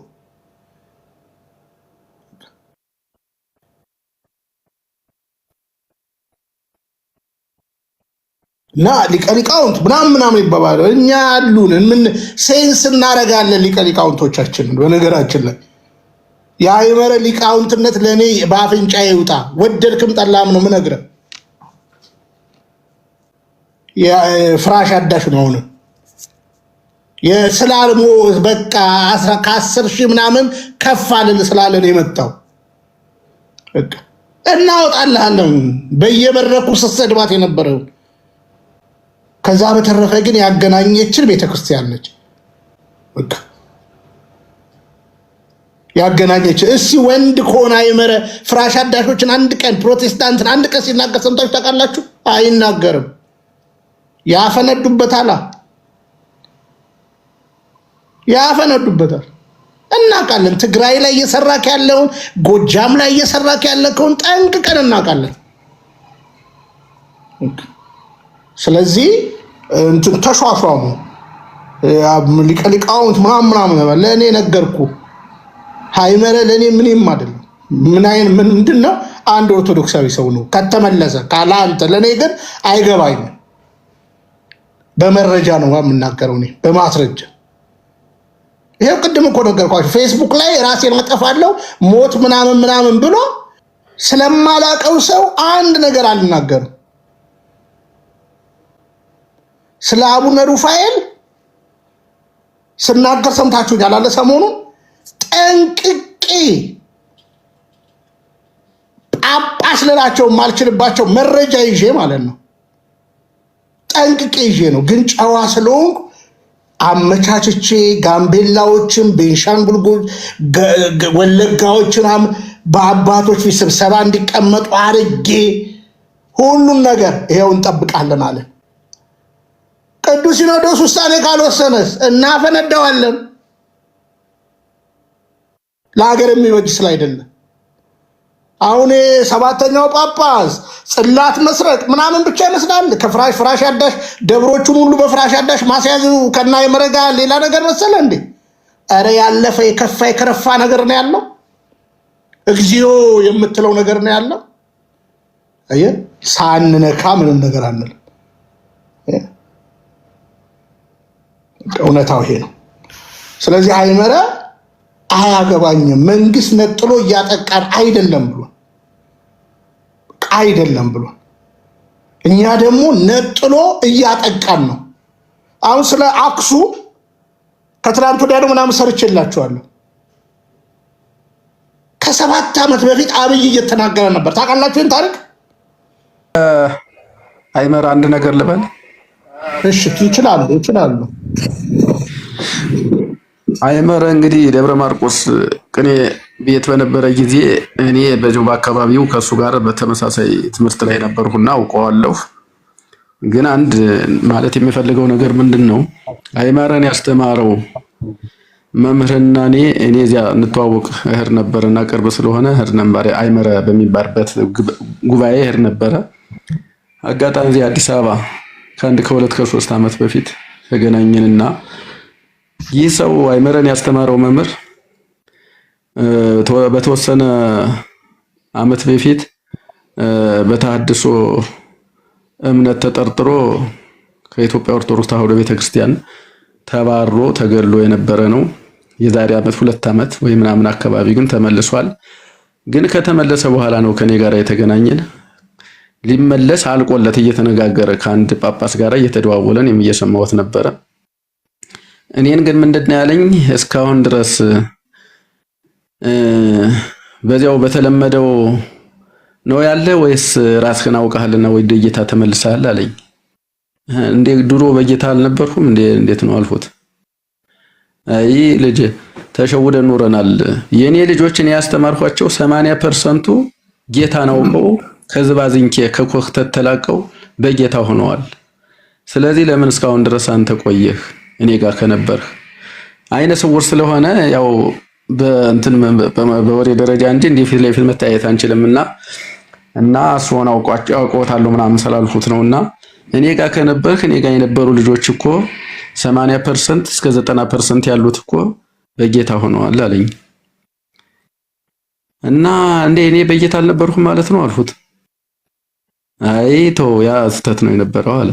እና ሊቃውንት ምናምን ይባባሉ። እኛ ያሉን ምን ሴንስ እናደርጋለን ሊቃውንቶቻችንን። በነገራችን ላይ የሃይመረ ሊቃውንትነት ለእኔ በአፍንጫ ይውጣ፣ ወደድክም ጠላም ነው ምነግርህ። ፍራሽ አዳሽ ነው። አሁን የስላልሞ በቃ ከ10 ሺህ ምናምን ከፍ አልል ስላለን የመጣው እናወጣልሃለን በየመድረኩ ስትሰድባት የነበረው። ከዛ በተረፈ ግን ያገናኘችን ቤተክርስቲያን ነች። በቃ ያገናኘች። እስኪ ወንድ ከሆነ ሃይመረ ፍራሽ አዳሾችን አንድ ቀን ፕሮቴስታንትን አንድ ቀን ሲናገር ሰምታችሁ ታውቃላችሁ? አይናገርም። ያፈነዱበታል። እናውቃለን። ትግራይ ላይ እየሰራክ ያለውን፣ ጎጃም ላይ እየሰራክ ያለውን ጠንቅቀን እናውቃለን። ስለዚህ እንትን ተሿሿሙ ሊቃውንት ምናምን ለእኔ ነገርኩ። ሃይመረ ለኔ ምንም አይደለም። ምንድነው አንድ ኦርቶዶክሳዊ ሰው ነው ከተመለሰ ካላንተ። ለኔ ግን አይገባኝም። በመረጃ ነው የምናገረው እኔ በማስረጃ። ይሄው ቅድም እኮ ነገርኳችሁ። ፌስቡክ ላይ ራሴን አጠፋለሁ ሞት ምናምን ብሎ ስለማላቀው ሰው አንድ ነገር አልናገርም። ስለ አቡነ ሩፋኤል ስናገር ሰምታችሁኛል አለ ሰሞኑን ጠንቅቄ ጳጳስ ልላቸው ማልችልባቸው መረጃ ይዤ ማለት ነው። ጠንቅቄ ይዤ ነው። ግን ጨዋ ስለሆንኩ አመቻችቼ ጋምቤላዎችን፣ ቤንሻንጉል ወለጋዎችን በአባቶች ፊት ስብሰባ እንዲቀመጡ አድርጌ ሁሉን ነገር ይሄው እንጠብቃለን አለ። ቅዱስ ሲኖዶስ ውሳኔ ካልወሰነስ እናፈነዳዋለን። ለሀገር የሚበጅ ስላይደለ አሁን ሰባተኛው ጳጳስ ጽላት መስረቅ ምናምን ብቻ ይመስላል። ፍራሽ አዳሽ ደብሮቹን ሁሉ በፍራሽ አዳሽ ማስያዙ ከና የመረጋ ሌላ ነገር መሰለ እንዴ? ኧረ ያለፈ የከፋ የከረፋ ነገር ነው ያለው። እግዚኦ የምትለው ነገር ነው ያለው። አየ ሳንነካ ምንም ነገር አንል። እውነታው ይሄ ነው። ስለዚህ ሃይመረ አያገባኝም። መንግስት ነጥሎ እያጠቃን አይደለም ብሎ እኛ ደግሞ ነጥሎ እያጠቃን ነው። አሁን ስለ አክሱም ከትናንት ወዲያ ምናምን ሰርቼላችኋለሁ። ከ7 ዓመት በፊት አብይ እየተናገረ ነበር። ታውቃላችሁ ታሪክ። ሃይመረ አንድ ነገር ልበል? እሺ ይችላሉ። ሃይመረ እንግዲህ ደብረ ማርቆስ ቅኔ ቤት በነበረ ጊዜ እኔ በዚሁ በአካባቢው ከሱ ጋር በተመሳሳይ ትምህርት ላይ ነበርኩና አውቀዋለሁ። ግን አንድ ማለት የሚፈልገው ነገር ምንድን ነው፣ ሃይመረን ያስተማረው መምህርና እኔ እዚያ እንተዋወቅ እህር ነበርና ቅርብ ስለሆነ እህር ነበር። ሃይመረ በሚባልበት ጉባኤ እህር ነበረ። አጋጣሚ እዚህ አዲስ አበባ ከ2-3 ዓመት በፊት ተገናኘንና ይህ ሰው ሃይመረን ያስተማረው መምህር በተወሰነ ዓመት በፊት በተሐድሶ እምነት ተጠርጥሮ ከኢትዮጵያ ኦርቶዶክስ ተዋሕዶ ቤተክርስቲያን ተባሮ ተገድሎ የነበረ ነው። የዛሬ ዓመት 2 ዓመት ወይ ምናምን አካባቢ ግን ተመልሷል። ግን ከተመለሰ በኋላ ነው ከኔ ጋር የተገናኘን። ሊመለስ አልቆለት እየተነጋገረ ከአንድ ጳጳስ ጋር እየተደዋወለን እየሰማሁት ነበረ። እኔን ግን ምንድነው ያለኝ እስካሁን ድረስ በዚያው በተለመደው ነው ያለ ወይስ ራስህን አውቀሃልና ወይ ደጌታ ተመልሰሃል አለኝ። እንዴ ድሮ በጌታ አልነበርኩም እንዴት ነው አልፎት። አይ ልጅ ተሸውደን ኖረናል። የኔ ልጆችን ያስተማርኳቸው 80% ጌታን አውቀው ከዝባዝንኬ ከኮክተት ተላቀው በጌታ ሆነዋል። ስለዚህ ለምን እስካሁን ድረስ አንተ ቆየህ እኔ ጋር ከነበርህ? አይነ ስውር ስለሆነ ያው በወሬ ደረጃ እንጂ እንዲህ ፊት ለፊት መታየት አንችልምና እሱን አውቀዋለሁ ምናምን ስላልኩት ነውና እኔ ጋር ከነበርህ እኔ ጋር የነበሩ ልጆች እኮ 80% እስከ 90% ያሉት እኮ በጌታ ሆነዋል አለኝ። እና እኔ በጌታ አልነበርኩም ማለት ነው አልኩት። አይ ተው ያ ስህተት ነው የነበረው አለ።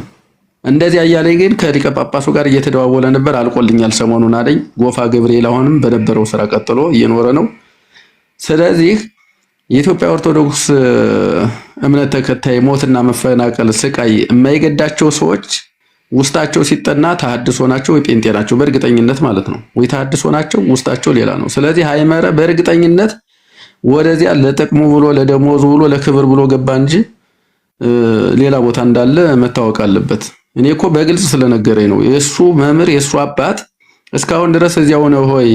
እንደዚህ አያሌ ግን ከሊቀ ጳጳሱ ጋር እየተደዋወለ ነበር። አልቆልኛል ሰሞኑን አለኝ። ጎፋ ገብርኤል አሁንም በነበረው ስራ ቀጥሎ እየኖረ ነው። ስለዚህ የኢትዮጵያ ኦርቶዶክስ እምነት ተከታይ ሞትና መፈናቀል ስቃይ የማይገዳቸው ሰዎች ውስጣቸው ሲጠና ተሐድሶ ናቸው ወይ ጴንጤ ናቸው በእርግጠኝነት ማለት ነው። ወይ ተሐድሶ ናቸው ውስጣቸው ሌላ ነው። ስለዚህ ሃይመረ በእርግጠኝነት ወደዚያ ለጥቅሙ ብሎ ለደሞዙ ብሎ ለክብር ብሎ ገባ እንጂ ሌላ ቦታ እንዳለ መታወቅ አለበት። እኔ እኮ በግልጽ ስለነገረኝ ነው። የሱ መምህር የሱ አባት እስካሁን ድረስ እዚያው ነው ሆይ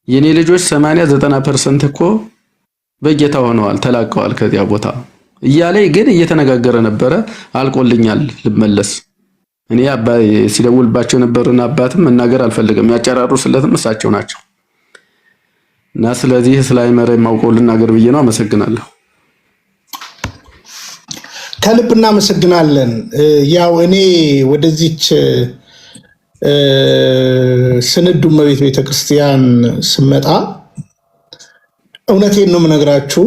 የኔ ልጆች 80-90% እኮ በጌታ ሆነዋል ተላቀዋል ከዚያ ቦታ እያለ ግን እየተነጋገረ ነበረ። አልቆልኛል ልመለስ። እኔ አባይ ሲደውልባቸው ነበርና አባትም መናገር አልፈልግም ያጨራሩስለትም እሳቸው ናቸው። እና ስለዚህ ስለ ሃይመረ የማውቀው ልናገር ብዬ ነው። አመሰግናለሁ። ከልብ እናመሰግናለን። ያው እኔ ወደዚች ስንዱ እመቤት ቤተክርስቲያን ስመጣ እውነቴን ነው የምነግራችሁ።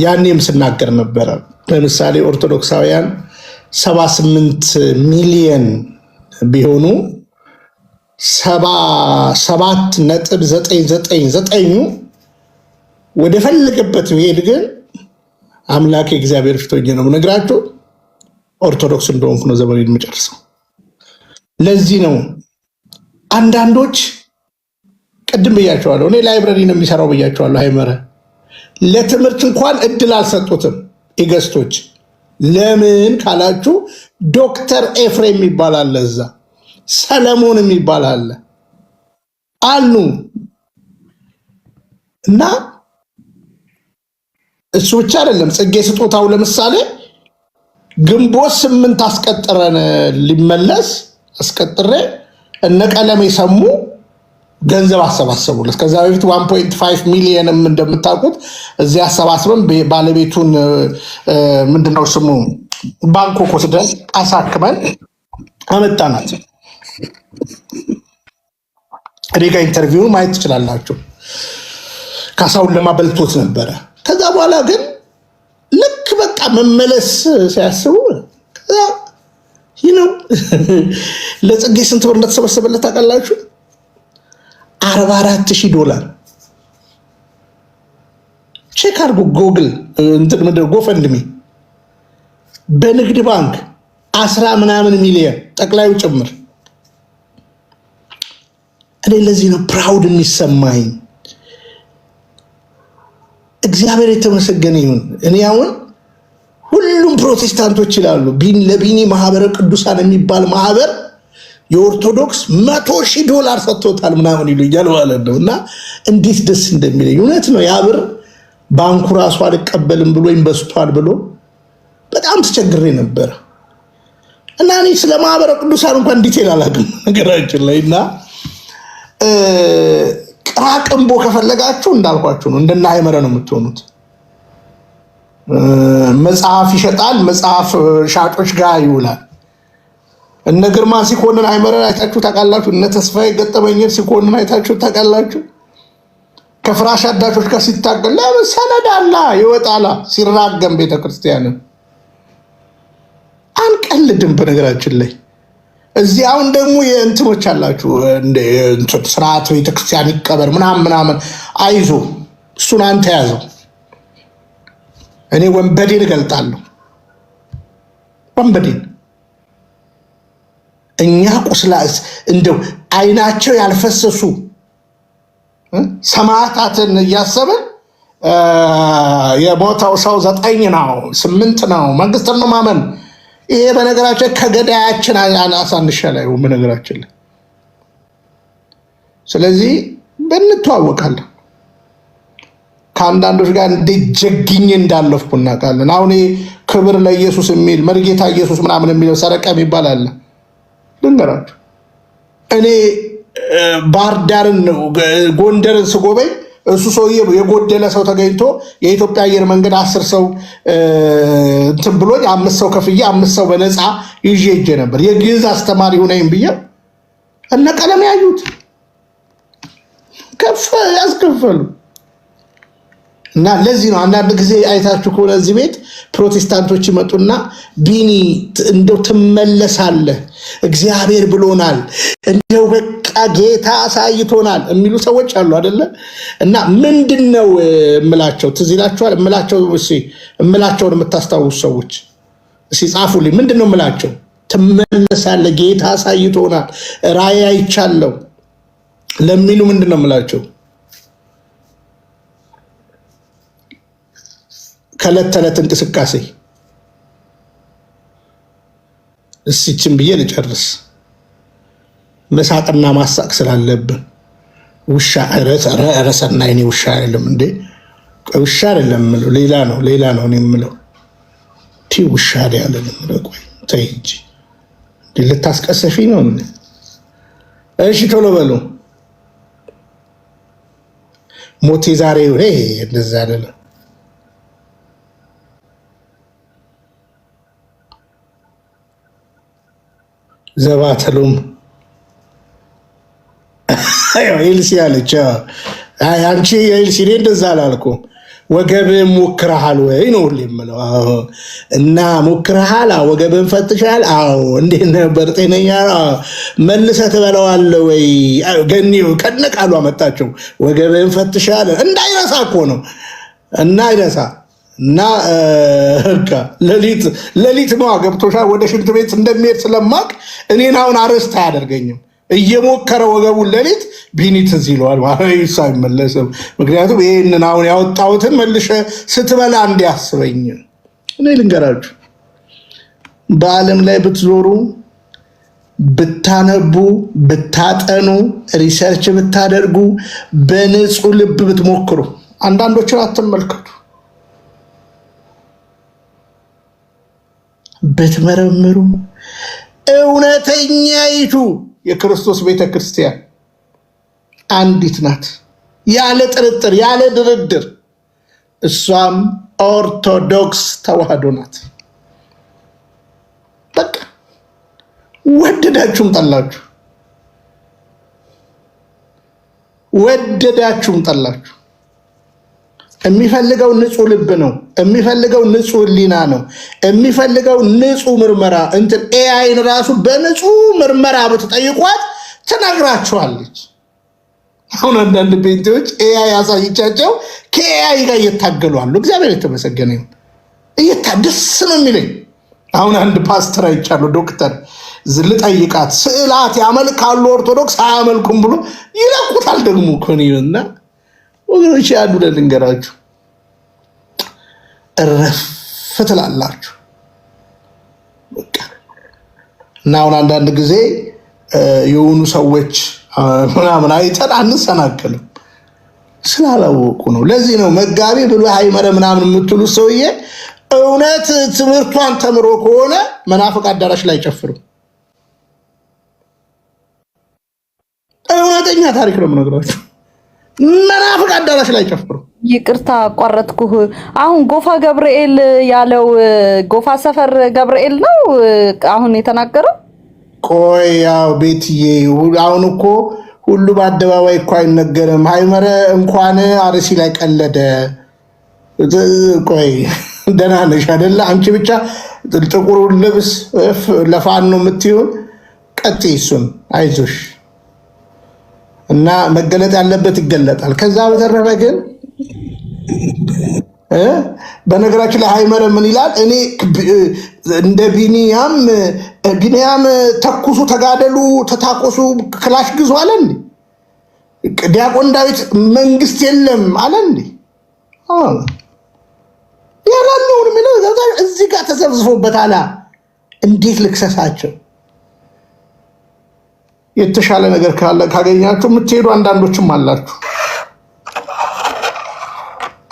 ያኔም ስናገር ነበረ። ለምሳሌ ኦርቶዶክሳውያን 78 ሚሊየን ቢሆኑ 77.999 ወደ ፈለገበት ብሄድ ግን አምላክ እግዚአብሔር ፊቶኝ ነው የምነግራችሁ ኦርቶዶክስ እንደሆንኩ ነው ዘመኔን የምጨርሰው። ለዚህ ነው አንዳንዶች ቅድም ብያቸዋለሁ፣ እኔ ላይብረሪ ነው የሚሰራው ብያቸዋለሁ። ሃይመረ ለትምህርት እንኳን እድል አልሰጡትም ኢገስቶች። ለምን ካላችሁ ዶክተር ኤፍሬም ይባላል፣ እዛ ሰለሞን ይባላል አሉ እና እሱ ብቻ አይደለም። ጽጌ ስጦታው ለምሳሌ ግንቦት 8 አስቀጥረን ሊመለስ አስቀጥሬ እነ ቀለም የሰሙ ገንዘብ አሰባሰቡለት። ከዛ በፊት 1.5 ሚሊዮንም እንደምታውቁት እዚህ አሰባስበን ባለቤቱን ምንድነው ስሙ ባንኮክ ወስደን አሳክመን አመጣናት። እኔ ጋር ኢንተርቪውን ማየት ትችላላችሁ። ካሳውን ለማበልቶት ነበረ። ከዛ በኋላ ግን ልክ በቃ መመለስ ሲያስቡ ነው ለጽጌ ስንት ብር እንደተሰበሰበለት ታውቃላችሁ? $44,000 ቼክ አድርጉ። ጎግል እንትን ምንድን ጎፈንድሚ በንግድ ባንክ 10 ምናምን ሚሊዮን ጠቅላዩ ጭምር። እኔ ለዚህ ነው ፕራውድ የሚሰማኝ። እግዚአብሔር የተመሰገነ ይሁን። እኔ አሁን ሁሉም ፕሮቴስታንቶች ይላሉ ለቢኒ ማህበረ ቅዱሳን የሚባል ማህበር የኦርቶዶክስ $100,000 ሰጥቶታል ምናምን ይሉኛል ማለት ነው። እና እንዴት ደስ እንደሚለኝ እውነት ነው። ያ ብር ባንኩ ራሱ አልቀበልም ብሎ ኢንቨስቷል ብሎ በጣም ተቸግሬ ነበር። እና እኔ ስለ ማህበረ ቅዱሳን እንኳን ዲቴል አላውቅም ነገራችን ላይ። እና ቅራቅንቦ ከፈለጋችሁ እንዳልኳችሁ ነው፣ እንደና ሃይመረ ነው የምትሆኑት። መጽሐፍ ይሸጣል፣ መጽሐፍ ሻጮች ጋር ይውላል። እነ ግርማ ሲኮንን ሃይመረን አይታችሁ ታውቃላችሁ? እነ ተስፋዬ ገጠመኝን ሲኮንን አይታችሁ ታውቃላችሁ? ከፍራሽ አዳሾች ጋር ሲታገል ለምን ሰነዳላ ይወጣላ ሲራገም ቤተክርስቲያንን አንቀልድም። በነገራችን ላይ እዚህ አሁን ደግሞ የእንትኖች አላችሁ ስርዓት ቤተክርስቲያን ይቀበር ምናምን አይዞ፣ እሱን አንተ ያዘው። እኔ ወንበዴን እገልጣለሁ፣ ወንበዴን። እኛ ቁስላስ እንደው አይናቸው ያልፈሰሱ ሰማዕታትን እያሰብን የሞተው ሰው 9 ነው 8 ነው መንግስትን ነው ማመን። ይሄ በነገራችን ከገዳያችን አሳንሻለሁ በነገራችን ላይ። ስለዚህ እንተዋወቃለን። ከአንዳንዶች ጋር እንዴት ጀግኝ እንዳለፍኩ እናውቃለን። አሁን ክብር ለኢየሱስ የሚል መርጌታ ኢየሱስ ምናምን የሚለው ሰረቀ የሚባል አለ። ልንገራችሁ፣ እኔ ባህር ዳርን ጎንደርን ስጎበኝ እሱ ሰውዬ የጎደለ ሰው ተገኝቶ የኢትዮጵያ አየር መንገድ 10 ሰው እንትን ብሎኝ 5 ሰው ከፍዬ 5 ሰው በነፃ ይዤ ሄጄ ነበር። የግዕዝ አስተማሪ ሆነኝ ብዬ እነ ቀለም ያዩት ከፍ ያስከፈሉ። እና ለዚህ ነው አንዳንድ ጊዜ አይታችሁ ከሆነ እዚህ ቤት ፕሮቴስታንቶች ይመጡና ቢኒ እንደው ትመለሳለህ፣ እግዚአብሔር ብሎናል፣ እንደው በቃ ጌታ አሳይቶናል የሚሉ ሰዎች አሉ አይደለ? እና ምንድነው እምላቸው? ትዝ ይላችኋል? እምላቸውን የምታስታውሱ ሰዎች እስኪ ጻፉልኝ። ምንድነው እምላቸው? ትመለሳለህ፣ ጌታ አሳይቶናል፣ ራእይ አይቻለሁ ለሚሉ ምንድነው እምላቸው? ከዕለት ተዕለት እንቅስቃሴ እስችን ብዬ ልጨርስ። መሳቅና ማሳቅ ስላለብን ውሻ ረሰና እኔ ውሻ አይደለም እንዴ? ውሻ አይደለም የምለው ሌላ ነው እኔ የምለው ቲ ውሻ ያለ ቆይ ተይ እንጂ ልታስቀሰፊ ነው። እሺ ቶሎ በሉ። ሞቴ ዛሬ እንደዛ አይደለም። ዘባተሉም ኤልሲ አለች። አንቺ ኤልሲ እኔ እንደዛ አላልኩም። ወገብህን ሞክረሃል ወይ ነው የምለው። እና ሞክረሃል? ወገብህን ፈትሻል? አዎ። እንዴት ነበር? ጤነኛ መልሰህ ትበለዋለህ ወይ? ገኒ ከነቃሉ አመጣቸው። ወገብህን ፈትሻል? እንዳይረሳ እኮ ነው። እንዳይረሳ እና ሌሊት ነው ገብቶሻል። ወደ ሽንት ቤት እንደሚሄድ ስለማቅ እኔን አሁን አርዕስት አያደርገኝም። እየሞከረ ወገቡን ሌሊት ቢኒ ትዝ ይለዋል ማለት አይመለስም። ምክንያቱም ይህንን አሁን ያወጣሁትን መልሼ ስትበላ እንዲያስበኝ እኔ ልንገራችሁ። በዓለም ላይ ብትዞሩ፣ ብታነቡ፣ ብታጠኑ፣ ሪሰርች ብታደርጉ፣ በንጹህ ልብ ብትሞክሩ፣ አንዳንዶችን አትመልከቱ፣ ብትመረምሩ እውነተኛይቱ የክርስቶስ ቤተ ክርስቲያን አንዲት ናት፣ ያለ ጥርጥር ያለ ድርድር። እሷም ኦርቶዶክስ ተዋህዶ ናት። በቃ ወደዳችሁም ጠላችሁ የሚፈልገው ንጹህ ልብ ነው። የሚፈልገው ንጹህ ሕሊና ነው። የሚፈልገው ንጹህ ምርመራ። እንትን ኤአይን ራሱ በንጹህ ምርመራ ብትጠይቋት ትነግራችኋለች። አሁን አንዳንድ ጴንጤዎች ኤአይ ያሳይቻቸው ከኤአይ ጋር እየታገሉ አሉ። እግዚአብሔር የተመሰገነ ይሁን። ደስ ነው የሚለኝ። አሁን አንድ ፓስተር አይቻለሁ፣ ዶክተር ልጠይቃት፣ ስዕላት ያመልካሉ ኦርቶዶክስ አያመልኩም ብሎ ይለቁታል ደግሞ ኮኒና ወገኖች ያሉ ልንገራችሁ፣ እረፍ ትላላችሁ። እና አሁን አንዳንድ ጊዜ የሆኑ ሰዎች ምናምን አይተን አንሰናከልም፣ ስላላወቁ ነው። ለዚህ ነው መጋቢ ብሎ ሃይመረ ምናምን የምትሉት ሰውዬ እውነት ትምህርቷን ተምሮ ከሆነ መናፍቅ አዳራሽ ላይ ጨፍሩ። እውነተኛ ታሪክ ነው የምነግራችሁ። መናፍቅ አዳራሽ ላይ ጨፍሩ። ይቅርታ አቋረጥኩህ። አሁን ጎፋ ገብርኤል ያለው ጎፋ ሰፈር ገብርኤል ነው አሁን የተናገረው። ቆይ ያው ቤትዬ፣ አሁን እኮ ሁሉ በአደባባይ እኮ አይነገርም። ሃይመረ እንኳን አርሲ ላይ ቀለደ። ቆይ ደህና ነሽ አይደለ? አንቺ ብቻ ጥቁሩን ልብስ ለፋን ነው የምትይውን ቀጥይ፣ እሱን አይዞሽ እና መገለጥ ያለበት ይገለጣል። ከዛ በተረፈ ግን በነገራችን ላይ ሃይመረ ምን ይላል? እኔ እንደ ቢኒያም ተኩሱ፣ ተጋደሉ፣ ተታኮሱ፣ ክላሽ ግዙ አለ እንዴ? ዲያቆን ዳዊት መንግስት የለም አለ እንዴ? ያላለውን የሚለው እዚህ ጋር ተዘብዝፎበታል። እንዴት ልክሰሳቸው? የተሻለ ነገር ካገኛችሁ የምትሄዱ አንዳንዶችም አላችሁ።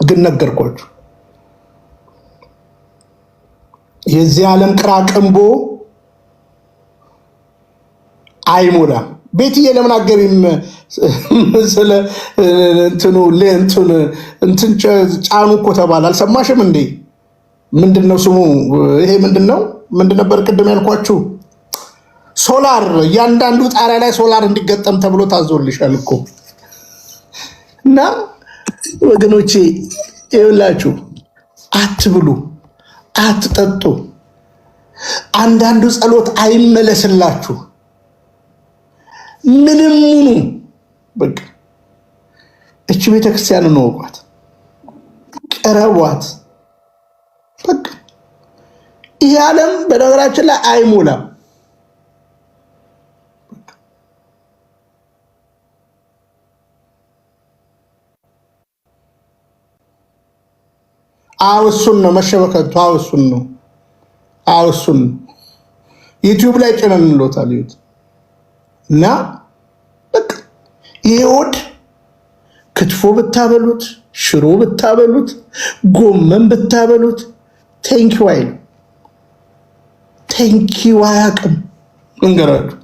ግን ነገርኳችሁ፣ የዚህ ዓለም ቅራቅንቦ አይሞላም። ቤትዬ ለምን አገቢም? ስለ እንትን ጫኑ እኮ ተባለ። አልሰማሽም እንዴ? ምንድነው ስሙ? ይሄ ምንድን ነበር ቅድም ያልኳችሁ? ሶላር፣ እያንዳንዱ ጣሪያ ላይ ሶላር እንዲገጠም ተብሎ ታዞልሻል እኮ። እና ወገኖቼ ይኸውላችሁ፣ አትብሉ፣ አትጠጡ፣ አንዳንዱ ጸሎት አይመለስላችሁ፣ ምንም ሙኑ። በቃ እቺ ቤተክርስቲያንን ወቋት፣ ቀረቧት። በቃ ይህ ዓለም በነገራችን ላይ አይሞላም። አውሱን ነው መሸበከቱ። አውሱን ነው ዩቲዩብ ላይ ጭነን እንሎታል። ይሁት እና በቃ ይሁድ ክትፎ ብታበሉት፣ ሽሮ ብታበሉት፣ ጎመን ብታበሉት ቴንኪው አይሉ። ቴንኪው አያውቅም። እንገራችሁ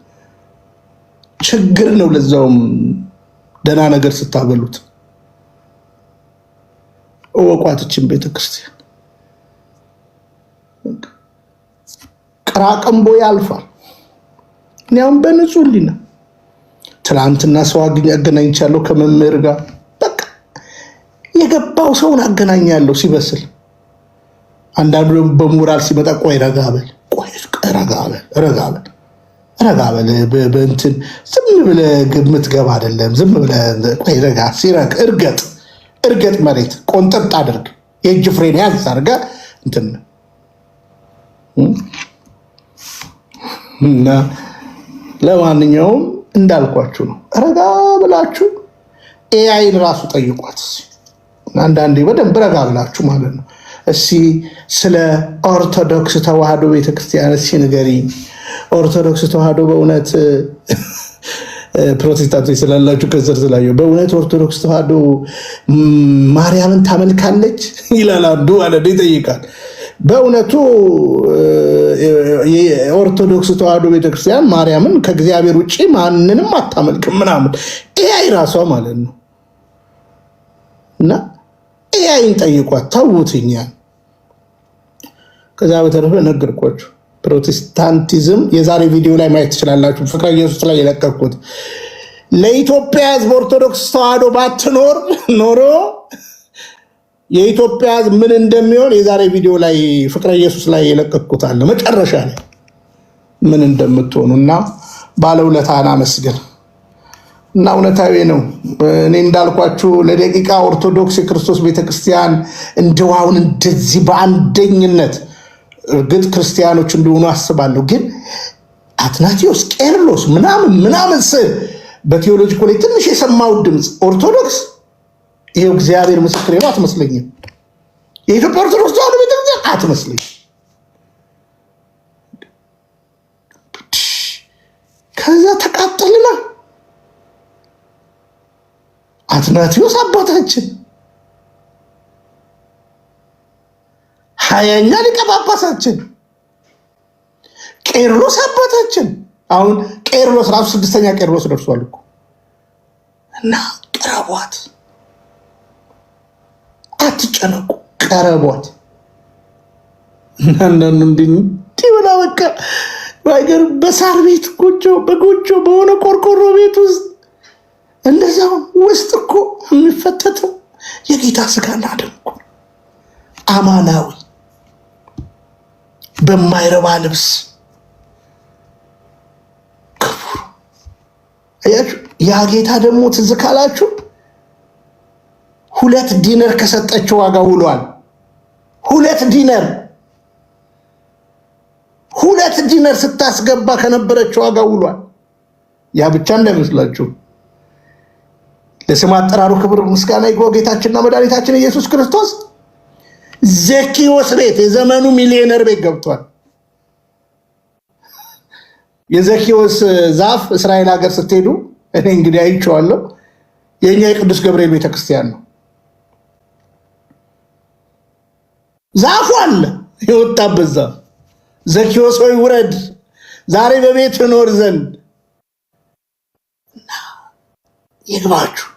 ችግር ነው። ለዛውም ደህና ነገር ስታበሉት እወቋትችን ቤተክርስቲያን ቅራቅንቦ ያልፋል። እኛም በንጹህ ሊና ትናንትና ሰው አገናኝቻለሁ ከመምህር ጋር በቃ የገባው ሰውን አገናኛለሁ ሲበስል። አንዳንዱ በሞራል ሲመጣ ቆይ ረጋ በል በእንትን ዝም ብለህ ግምት ገባ አይደለም። ዝም ብለህ ቆይ ረጋ ሲረግ እርገጥ መሬት ቆንጠጥ አድርግ የእጅ ፍሬን ያዝ አድርገህ እንትን እና ለማንኛውም እንዳልኳችሁ ነው። ረጋ ብላችሁ ኤአይን ራሱ ጠይቋት አንዳንዴ በደንብ ረጋ ብላችሁ ማለት ነው። እስኪ ስለ ኦርቶዶክስ ተዋህዶ ቤተክርስቲያን እስኪ ንገሪኝ። ኦርቶዶክስ ተዋህዶ በእውነት ፕሮቴስታንቶች ስላላችሁ ከስር ስላየሁ በእውነት ኦርቶዶክስ ተዋህዶ ማርያምን ታመልካለች ይላል አንዱ አለ ይጠይቃል። በእውነቱ የኦርቶዶክስ ተዋህዶ ቤተክርስቲያን ማርያምን ከእግዚአብሔር ውጭ ማንንም አታመልክም ምናምን ኤአይ ራሷ ማለት ነው። እና ኤአይን ጠይቋት ታውትኛል። ከዛ በተረፈ ነገርኳችሁ። ፕሮቴስታንቲዝም የዛሬ ቪዲዮ ላይ ማየት ትችላላችሁ። ፍቅረ ኢየሱስ ላይ የለቀኩት ለኢትዮጵያ ሕዝብ ኦርቶዶክስ ተዋህዶ ባትኖር ኖሮ የኢትዮጵያ ሕዝብ ምን እንደሚሆን የዛሬ ቪዲዮ ላይ ፍቅረ ኢየሱስ ላይ የለቀኩት አለ። መጨረሻ ላይ ምን እንደምትሆኑ እና ባለውለታና መስገን እና እውነታዊ ነው። እኔ እንዳልኳችሁ ለደቂቃ ኦርቶዶክስ የክርስቶስ ቤተክርስቲያን እንደዋውን እንደዚህ በአንደኝነት እርግጥ ክርስቲያኖች እንደሆኑ አስባለሁ። ግን አትናቴዎስ ቄርሎስ ምናምን በቴዎሎጂ ኮሌጅ ትንሽ የሰማው ድምፅ ኦርቶዶክስ ይሄው እግዚአብሔር ምስክሬ ነው አትመስለኝም። የኢትዮጵያ ኦርቶዶክስ ተዋህዶ ቤተክርስቲያን አትመስለኝም። ከዛ ተቃጠልና አትናቴዎስ አባታችን 20ኛ ሊቀ ጳጳሳችን ቄርሎስ አባታችን አሁን ቄርሎስ ራሱ 6ኛ ቄርሎስ ደርሷል እኮ እና ቀረቧት፣ አትጨነቁ፣ ቀረቧት። እናንተን እንዲህ ብላ በቃ ባይገር በሳር ቤት በጎጆ በሆነ ቆርቆሮ ቤት ውስጥ እንደዛው ውስጥ እኮ የሚፈተተው የጌታ ስጋና ደም እኮ አማናዊ በማይረባ ልብስ ክቡር አያችሁ። ያ ጌታ ደግሞ ትዝ ካላችሁ 2 ዲነር ከሰጠችው ዋጋ ውሏል። 2 ዲነር ስታስገባ ከነበረችው ዋጋ ውሏል። ያ ብቻ እንዳይመስላችሁ። ለስም አጠራሩ ክብር ምስጋና ይግባው ጌታችንና መድኃኒታችን ኢየሱስ ክርስቶስ ዘኪዎስ ቤት የዘመኑ ሚሊዮነር ቤት ገብቷል። የዘኪዎስ ዛፍ እስራኤል ሀገር ስትሄዱ እኔ እንግዲህ አይቼዋለሁ። የኛ የቅዱስ ገብርኤል ቤተክርስቲያን ነው። ዛፉ አለ የወጣበት ዛፍ። ዘኪዎስ ሆይ ውረድ ዛሬ በቤት እኖር ዘንድ ይግባችሁ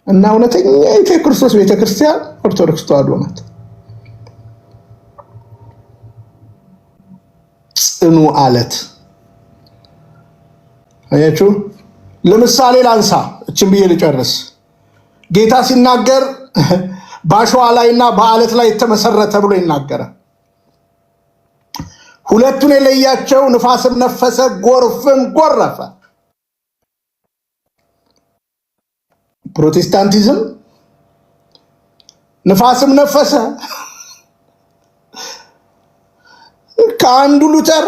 እና እውነተኛ የክርስቶስ ቤተክርስቲያን ኦርቶዶክስ ተዋህዶ ናት። ጽኑ አለት አያችሁ። ለምሳሌ ላንሳ እችን ብዬ ልጨርስ። ጌታ ሲናገር በአሸዋ ላይና በአለት ላይ የተመሰረተ ብሎ ይናገራል። ሁለቱን የለያቸው ንፋስም ነፈሰ፣ ጎርፍም ጎረፈ። ፕሮቴስታንቲዝም ንፋስም ነፈሰ። ከአንዱ ሉተር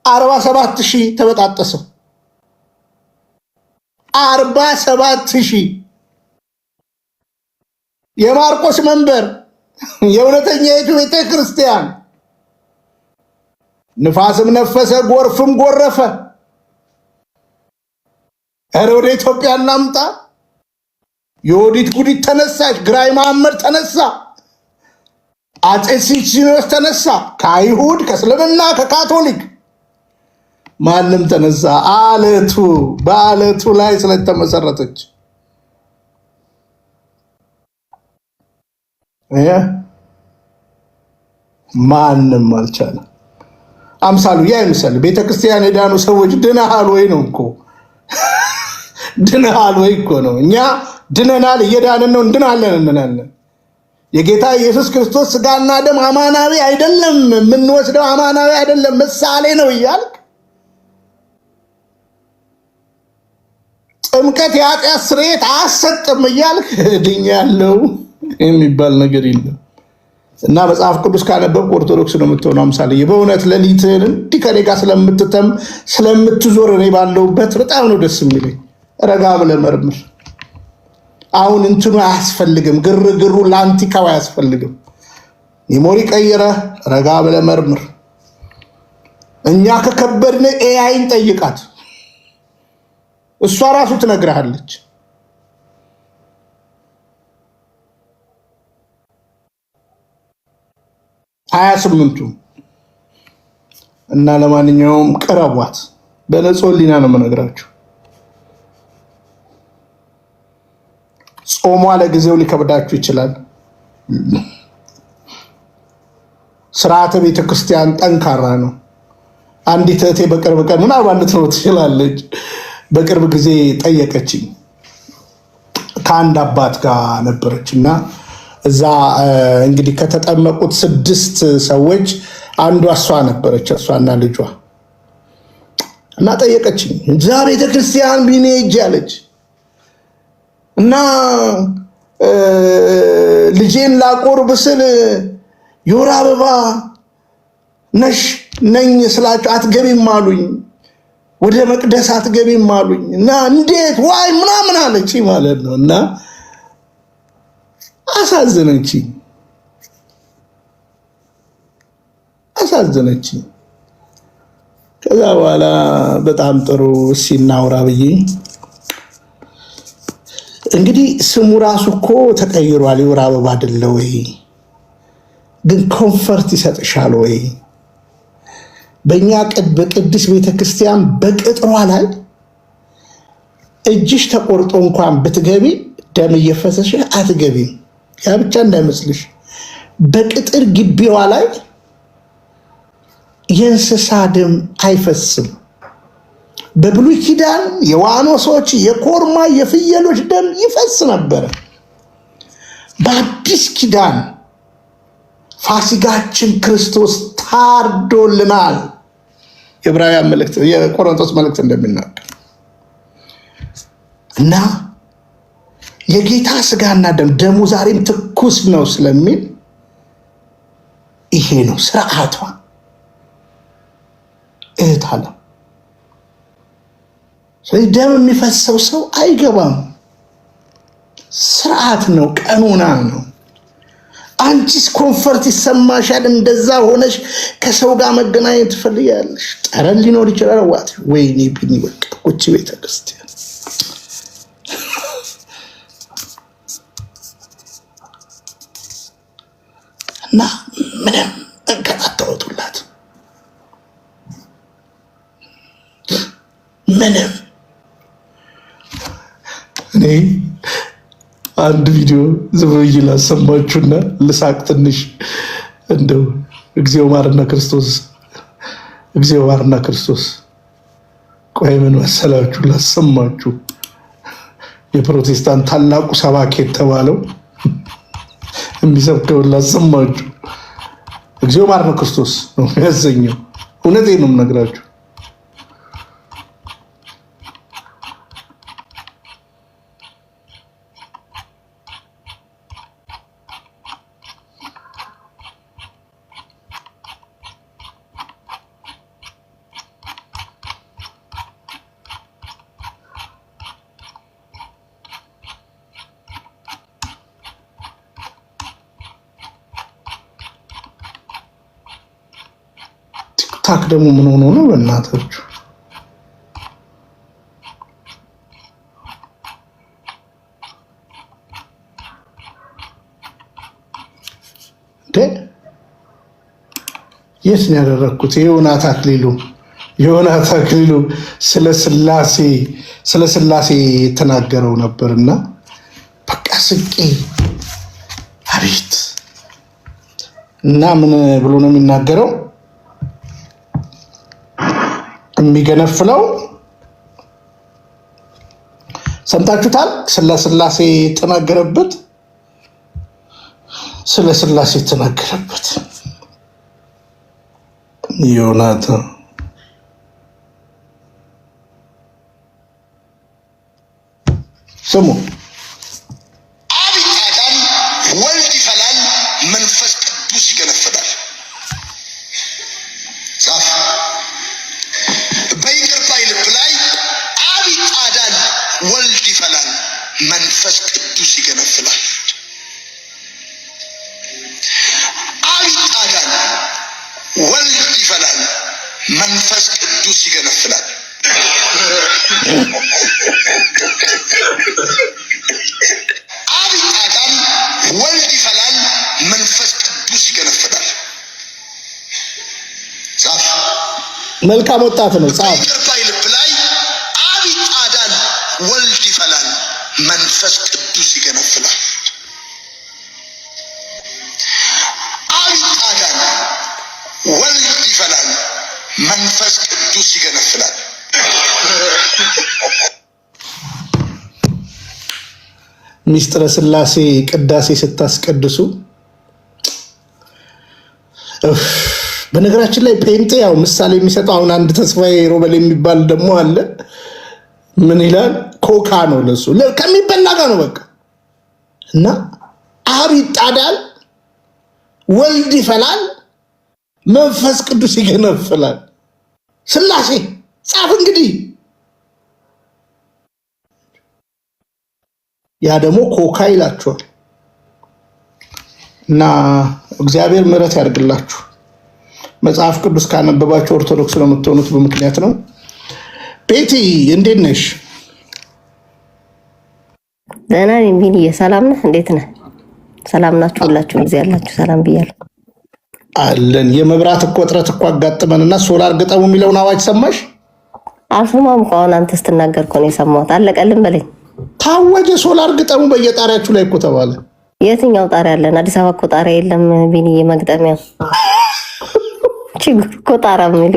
47,000 ተበጣጠሰ። 47,000 የማርቆስ መንበር የእውነተኛይቱ ቤተ ክርስቲያን ንፋስም ነፈሰ፣ ጎርፍም ጎረፈ። ኧረ ወደ ኢትዮጵያ እናምጣ። የወዲት ጉዲት ተነሳች፣ ግራኝ መሐመድ ተነሳ፣ አፄ ሲኖዶስ ተነሳ፣ ከአይሁድ ከእስልምና ከካቶሊክ ማንም ተነሳ። አለቱ በአለቱ ላይ ስለተመሰረተች ማንም አልቻለም። አምሳሉ ያ ይመስል ቤተክርስቲያን የዳኑ ሰዎች ድነሃል ወይ ነው እኮ ድነሃል ወይ እኮ ነው። እኛ ድነናል፣ እየዳንን ነው፣ እንድናለን እንላለን። የጌታ ኢየሱስ ክርስቶስ ስጋና ደም አማናዊ አይደለም፣ የምንወስደው አማናዊ አይደለም፣ ምሳሌ ነው እያልክ ጥምቀት የኃጢአት ስርየት አያሰጥም እያልክ ድኛለሁ የሚባል ነገር የለም። እና መጽሐፍ ቅዱስ ካነበብክ ኦርቶዶክስ ነው የምትሆነው። አምሳሌ በእውነት ሌሊትህን እንዲህ ከኔ ጋር ስለምትዞር እኔ ባለሁበት በጣም ነው ደስ የሚለኝ። ረጋ ብለህ መርምር። አሁን እንትኑ አያስፈልግም፣ ግርግሩ ላንቲካው አያስፈልግም። ሜሞሪ ቀይረህ ረጋ ብለህ መርምር። እኛ ከከበድን ኤአይን ጠይቃት፣ እሷ ራሱ ትነግርሃለች። ሀያ ስምንቱ እና ለማንኛውም ቅረቧት። በንጹህ ሕሊና ነው የምነግራችሁ። ጾሟ ለጊዜው ሊከብዳችሁ ይችላል። ስርዓተ ቤተክርስቲያን ጠንካራ ነው። አንዲት እህቴ በቅርብ ቀን ምናልባት ልትኖር ትችላለች፣ በቅርብ ጊዜ ጠየቀችኝ። ከአንድ አባት ጋር ነበረች እና እዛ እንግዲህ ከተጠመቁት 6 ሰዎች አንዷ እሷ ነበረች፣ እሷና ልጇ እና ጠየቀችኝ። እዛ ቤተክርስቲያን ቢኔ ሂጅ አለች እና ልጄን ላቆርብ ስል የወር አበባ ነኝ ስላቸው አትገቢም አሉኝ፣ ወደ መቅደስ አትገቢም አሉኝ እና እንዴት ዋይ ምናምን አለች ማለት ነው። እና አሳዘነችኝ። ከዛ በኋላ በጣም ጥሩ ሲናውራ ብዬ እንግዲህ ስሙ ራሱ እኮ ተቀይሯል። የወር አበባ አይደለ ወይ? ግን ኮንፈርት ይሰጥሻል ወይ? በእኛ በቅድስት ቤተክርስቲያን በቅጥሯ ላይ እጅሽ ተቆርጦ እንኳን ብትገቢ ደም እየፈሰሽ አትገቢም። ያ ብቻ እንዳይመስልሽ፣ በቅጥር ግቢዋ ላይ የእንስሳ ደም አይፈስም። በብሉይ ኪዳን የዋኖሶች፣ የኮርማ፣ የፍየሎች ደም ይፈስ ነበረ። በአዲስ ኪዳን ፋሲጋችን ክርስቶስ ታርዶልናል። የዕብራውያን መልእክት፣ የቆሮንቶስ መልእክት እንደሚናገር እና የጌታ ስጋና ደሙ ዛሬም ትኩስ ነው ስለሚል ይሄ ነው ስርዓቷ። እህት አለ። ስለዚህ ደም የሚፈሰው ሰው አይገባም። ስርዓት ነው፣ ቀኖና ነው። አንቺስ ኮንፈርት ይሰማሻል። እንደዛ ሆነሽ ከሰው ጋር መገናኘት ትፈልጊያለሽ። ጠረን ሊኖር ይችላል። ዋት ወይኔ ቢኒ በቃ ቁጭ ቤተክርስቲያን እና ምንም እንከን አታወጡላት። ምንም እኔ አንድ ቪዲዮ ዝም ብዬ ላሰማችሁና ልሳቅ ትንሽ። እንደው እግዚኦ ማርና ክርስቶስ፣ እግዚኦ ማርና ክርስቶስ። ቆይ ምን መሰላችሁ ላሰማችሁ። የፕሮቴስታንት ታላቁ ሰባኪ የተባለው የሚሰብከውን ላሰማችሁ። እግዚኦ ማርና ክርስቶስ ነው ያዘኘው። እውነቴን ነው የምነግራችሁ። ታክ ደግሞ ምን ሆኖ ነው በእናታችሁ? የት ነው ያደረኩት? ዮናስ አክሊሉ ስለ ስላሴ የተናገረው ነበርና በቃ ስቄ አቤት። እና ምን ብሎ ነው የሚናገረው? የሚገነፍለው ሰምታችሁታል። ስለ ስላሴ ተናገረበት፣ ስለ ስላሴ ተናገረበት ዮናታን ስሙ። አብ ይጣዳል፣ ወልድ ይፈላል፣ መንፈስ ቅዱስ ይገነፍላል። ጻፍ። በይቅር ባይ ልብ ላይ አብ ይጣዳል፣ ወልድ ይፈላል፣ መንፈስ ቅዱስ ይገነፍላል። አብ ይጣዳል፣ ወልድ ይፈላል፣ መንፈስ ቅዱስ ይገነፍላል። አብ ይጣዳል፣ ወልድ ይፈላል፣ መንፈስ ቅዱስ ይገነፍላል። ጻፍ። መልካም ወጣት ነው። ጻፍ። በይቅር ባይ ልብ ላይ አብ ይጣዳል፣ ወልድ ይፈላል፣ መንፈስ ቅዱስ ይገነፍላል። አብ ይጣዳል፣ ወልድ ይፈላል፣ መንፈስ ቅዱስ ይገነፍላል። ሚስጥረ ስላሴ ቅዳሴ ስታስቀድሱ በነገራችን ላይ ጴንጤ ያው ምሳሌ የሚሰጠው አሁን አንድ ተስፋዬ ሮበል የሚባል ደግሞ አለ። ምን ይላል? ኮካ ነው ለሱ ከሚበላ ጋር ነው በቃ። እና አብ ይጣዳል፣ ወልድ ይፈላል፣ መንፈስ ቅዱስ ይገነፍላል። ስላሴ ጻፍ እንግዲህ። ያ ደግሞ ኮካ ይላችኋል። እና እግዚአብሔር ምሕረት ያድርግላችሁ። መጽሐፍ ቅዱስ ካነበባችሁ ኦርቶዶክስ ነው የምትሆኑት በምክንያት ነው። ቤቲ እንዴት ነሽ? ደህና ነኝ ቢኒዬ፣ ሰላም ነህ? እንዴት ነህ? ሰላም ናችሁ? ሁላችሁ ጊዜ ያላችሁ ሰላም ብያለሁ። አለን። የመብራት እኮ እጥረት እኮ አጋጥመንና ሶላር ግጠሙ የሚለውን አዋጅ ሰማሽ? አልሰማሁም እኮ አሁን አንተ ስትናገር እኮ ነው የሰማሁት። አለቀልን በለኝ። ታወጀ። ሶላር ግጠሙ በየጣሪያችሁ ላይ እኮ ተባለ። የትኛው ጣሪያ አለን? አዲስ አበባ እኮ ጣሪያ የለም ቢኒዬ። መግጠሚያ ችግር እኮ ጣራ የሚሉ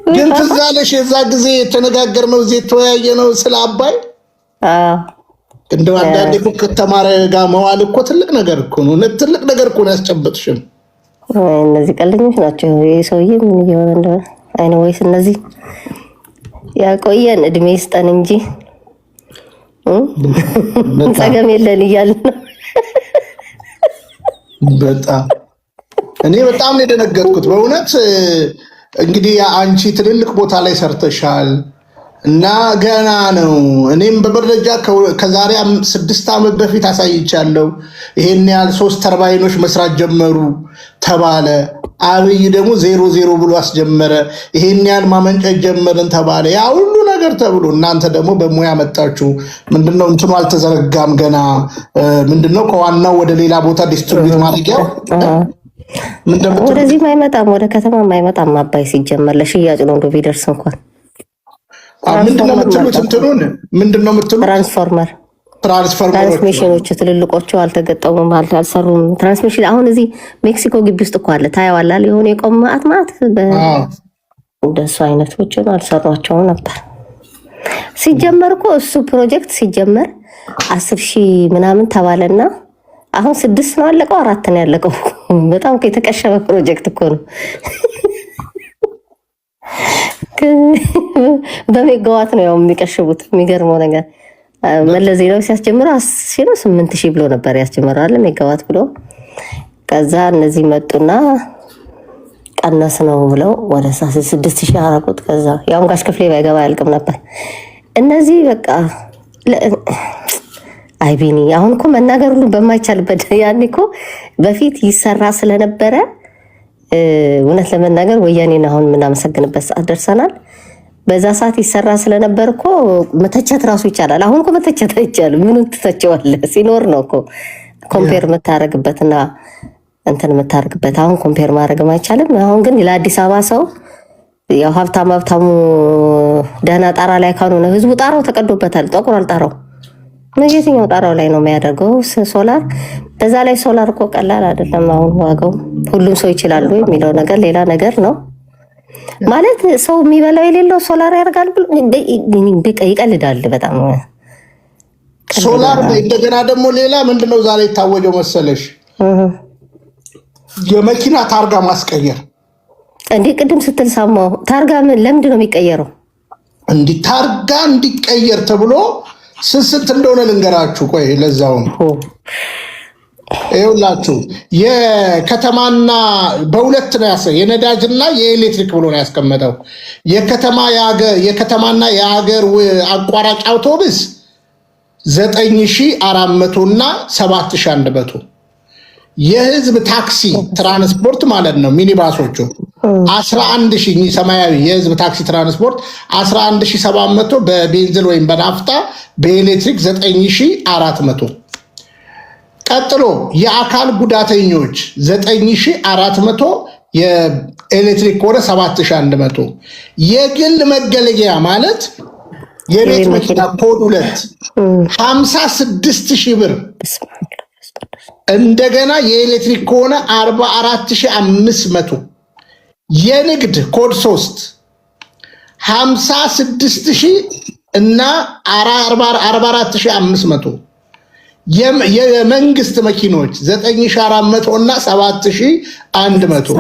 ግን ትዝ አለሽ የዛ ጊዜ የተነጋገርነው እዚህ የተወያየነው ስለ አባይ። እንደው አንዳንዴ እኮ ከተማረ ጋር መዋል እኮ ትልቅ ነገር እኮ ነው። ትልቅ ነገር እኮ ነው ያስጨበጥሽም። እነዚህ ቀልደኞች ናቸው። ይህ ሰውዬ ምን እየሆነ እንደሆነ አይነ ወይስ እነዚህ ያቆየን እድሜ ይስጠን እንጂ ጸገም የለን እያልን ነው። በጣም እኔ በጣም ነው የደነገጥኩት በእውነት። እንግዲህ አንቺ ትልልቅ ቦታ ላይ ሰርተሻል እና ገና ነው። እኔም በመረጃ ከዛሬ 6 ዓመት በፊት አሳይቻለሁ። ይሄን ያህል 3 ተርባይኖች መስራት ጀመሩ ተባለ። አብይ ደግሞ 0 ብሎ አስጀመረ። ይሄን ያህል ማመንጨት ጀመርን ተባለ። ያ ሁሉ ነገር ተብሎ እናንተ ደግሞ በሙያ መጣችሁ። ምንድነው እንትኑ አልተዘረጋም ገና። ምንድነው ከዋናው ወደ ሌላ ቦታ ዲስትሪቢዩት ማድረጊያው ወደዚህ አይመጣም፣ ወደ ከተማ አይመጣም። አባይ ሲጀመር ለሽያጭ ነው እንዶ ቢደርስ እንኳን ምንድነው የምትሉት? እንትኑን ምንድነው የምትሉት? ትራንስሚሽኖች ትልልቆቹ አልተገጠሙም፣ አልሰሩም። ትራንስሚሽን አሁን እዚህ ሜክሲኮ ግቢ ውስጥ እኮ አለ፣ ታየዋላል። የሆነ የቆመ ማት እንደሱ አይነቶችን አልሰሯቸውም ነበር። ሲጀመር እኮ እሱ ፕሮጀክት ሲጀመር 10,000 ምናምን ተባለና አሁን 6 ነው ያለቀው፣ 4 ነው ያለቀው። በጣም የተቀሸበ ፕሮጀክት እኮ ነው። በሜጋዋት ነው ያው የሚቀሽቡት። የሚገርመው ነገር መለስ ዜናዊ ሲያስጀምረው 8,000 ብሎ ነበር ያስጀምረው አይደል? ሜጋዋት ብሎ ከዛ እነዚህ መጡና ቀነስ ነው ብለው ወደ 6,000 አረቁት። ከዛ ያው ጋሽ ክፍሌ ባይገባ አያልቅም ነበር። እነዚህ በቃ አይቢኒ አሁን እኮ መናገር ሁሉ በማይቻልበት ያኔ እኮ በፊት ይሰራ ስለነበረ እውነት ለመናገር ወያኔን አሁን የምናመሰግንበት ሰዓት ደርሰናል። በዛ ሰዓት ይሰራ ስለነበር እኮ መተቸት ራሱ ይቻላል። አሁን እኮ መተቸት አይቻልም። ምኑን ትተቸዋለህ? ሲኖር ነው እኮ ኮምፔር የምታደርግበትና እንትን የምታደርግበት። አሁን ኮምፔር ማድረግም አይቻልም። አሁን ግን ለአዲስ አበባ ሰው ያው ሀብታሙ ደህና ጣራ ላይ ካልሆነ ህዝቡ ጣራው ተቀዶበታል፣ ጠቁሯል ጣራው። የትኛው ጣራው ላይ ነው የሚያደርገው ሶላር? በዛ ላይ ሶላር እኮ ቀላል አይደለም። አሁን ዋጋው ሁሉም ሰው ይችላሉ የሚለው ነገር ሌላ ነገር ነው። ማለት ሰው የሚበላው የሌለው ሶላር ያደርጋል ብሎ ይቀልዳል በጣም ሶላር። እንደገና ደግሞ ሌላ ምንድነው ዛሬ የታወጀው መሰለሽ? የመኪና ታርጋ ማስቀየር። እንዴ ቅድም ስትል ሰማሁ። ታርጋ ለምንድን ነው የሚቀየረው? እንዲህ ታርጋ እንዲቀየር ተብሎ ስንት እንደሆነ ልንገራችሁ። ቆይ ለዛውም ይኸውላችሁ የከተማና በሁለት ነው የነዳጅና የኤሌክትሪክ ብሎ ነው ያስቀመጠው። የከተማና የሀገር አቋራጭ አውቶቡስ 9400 እና 7100፣ የህዝብ ታክሲ ትራንስፖርት ማለት ነው ሚኒባሶቹ 11000 ሰማያዊ የህዝብ ታክሲ ትራንስፖርት 11700፣ በቤንዚን ወይም በናፍጣ፣ በኤሌክትሪክ 9400። ቀጥሎ የአካል ጉዳተኞች 9400፣ የኤሌክትሪክ ከሆነ 7100። የግል መገለገያ ማለት የቤት መኪና ኮድ 2 56000 ብር። እንደገና የኤሌክትሪክ ከሆነ 44500። የንግድ ኮድ 3 56000 እና 44500። የመንግስት መኪኖች 9400 እና 7100።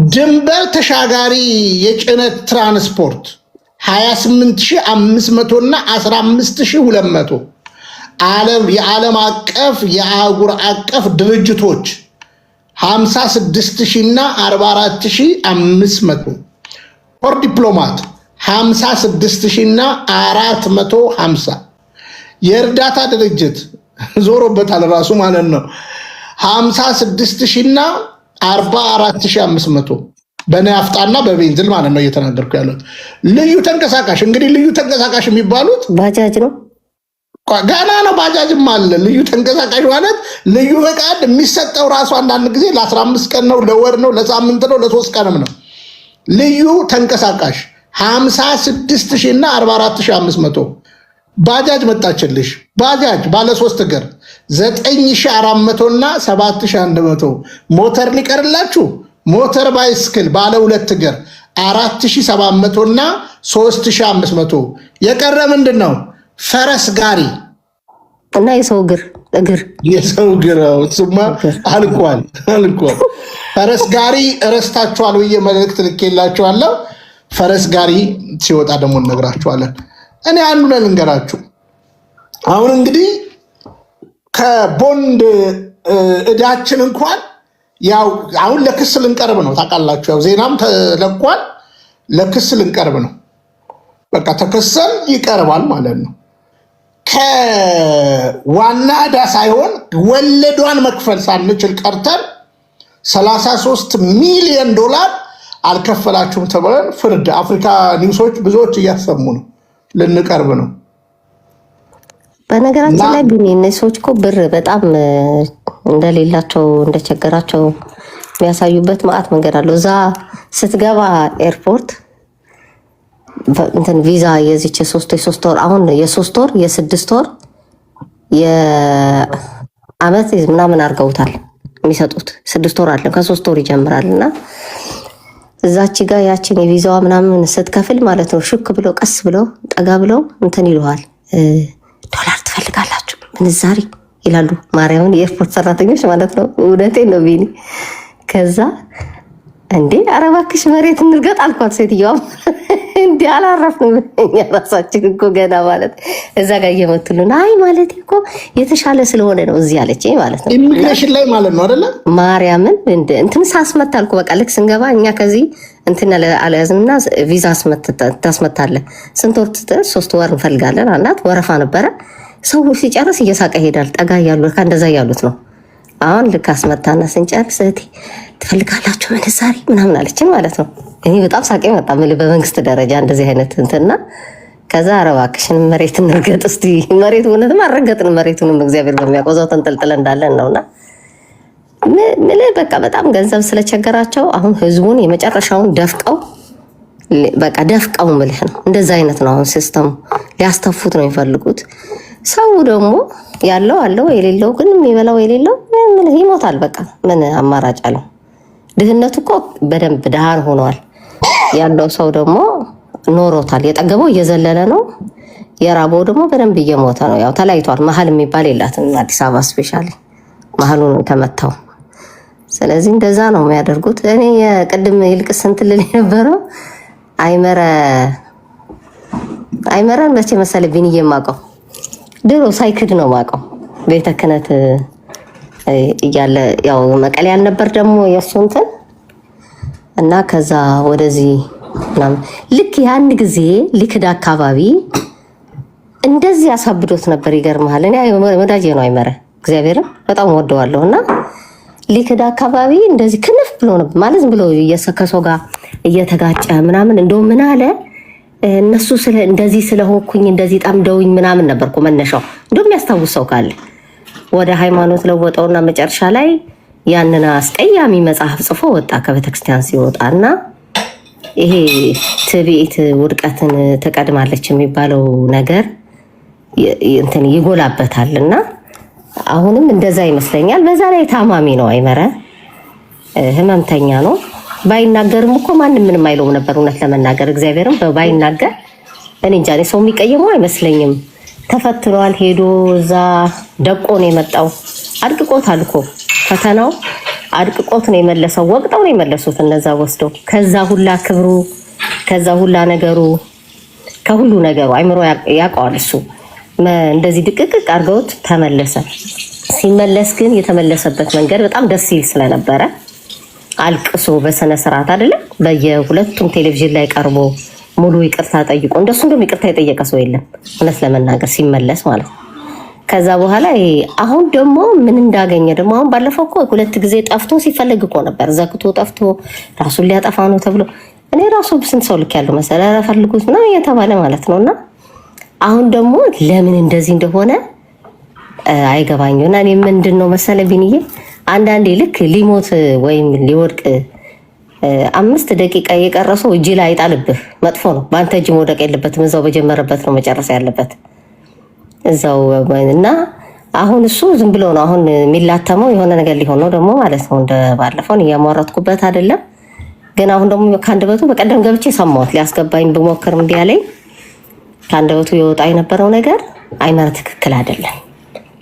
ድንበር ተሻጋሪ የጭነት ትራንስፖርት 28500 እና 15200። የዓለም አቀፍ የአህጉር አቀፍ ድርጅቶች 56000 እና 44500። ፎር ዲፕሎማት 56000 እና 450። የእርዳታ ድርጅት ዞሮበታል ራሱ ማለት ነው 56000 እና 44500 በናፍጣና በቤንዚን ማለት ነው እየተናገርኩ ያለው። ልዩ ተንቀሳቃሽ እንግዲህ ልዩ ተንቀሳቃሽ የሚባሉት ባጃጅ ነው ጋና ነው። ባጃጅም አለ። ልዩ ተንቀሳቃሽ ማለት ልዩ ፈቃድ የሚሰጠው ራሱ አንዳንድ ጊዜ ለ15 ቀን ነው፣ ለወር ነው፣ ለሳምንት ነው፣ ለ3 ቀንም ነው። ልዩ ተንቀሳቃሽ 56000 እና 44500። ባጃጅ መጣችልሽ። ባጃጅ ባለ 3 እግር 9400 እና 7100። ሞተር ሊቀርላችሁ ሞተር ባይስክል ባለ 2 እግር 4700 እና 3500። የቀረ ምንድን ነው? ፈረስ ጋሪ እና የሰው እግር የሰው እግር እሱማ አልቋል። ፈረስ ጋሪ እረስታችኋል ብዬ መልእክት ልኬላችኋለሁ። ፈረስ ጋሪ ሲወጣ ደግሞ እነግራችኋለን። እኔ አንዱ ልንገራችሁ። አሁን እንግዲህ ከቦንድ እዳችን እንኳን ያው አሁን ለክስ ልንቀርብ ነው ታውቃላችሁ። ያው ዜናም ተለቋል። ለክስ ልንቀርብ ነው። በቃ ተከሰል ይቀርባል ማለት ነው። ከዋና ዕዳ ሳይሆን ወለዷን መክፈል ሳንችል ቀርተን 33 ሚሊዮን ዶላር አልከፈላችሁም ተብለን ፍርድ አፍሪካ ኒውሶች ብዙዎች እያሰሙ ነው። ልንቀርብ ነው። በነገራችን ላይ ቢኒ እነዚህ ሰዎች እኮ ብር በጣም እንደሌላቸው እንደቸገራቸው የሚያሳዩበት ማዕት መንገድ አለው። እዛ ስትገባ ኤርፖርት እንትን ቪዛ የዚች የሶስት ወር አሁን የ3 ወር የ6 ወር የአመት ምናምን አድርገውታል የሚሰጡት። 6 ወር አለ ከ3 ወር ይጀምራል። እና እዛች ጋር ያችን የቪዛዋ ምናምን ስትከፍል ማለት ነው ሹክ ብለው ቀስ ብለው ጠጋ ብለው እንትን ይሉሃል። ዶላር ትፈልጋላችሁ ምንዛሪ ይላሉ። ማርያምን የኤርፖርት ሰራተኞች ማለት ነው። እውነቴን ነው ቢኒ። ከዛ እንዴ ኧረ እባክሽ መሬት እንርገጥ አልኳት ሴትዮዋ። እንዲ አላረፍንም እኛ ራሳችን እኮ ገና ማለት እዛ ጋር እየመቱልን። አይ ማለት እኮ የተሻለ ስለሆነ ነው እዚህ አለችኝ ማለት ነው። ኢሚግሬሽን ላይ ማለት ነው አይደለ? ማርያምን እንትን ሳስመታልኩ በቃ ልክ ስንገባ እኛ ከዚህ እንትን አልያዝምና ቪዛ ታስመታለ። ስንት ወር? 3 ወር እንፈልጋለን አላት። ወረፋ ነበረ። ሰው ሲጨርስ እየሳቀ ይሄዳል። ጠጋ እያሉ ከእንደዛ እያሉት ነው። አሁን ልክ አስመታና ስንጨርስ እህቴ ትፈልጋላችሁ ምንዛሪ ምናምን አለችን ማለት ነው። እኔ በጣም ሳቄ መጣ። በመንግስት ደረጃ እንደዚህ አይነት እንትና ከዛ ኧረ እባክሽን መሬት እንርገጥ እስቲ። መሬት እውነትም አልረገጥን። መሬቱንም እግዚአብሔር በሚያቆዘው ተንጠልጥለ እንዳለን ነውና ምን በቃ በጣም ገንዘብ ስለቸገራቸው አሁን ህዝቡን የመጨረሻውን ደፍቀው በቃ ደፍቀው ምልህ ነው። እንደዛ አይነት ነው አሁን ሲስተሙ። ሊያስተፉት ነው የሚፈልጉት። ሰው ደግሞ ያለው አለው የሌለው ግን የሚበላው የሌለው ምን ይሞታል። በቃ ምን አማራጭ አለው? ድህነቱ እኮ በደንብ ድሃን ሆኗል። ያለው ሰው ደግሞ ኖሮታል። የጠገበው እየዘለለ ነው፣ የራበው ደግሞ በደንብ እየሞተ ነው። ያው ተለያይቷል። መሀል የሚባል የላትም አዲስ አበባ ስፔሻሊ መሀሉን ተመታው። ስለዚህ እንደዛ ነው የሚያደርጉት። እኔ የቅድም ይልቅስ እንትን ልል የነበረው አይመረን መቼ መሰለ ቢንዬ የማውቀው ድሮ ሳይክድ ነው የማውቀው ቤተ ክህነት እያለ ያው መቀሌ ያልነበር ደግሞ የእሱ እንትን እና ከዛ ወደዚህ ምናምን ልክ ያን ጊዜ ሊክድ አካባቢ እንደዚህ ያሳብዶት ነበር። ይገርምሃል። እኔ ወዳጄ ነው አይመረ እግዚአብሔርን በጣም ወደዋለሁ እና ሊክድ አካባቢ እንደዚህ ክንፍ ብሎ ነበር ማለት ዝም ብሎ እየሰከሰው ጋር እየተጋጨ ምናምን እንደው ምን አለ እነሱ እንደዚህ ስለሆንኩኝ እንደዚህ ጠምደውኝ ምናምን ነበርኩ መነሻው። እንደውም ያስታውሰው ካለ ወደ ሃይማኖት ለወጠውና መጨረሻ ላይ ያንን አስቀያሚ መጽሐፍ ጽፎ ወጣ ከቤተክርስቲያን ሲወጣና ይሄ ትዕቢት ውድቀትን ትቀድማለች የሚባለው ነገር እንትን ይጎላበታልና አሁንም እንደዛ ይመስለኛል። በዛ ላይ ታማሚ ነው አይመረ ህመምተኛ ነው። ባይናገርም እኮ ማንም ምንም አይለውም ነበር እውነት ለመናገር እግዚአብሔርም ባይናገር እኔ እንጃ ሰው የሚቀየመው አይመስለኝም። ተፈትኗል። ሄዶ እዛ ደቆ ነው የመጣው። አድቅቆታል እኮ ፈተናው አድቅቆት ነው የመለሰው። ወቅጠው ነው የመለሱት እነዛ ወስደው ከዛ ሁላ ክብሩ ከዛ ሁላ ነገሩ ከሁሉ ነገሩ አይምሮ ያውቀዋል እሱ እንደዚህ ድቅቅቅ አድርገውት ተመለሰ። ሲመለስ ግን የተመለሰበት መንገድ በጣም ደስ ይል ስለነበረ አልቅሶ በሰነ ስርዓት አይደለም በየሁለቱም ቴሌቪዥን ላይ ቀርቦ ሙሉ ይቅርታ ጠይቆ እንደሱ እንደውም ይቅርታ የጠየቀ ሰው የለም እውነት ለመናገር ሲመለስ ማለት ነው። ከዛ በኋላ አሁን ደግሞ ምን እንዳገኘ ደግሞ አሁን ባለፈው እኮ 2 ጊዜ ጠፍቶ ሲፈልግ እኮ ነበር ዘግቶ ጠፍቶ ራሱን ሊያጠፋ ነው ተብሎ እኔ ራሱ ስንት ሰው ልክ ያለው መሰለህ ፈልጉት ነው እየተባለ ማለት ነውና አሁን ደግሞ ለምን እንደዚህ እንደሆነ አይገባኝም። እና እኔ ምንድነው መሰለ ቢንዬ አንዳንዴ ልክ ሊሞት ወይም ሊወድቅ 5 ደቂቃ የቀረሰው እጅ ላይ አይጣልብህ መጥፎ ነው። በአንተ እጅ መውደቅ የለበትም። እዛው በጀመረበት ነው መጨረስ ያለበት እዛው እና አሁን እሱ ዝም ብሎ ነው አሁን የሚላተመው የሆነ ነገር ሊሆን ነው ደግሞ ማለት ነው። እንደ ባለፈው እያሟረትኩበት አይደለም ግን አሁን ደግሞ ከአንደበቱ በቀደም ገብቼ ሰማሁት ሊያስገባኝ ብሞክር እንዲህ አለኝ። ከአንደበቱ የወጣ የነበረው ነገር አይመረ ትክክል አይደለም፣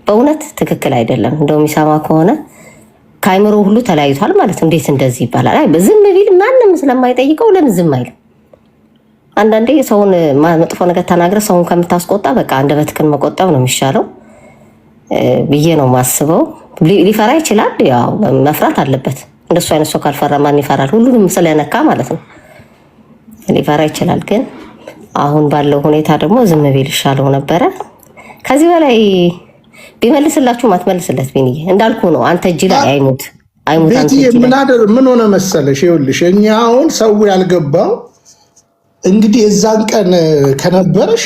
በእውነት ትክክል አይደለም። እንደው የሚሰማ ከሆነ ከአይምሮ ሁሉ ተለያይቷል ማለት እንዴት እንደዚህ ይባላል? አይ ዝም ቢል ማንም ስለማይጠይቀው ለምን ዝም አይልም? አንዳንዴ ሰውን መጥፎ ነገር ተናግረ ሰውን ከምታስቆጣ በቃ አንደበትህን መቆጠብ ነው የሚሻለው ብዬ ነው ማስበው። ሊፈራ ይችላል፣ ያው መፍራት አለበት። እንደሱ አይነት ሰው ካልፈራ ማን ይፈራል? ሁሉንም ስለነካ ማለት ነው ሊፈራ ይችላል። ግን አሁን ባለው ሁኔታ ደግሞ ዝም ቢል ይሻለው ነበረ። ከዚህ በላይ ቢመልስላችሁ ማትመልስለት ቢንዬ እንዳልኩ ነው። አንተ እጅ ላይ አይሙት አንተ እጅ ላይ ምን ሆነ መሰለሽ? ይኸውልሽ እኛ አሁን ሰው ያልገባው እንግዲህ የዛን ቀን ከነበረሽ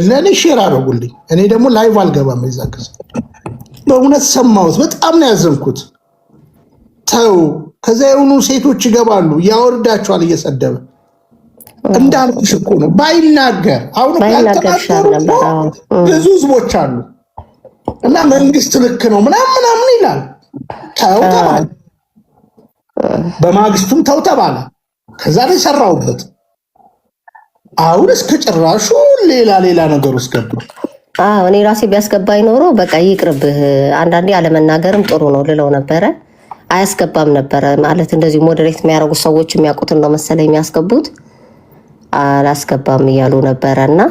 ለኔ ሼር አደረጉልኝ። እኔ ደግሞ ላይቭ አልገባም የዛን ጊዜ በእውነት ሰማሁት። በጣም ነው ያዘንኩት። ተው ከዛ የሆኑ ሴቶች ይገባሉ ያወርዳቸዋል እየሰደበ እንዳልኩሽ እኮ ነው። ባይናገር አሁን ብዙ ህዝቦች አሉ እና መንግስት ልክ ነው ምናምን ይላል። ተው ተባለ፣ በማግስቱም ተው ተባለ። ከዛ ላይ ሰራውበት። አሁን እስከ ጭራሹ ሌላ ነገር ውስጥ ገባ። እኔ ራሴ ቢያስገባኝ ኖሮ በቃ ይቅርብህ፣ አንዳንዴ አለመናገርም ጥሩ ነው ልለው ነበረ። አያስገባም ነበረ ማለት እንደዚህ ሞዴሬት የሚያደርጉ ሰዎች የሚያውቁትን ነው መሰለኝ የሚያስገቡት። አላስገባም እያሉ ነበረ እና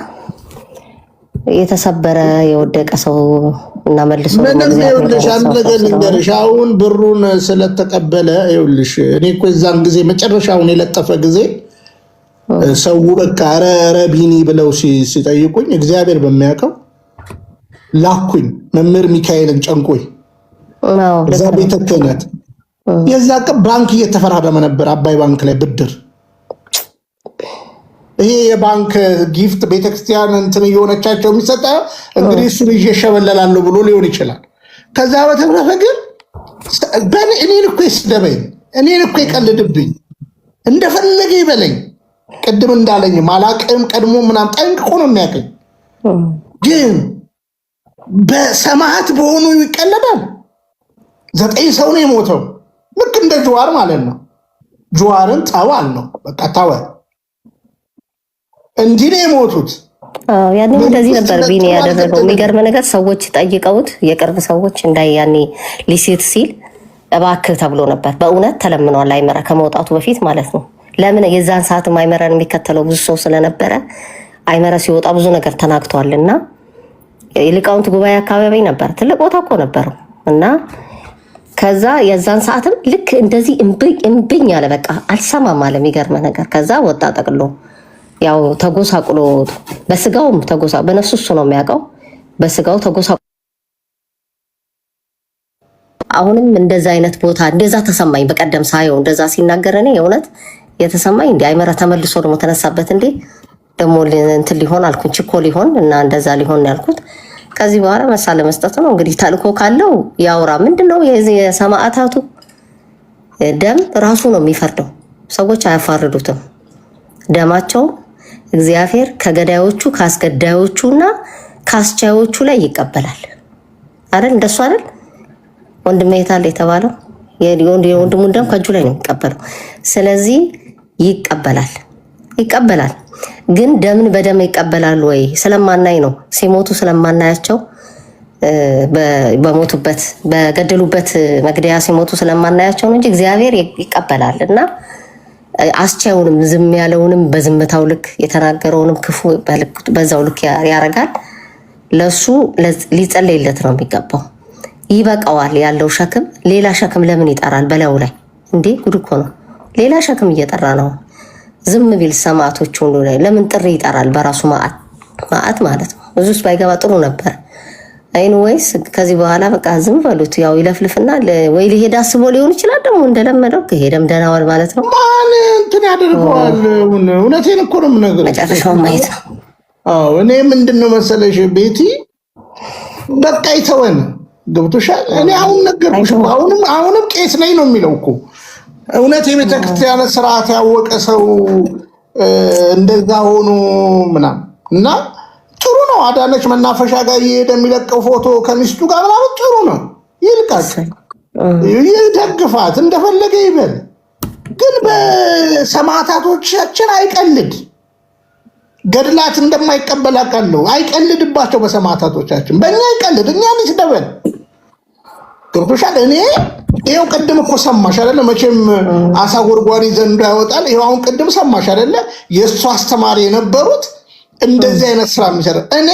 የተሰበረ የወደቀ ሰው እና መልሶ ምንም ይኸውልሽ አንድ ነገር ልንገርሽ። አሁን ብሩን ስለተቀበለ ይኸውልሽ እኔ እኮ የዛን ጊዜ መጨረሻውን የለጠፈ ጊዜ ሰው በቃ ኧረ ቢኒ ብለው ሲጠይቁኝ እግዚአብሔር በሚያውቀው ላኩኝ። መምህር ሚካኤልን ጨንቆኝ እዛ ቤተ ክህነት የዛ ቀን ባንክ እየተፈራረመ ነበር፣ አባይ ባንክ ላይ ብድር። ይሄ የባንክ ጊፍት ቤተክርስቲያን እንትን እየሆነቻቸው የሚሰጠ እንግዲህ እሱን እየሸበለላለሁ ብሎ ሊሆን ይችላል። ከዛ በተረፈ ግን እኔን እኮ ይስደበኝ፣ እኔን እኮ ይቀልድብኝ፣ እንደፈለገ ይበለኝ። ቅድም እንዳለኝ ማላቅም ቀድሞ ምናምን ጠንቅቆ ነው የሚያቀኝ። ግን በሰማዕት በሆኑ ይቀለዳል። 9 ሰው ነው የሞተው ልክ እንደ ጀዋር ማለት ነው። ጀዋርን ተዋል ነው በቃ ተወ። እንዲህ ነው የሞቱት። ያኔ እንደዚህ ነበር ቢኒ ያደረገው። የሚገርም ነገር ሰዎች ጠይቀውት የቅርብ ሰዎች እንዳይ ያኔ ሊሴት ሲል እባክህ ተብሎ ነበር። በእውነት ተለምኗል። አይመራ ከመውጣቱ በፊት ማለት ነው። ለምን የዛን ሰዓት አይመራን የሚከተለው ብዙ ሰው ስለነበረ አይመራ ሲወጣ ብዙ ነገር ተናግቷልና የሊቃውንት ጉባኤ አካባቢ ነበር። ትልቅ ቦታ እኮ ነበረው እና ከዛ የዛን ሰዓትም ልክ እንደዚህ እምብኝ አለ። በቃ አልሰማም አለ። የሚገርም ነገር ከዛ ወጣ ጠቅሎ ያው ተጎሳቁሎ በስጋውም ተጎሳ በነፍሱ እሱ ነው የሚያውቀው። በስጋው ተጎሳ አሁንም እንደዛ አይነት ቦታ እንደዛ ተሰማኝ። በቀደም ሳየው እንደዛ ሲናገር እኔ የእውነት የተሰማኝ እንዴ አይመራ ተመልሶ ደግሞ ተነሳበት እንዴ ደግሞ እንትን ሊሆን አልኩኝ ችኮ ሊሆን እና እንደዛ ሊሆን ያልኩት። ከዚህ በኋላ መሳለ መስጠት ነው እንግዲህ ተልኮ ካለው ያውራ። ምንድነው የሰማዕታቱ ደም ራሱ ነው የሚፈርደው። ሰዎች አያፋርዱትም። ደማቸው እግዚአብሔር ከገዳዮቹ ካስገዳዮቹና ካስቻዮቹ ላይ ይቀበላል አይደል? እንደሱ አይደል? ወንድሜ የታለ የተባለው የወንድሙን ደም ከእጁ ላይ ነው የሚቀበለው። ስለዚህ ይቀበላል። ግን ደምን በደም ይቀበላል ወይ? ስለማናይ ነው። ሲሞቱ ስለማናያቸው በሞቱበት በገደሉበት መግደያ ሲሞቱ ስለማናያቸው ነው እንጂ እግዚአብሔር ይቀበላል እና አስቻዩንም ዝም ያለውንም በዝምታው ልክ የተናገረውንም ክፉ በዛው ልክ ያረጋል። ለሱ ሊጸለይለት ነው የሚገባው። ይበቃዋል ያለው ሸክም። ሌላ ሸክም ለምን ይጠራል በላዩ ላይ እንዴ? ጉድ እኮ ነው። ሌላ ሸክም እየጠራ ነው። ዝም ቢል ሰማዕቶች ሁሉ ላይ ለምን ጥሪ ይጠራል? በራሱ ማዕት ማለት ነው። እዚህ ውስጥ ባይገባ ጥሩ ነበር። ወይስ ከዚህ በኋላ በቃ ዝም በሉት። ያው ይለፍልፍና ወይ ሊሄድ አስቦ ሊሆን ይችላል። ደግሞ እንደለመደው ከሄደም ደናዋል ማለት ነው። ማን እንትን ያደርገዋል? እውነቴን እኮ ነው የምነግርህ። መጨረሻውን ማየት ነው። እኔ ምንድነው መሰለሽ ቤቲ በቃ ይተወን። ገብቶሻል? እኔ አሁን ነገርኩሽ። አሁንም ቄስ ነኝ ነው የሚለው እኮ እውነት የቤተክርስቲያን ስርዓት ያወቀ ሰው እንደዛ ሆኖ ምናምን እና ጥሩ ነው። አዳነች መናፈሻ ጋር እየሄደ የሚለቀው ፎቶ ከሚስቱ ጋር ምናምን ጥሩ ነው። ይልቃል፣ ይደግፋት፣ እንደፈለገ ይበል። ግን በሰማዕታቶቻችን አይቀልድ። ገድላት እንደማይቀበል አውቃለሁ። አይቀልድባቸው በሰማዕታቶቻችን። በእኛ ይቀልድ፣ እኛን ይስደበን። ገብቶሻል? እኔ ይኸው ቅድም እኮ ሰማሽ አይደለ? መቼም አሳ ጎርጓሪ ዘንዶ ያወጣል። ይኸው አሁን ቅድም ሰማሽ አይደለ? የእሱ አስተማሪ የነበሩት እንደዚህ አይነት ስራ የሚሰራ እኔ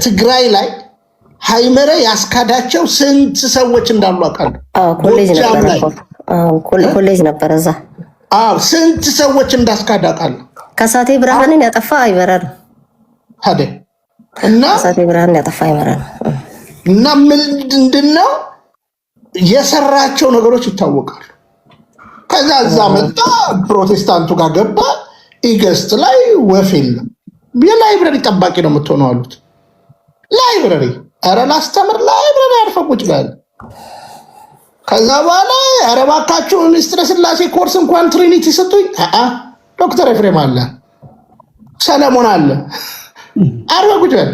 ትግራይ ላይ ሃይመረ ያስካዳቸው ስንት ሰዎች እንዳሉ አውቃለሁ። ኮሌጅ ነበረ እዛ። ስንት ሰዎች እንዳስካዳ አውቃለሁ። ከሳቴ ብርሃንን ያጠፋ አይመረ ነው ታዲያ። እና ከሳቴ ብርሃንን ያጠፋ አይመረ ነው እና ምንድነው የሰራቸው ነገሮች ይታወቃሉ። ከዛ እዛ መጣ፣ ፕሮቴስታንቱ ጋር ገባ። ኢገስት ላይ ወፍ የለም። የላይብረሪ ጠባቂ ነው የምትሆነው አሉት። ላይብረሪ ኧረ ላስተምር ላይብረሪ አርፈቁጭ በል። ከዛ በኋላ ኧረ እባካችሁ ምስጢረ ሥላሴ ኮርስ እንኳን ትሪኒቲ ስጡኝ። ዶክተር ኤፍሬም አለ፣ ሰለሞን አለ፣ አርፈቁጭ በል።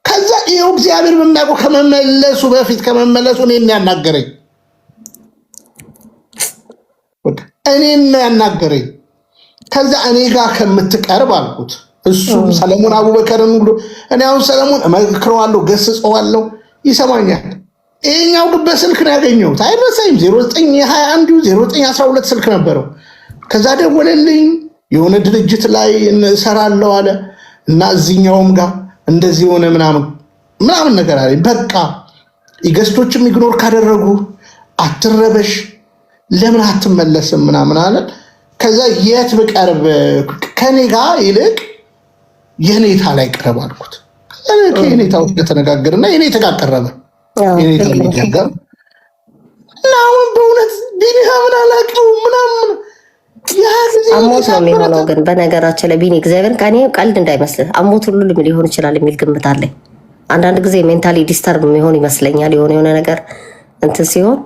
ከዛ ይኸው እግዚአብሔር በሚያውቀው ከመመለሱ በፊት ከመመለሱ እኔን ያናገረኝ ከዛ እኔ ጋር ከምትቀርብ አልኩት። እሱ ሰለሞን አቡበከርን ሁሉ እኔ አሁን ሰለሞን እመክረዋለሁ፣ ገስጸዋለሁ፣ ይሰማኛል። ይሄኛው ግን በስልክ ነው ያገኘሁት። አይረሳኝም። 0921 0912 ስልክ ነበረው። ከዛ ደወለልኝ። የሆነ ድርጅት ላይ እሰራለሁ አለ እና እዚህኛውም ጋር እንደዚህ ሆነ ምናምን ነገር አለኝ። በቃ ኢገስቶችም ኢግኖር ካደረጉ አትረበሽ፣ ለምን አትመለስም ምናምን አለ። ከዛ የት ብቀርብ ከኔ ጋር ይልቅ የኔታ ላይ ቀረብ አልኩት። ከኔታ ውስጥ ተነጋገርና የኔታ ጋር ቀረበ። የኔታ ጋር እና አሁን በእውነት ቢኒያምን አላውቅም ምናምን አሞት ነው የሚሆነው። ግን በነገራችን ላይ ቢኒ እግዚአብሔር ከኔ ቀልድ እንዳይመስልህ አሞት ሁሉ ሊሆን ይችላል የሚል ግምት አለኝ። አንዳንድ ጊዜ ሜንታሊ ዲስተርብ የሚሆን ይመስለኛል። የሆነ ነገር እንትን ሲሆን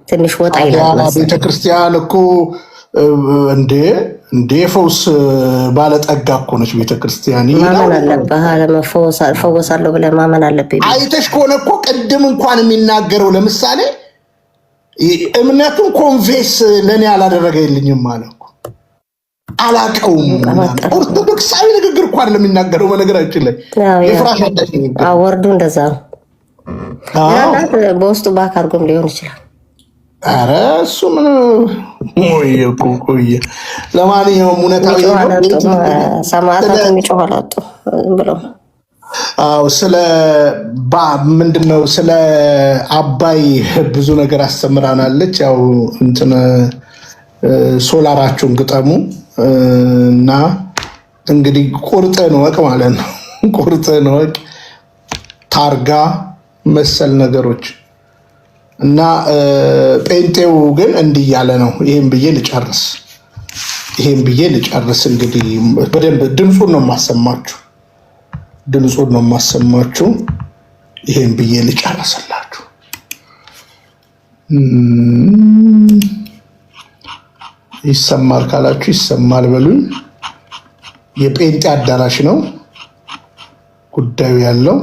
ትንሽ ወጣ ይላል። ቤተክርስቲያን እኮ እንዴ ፈውስ ባለጠጋ እኮ ነች ቤተክርስቲያን። ማመን አለብህ። ፈወሳለሁ ብለህ ማመን አለብህ። አይተሽ ከሆነ እኮ ቅድም እንኳን የሚናገረው ለምሳሌ እምነቱን ኮንፌስ ለእኔ አላደረገልኝም ማለት አላቀውም። ኦርቶዶክሳዊ ንግግር እኮ አይደለም የሚናገረው። በነገራችን ላይ የፍራሽ አዳሽ ንግግር ወርዱ እንደዛ ነው። በውስጡ ባክ አድርጎም ሊሆን ይችላል። ኧረ እሱ ምን ቆየ። ለማንኛውም እውነታዊ ሰማዕታት የሚጮህ አላጡ ብለው ስለ ምንድነው ስለ አባይ ብዙ ነገር አስተምራናለች። ያው እንትን ሶላራችሁን ግጠሙ እና እንግዲህ ቁርጥን ወቅ ማለት ነው። ቁርጥን ወቅ ታርጋ መሰል ነገሮች እና ጴንጤው ግን እንዲህ ያለ ነው። ይሄን ብዬ ልጨርስ። እንግዲህ በደንብ ድምፁን ነው የማሰማችሁ። ይሄን ብዬ ልጨርስላችሁ። ይሰማል ካላችሁ ይሰማል በሉኝ። የጴንጤ አዳራሽ ነው ጉዳዩ ያለው።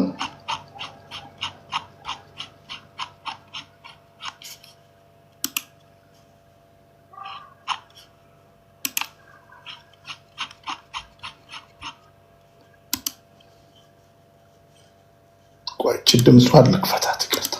ቆይቼ ድምጿን ልክፈታት። ይቅርታ።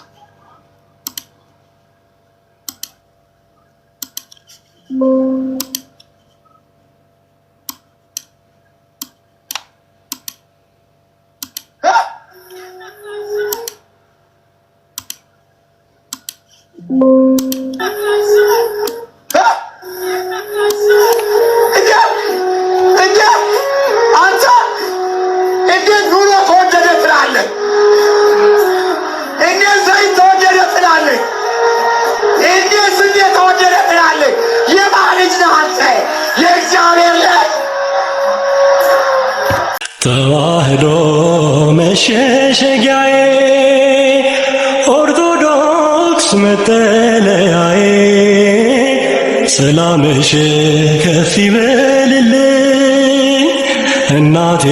ተዋህዶ መሸሸጊያዬ ኦርቶዶክስ መጠለያዬ ሰላምሽ ከፍ ይበልልኝ እናቴ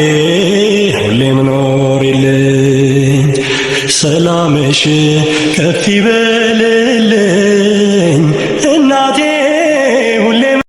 ሁሌም ኖሪልኝ ሰላምሽ ከፍ ይበልልኝ